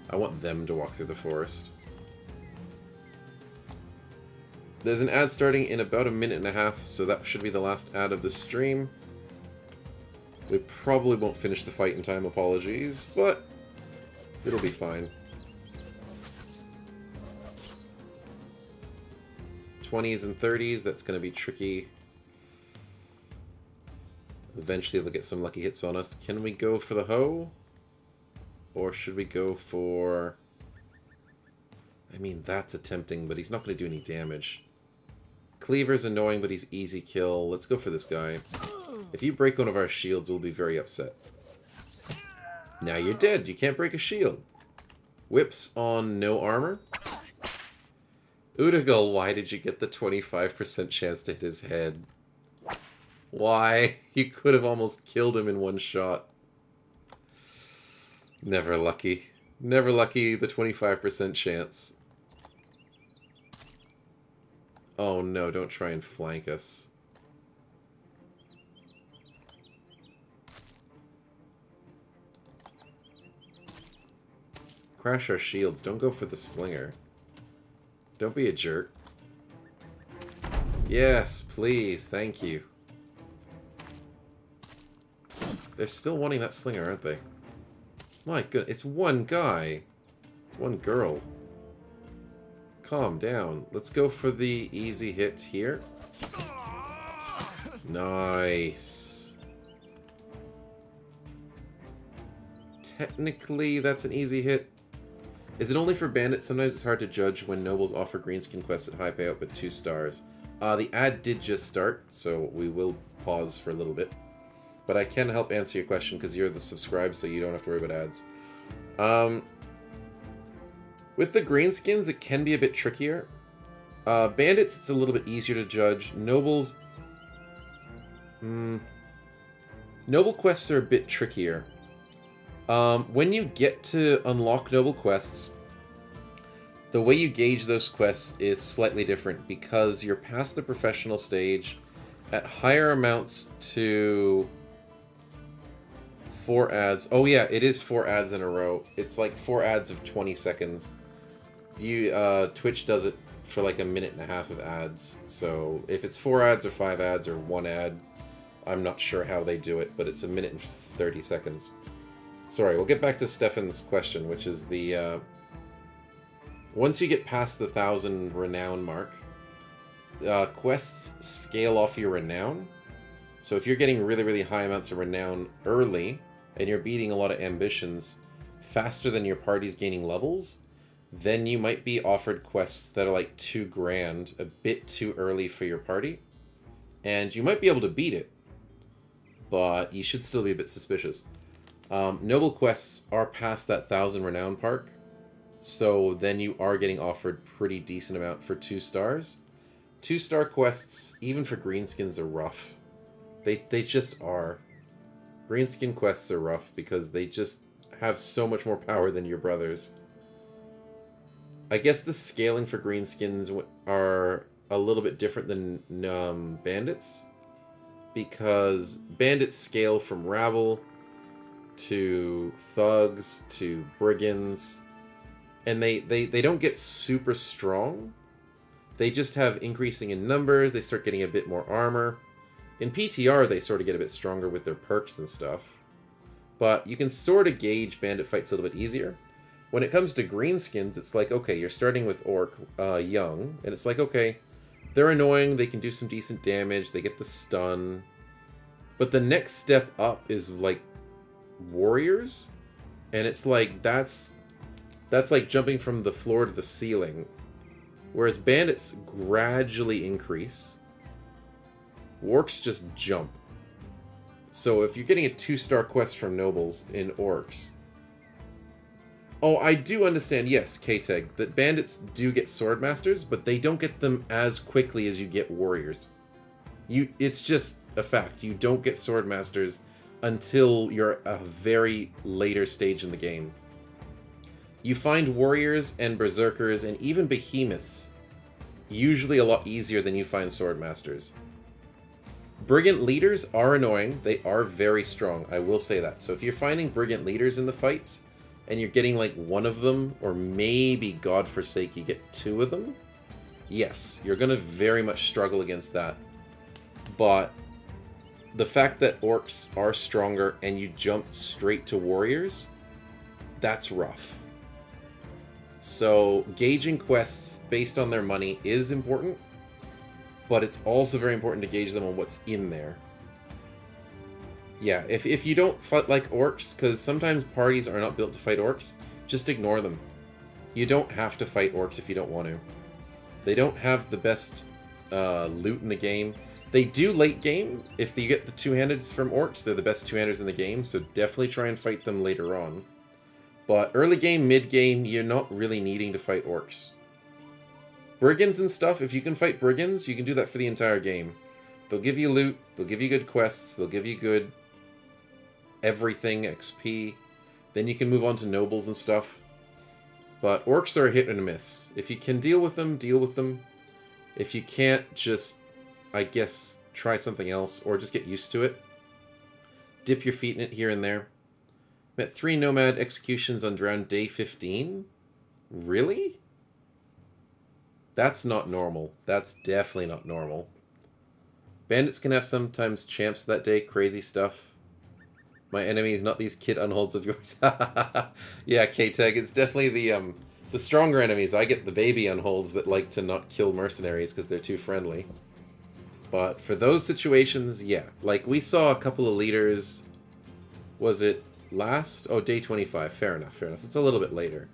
I want them to walk through the forest. There's an ad starting in about a minute and a half, so that should be the last ad of the stream. We probably won't finish the fight in time, apologies, but it'll be fine. 20s and 30s, that's going to be tricky. Eventually they'll get some lucky hits on us. Can we go for the hoe? Or should we go for... I mean, that's tempting, but he's not going to do any damage. Cleaver's annoying, but he's easy kill. Let's go for this guy. If you break one of our shields, we'll be very upset. Now you're dead. You can't break a shield. Whips on no armor. Udagal, why did you get the 25% chance to hit his head? Why? You could have almost killed him in one shot. Never lucky. Never lucky, the 25% chance. Oh no, don't try and flank us. Crash our shields. Don't go for the slinger. Don't be a jerk. Yes, please. Thank you. They're still wanting that slinger, aren't they? My goodness, it's one guy. One girl. Calm down. Let's go for the easy hit here. Nice. Technically, that's an easy hit. Is it only for bandits? Sometimes it's hard to judge when nobles offer greenskin quests at high payout but 2 stars. The ad did just start, so we will pause for a little bit. But I can help answer your question because you're the subscribe, so you don't have to worry about ads. With the greenskins, it can be a bit trickier. Bandits, it's a little bit easier to judge. Nobles... Noble quests are a bit trickier. When you get to unlock noble quests, the way you gauge those quests is slightly different because you're past the professional stage at higher amounts to 4 ads. Oh yeah, it is 4 ads in a row. It's like 4 ads of 20 seconds. Twitch does it for like a minute and a half of ads. So if it's 4 ads or 5 ads or 1 ad, I'm not sure how they do it, but it's a minute and 30 seconds. Sorry, we'll get back to Stefan's question, which is the... once you get past the 1,000 renown mark, quests scale off your renown. So if you're getting really, really high amounts of renown early, and you're beating a lot of ambitions faster than your party's gaining levels, then you might be offered quests that are like 2 grand, a bit too early for your party. And you might be able to beat it, but you should still be a bit suspicious. Noble quests are past that 1,000 renown mark, so then you are getting offered pretty decent amount for 2 stars. 2-star quests, even for greenskins, are rough. They just are. Greenskin quests are rough because they just have so much more power than your brothers. I guess the scaling for greenskins are a little bit different than bandits, because bandits scale from rabble to thugs to brigands, and they don't get super strong. They just have increasing in numbers. They start getting a bit more armor. In PTR, they sort of get a bit stronger with their perks and stuff. But you can sort of gauge bandit fights a little bit easier. When it comes to greenskins, it's like, okay, you're starting with Orc young, and it's like, okay, they're annoying, they can do some decent damage, they get the stun. But the next step up is like warriors, and it's like that's like jumping from the floor to the ceiling. Whereas bandits gradually increase, orcs just jump. So if you're getting a 2-star quest from nobles in orcs... Oh, I do understand, yes, K-Teg, that bandits do get sword masters, but they don't get them as quickly as you get warriors. It's just a fact. You don't get sword masters until you're a very later stage in the game. You find warriors and berserkers and even behemoths usually a lot easier than you find sword masters. Brigand leaders are annoying. They are very strong, I will say that. So if you're finding brigand leaders in the fights, and you're getting like one of them, or maybe, God forsake, you get 2 of them, yes, you're going to very much struggle against that. But the fact that orcs are stronger and you jump straight to warriors, that's rough. So gauging quests based on their money is important, but it's also very important to gauge them on what's in there. Yeah, if you don't fight like orcs, because sometimes parties are not built to fight orcs, just ignore them. You don't have to fight orcs if you don't want to. They don't have the best loot in the game. They do late game. If you get the two-handeds from orcs, they're the best two-handers in the game, so definitely try and fight them later on. But early game, mid game, you're not really needing to fight orcs. Brigands and stuff, if you can fight brigands, you can do that for the entire game. They'll give you loot, they'll give you good quests, they'll give you good everything, XP. Then you can move on to nobles and stuff. But orcs are a hit and a miss. If you can deal with them, deal with them. If you can't, just, I guess, try something else, or just get used to it. Dip your feet in it here and there. Met 3 nomad executions on around day 15? Really? That's not normal. That's definitely not normal. Bandits can have sometimes champs that day, crazy stuff. My enemy is not these kid unholds of yours. Yeah, K-Tag, it's definitely the stronger enemies. I get the baby unholds that like to not kill mercenaries because they're too friendly. But for those situations, yeah. Like, we saw a couple of leaders... Was it last? Oh, day 25. Fair enough, fair enough. It's a little bit later.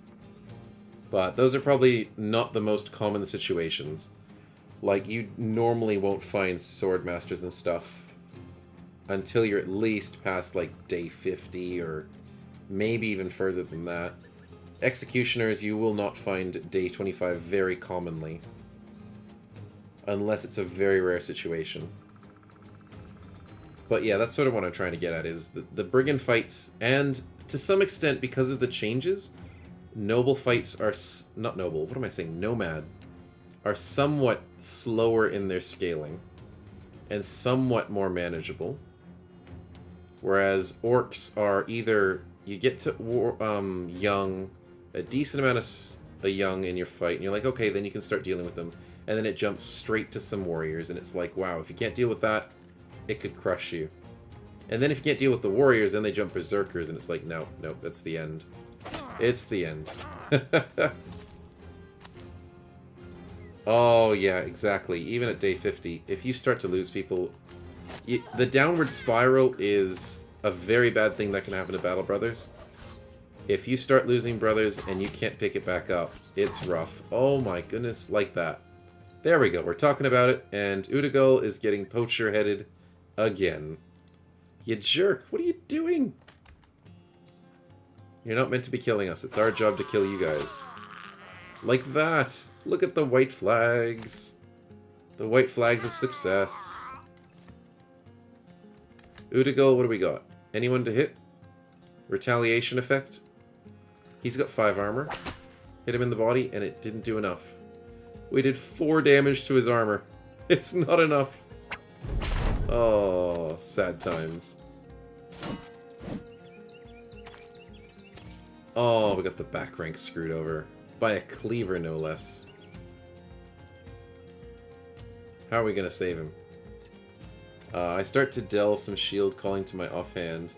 But those are probably not the most common situations. Like, you normally won't find sword masters and stuff until you're at least past, like, day 50, or maybe even further than that. Executioners, you will not find day 25 very commonly. Unless it's a very rare situation. But yeah, that's sort of what I'm trying to get at, is the brigand fights, and to some extent, because of the changes, noble fights are... Not noble, what am I saying? Nomad. Are somewhat slower in their scaling. And somewhat more manageable. Whereas orcs are either... You get to young, a decent amount of a young in your fight, and you're like, okay, then you can start dealing with them. And then it jumps straight to some warriors, and it's like, wow, if you can't deal with that, it could crush you. And then if you can't deal with the warriors, then they jump berserkers, and it's like, no, no, that's the end. It's the end. Oh, yeah, exactly. Even at day 50, if you start to lose people... the downward spiral is a very bad thing that can happen to Battle Brothers. If you start losing brothers and you can't pick it back up, it's rough. Oh my goodness, like that. There we go, we're talking about it, and Udagal is getting poacher-headed again. You jerk, what are you doing? You're not meant to be killing us, it's our job to kill you guys. Like that! Look at the white flags. The white flags of success. Udagal, what do we got? Anyone to hit? Retaliation effect? He's got 5 armor. Hit him in the body, and it didn't do enough. We did 4 damage to his armor. It's not enough. Oh, sad times. Oh, we got the back rank screwed over. By a cleaver, no less. How are we going to save him? I start to Dell some shield calling to my offhand.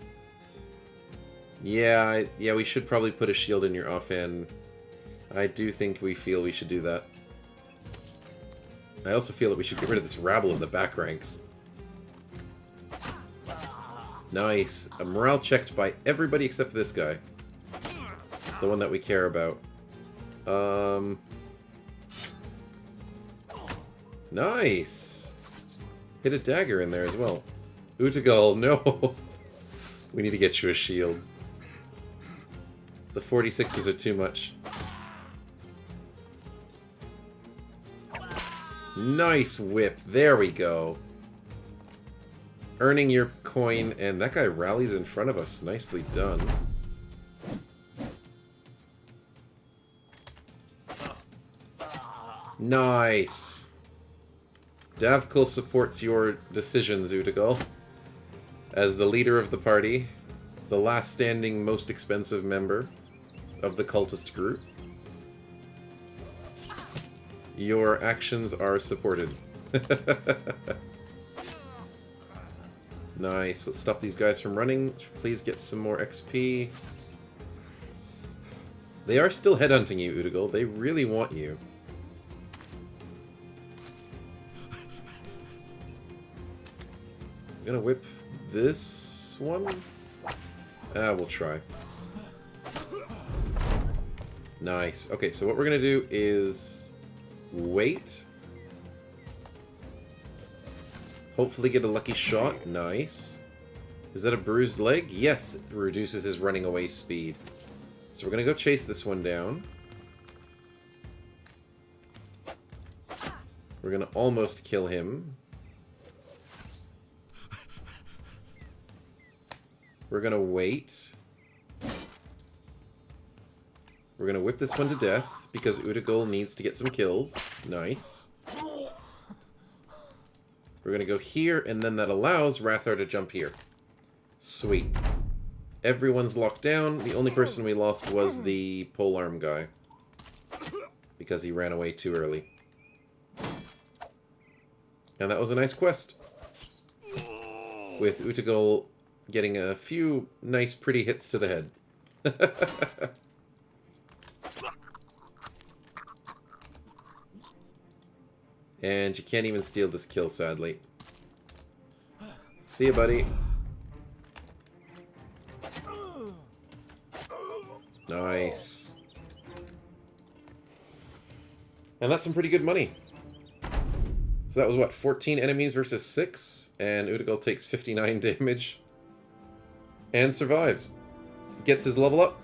Yeah, yeah, we should probably put a shield in your offhand. I do think we feel we should do that. I also feel that we should get rid of this rabble in the back ranks. Nice. A morale checked by everybody except this guy. The one that we care about. Nice! Hit a dagger in there as well. Utagal, no! We need to get you a shield. The 46s are too much. Nice whip. There we go. Earning your coin, and that guy rallies in front of us. Nicely done. Nice. Davkul supports your decisions, Utagal. As the leader of the party, the last standing most expensive member of the cultist group. Your actions are supported. Nice. Let's stop these guys from running. Please get some more XP. They are still headhunting you, Utagal. They really want you. I'm gonna whip this one. We'll try. Nice. Okay, so what we're gonna do is wait. Hopefully get a lucky shot. Nice. Is that a bruised leg? Yes, it reduces his running away speed. So we're gonna go chase this one down. We're gonna almost kill him. We're gonna wait. We're gonna whip this one to death because Utagal needs to get some kills. Nice. We're gonna go here, and then that allows Rathar to jump here. Sweet. Everyone's locked down. The only person we lost was the polearm guy. Because he ran away too early. And that was a nice quest. With Utagal getting a few nice pretty hits to the head. And you can't even steal this kill, sadly. See ya, buddy. Nice. And that's some pretty good money. So that was, what, 14 enemies versus 6? And Utagal takes 59 damage. And survives. Gets his level up.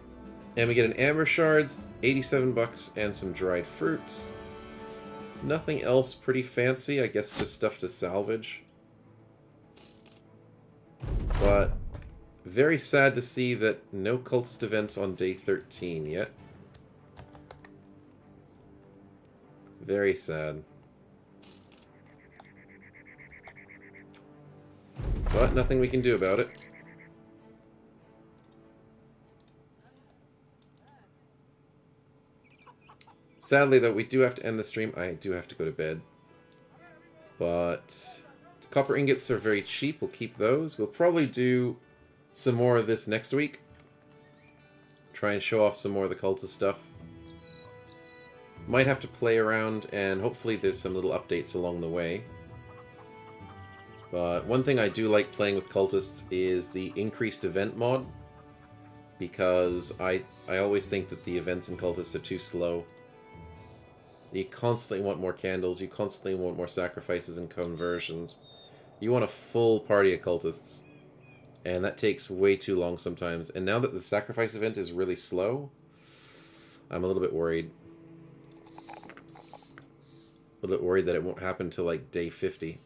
And we get an amber shards, 87 bucks, and some dried fruits. Nothing else pretty fancy, I guess just stuff to salvage. But very sad to see that no cultist events on day 13 yet. Very sad. But nothing we can do about it. Sadly, though, we do have to end the stream. I do have to go to bed. But copper ingots are very cheap. We'll keep those. We'll probably do some more of this next week. Try and show off some more of the cultist stuff. Might have to play around, and hopefully there's some little updates along the way. But one thing I do like playing with cultists is the increased event mod. Because I always think that the events in cultists are too slow. You constantly want more candles, you constantly want more sacrifices and conversions. You want a full party of cultists. And that takes way too long sometimes. And now that the sacrifice event is really slow, I'm a little bit worried. A little bit worried that it won't happen till like day 50.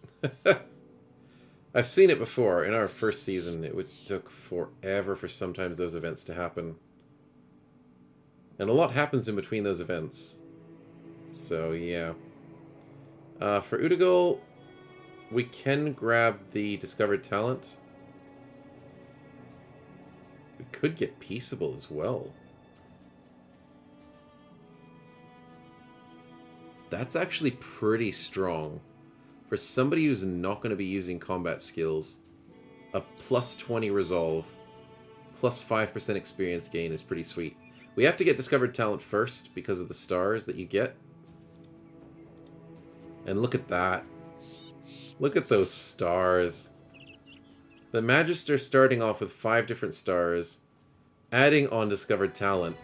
I've seen it before. In our first season, it took forever for sometimes those events to happen. And a lot happens in between those events. So, yeah. For Utagal, we can grab the Discovered Talent. We could get Peaceable as well. That's actually pretty strong. For somebody who's not going to be using combat skills, a plus 20 Resolve, plus 5% experience gain is pretty sweet. We have to get Discovered Talent first because of the stars that you get. And look at that. Look at those stars. The Magister starting off with 5 different stars, adding on Discovered Talent.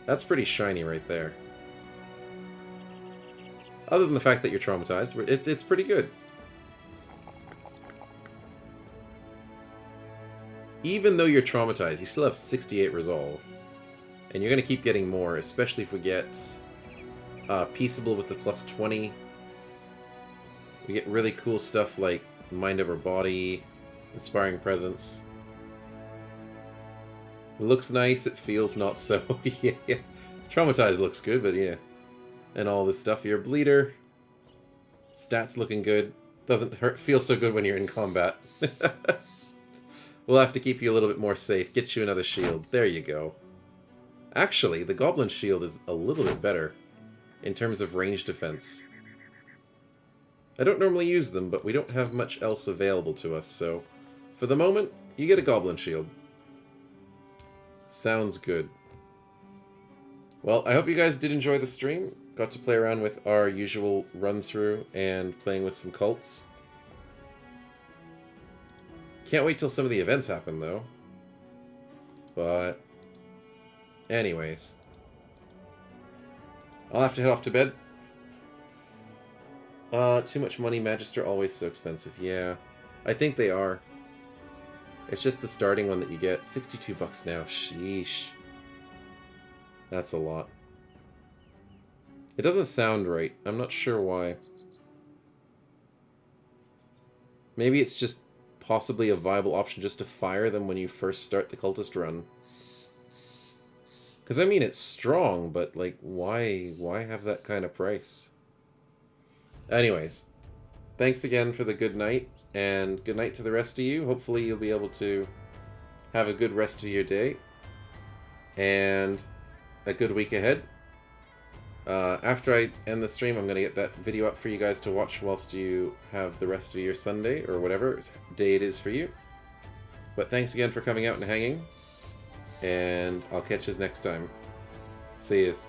That's pretty shiny right there. Other than the fact that you're traumatized, it's pretty good. Even though you're traumatized, you still have 68 resolve. And you're going to keep getting more, especially if we get Peaceable with the plus 20. We get really cool stuff like Mind Over Body, Inspiring Presence. It looks nice, it feels not so. Yeah. Traumatized looks good, but yeah. And all this stuff. You're a bleeder. Stats looking good. Doesn't feel so good when you're in combat. We'll have to keep you a little bit more safe. Get you another shield. There you go. Actually, the Goblin Shield is a little bit better in terms of range defense. I don't normally use them, but we don't have much else available to us, so for the moment, you get a Goblin Shield. Sounds good. Well, I hope you guys did enjoy the stream. Got to play around with our usual run-through and playing with some cults. Can't wait till some of the events happen, though. But anyways, I'll have to head off to bed. Too much money, Magister, always so expensive. Yeah, I think they are. It's just the starting one that you get. 62 bucks now. Sheesh. That's a lot. It doesn't sound right. I'm not sure why. Maybe it's just possibly a viable option just to fire them when you first start the cultist run. Because, I mean, it's strong, but, like, why have that kind of price? Anyways, thanks again for the good night, and good night to the rest of you. Hopefully you'll be able to have a good rest of your day, and a good week ahead. After I end the stream, I'm going to get that video up for you guys to watch whilst you have the rest of your Sunday, or whatever day it is for you. But thanks again for coming out and hanging, and I'll catch you next time. See yous.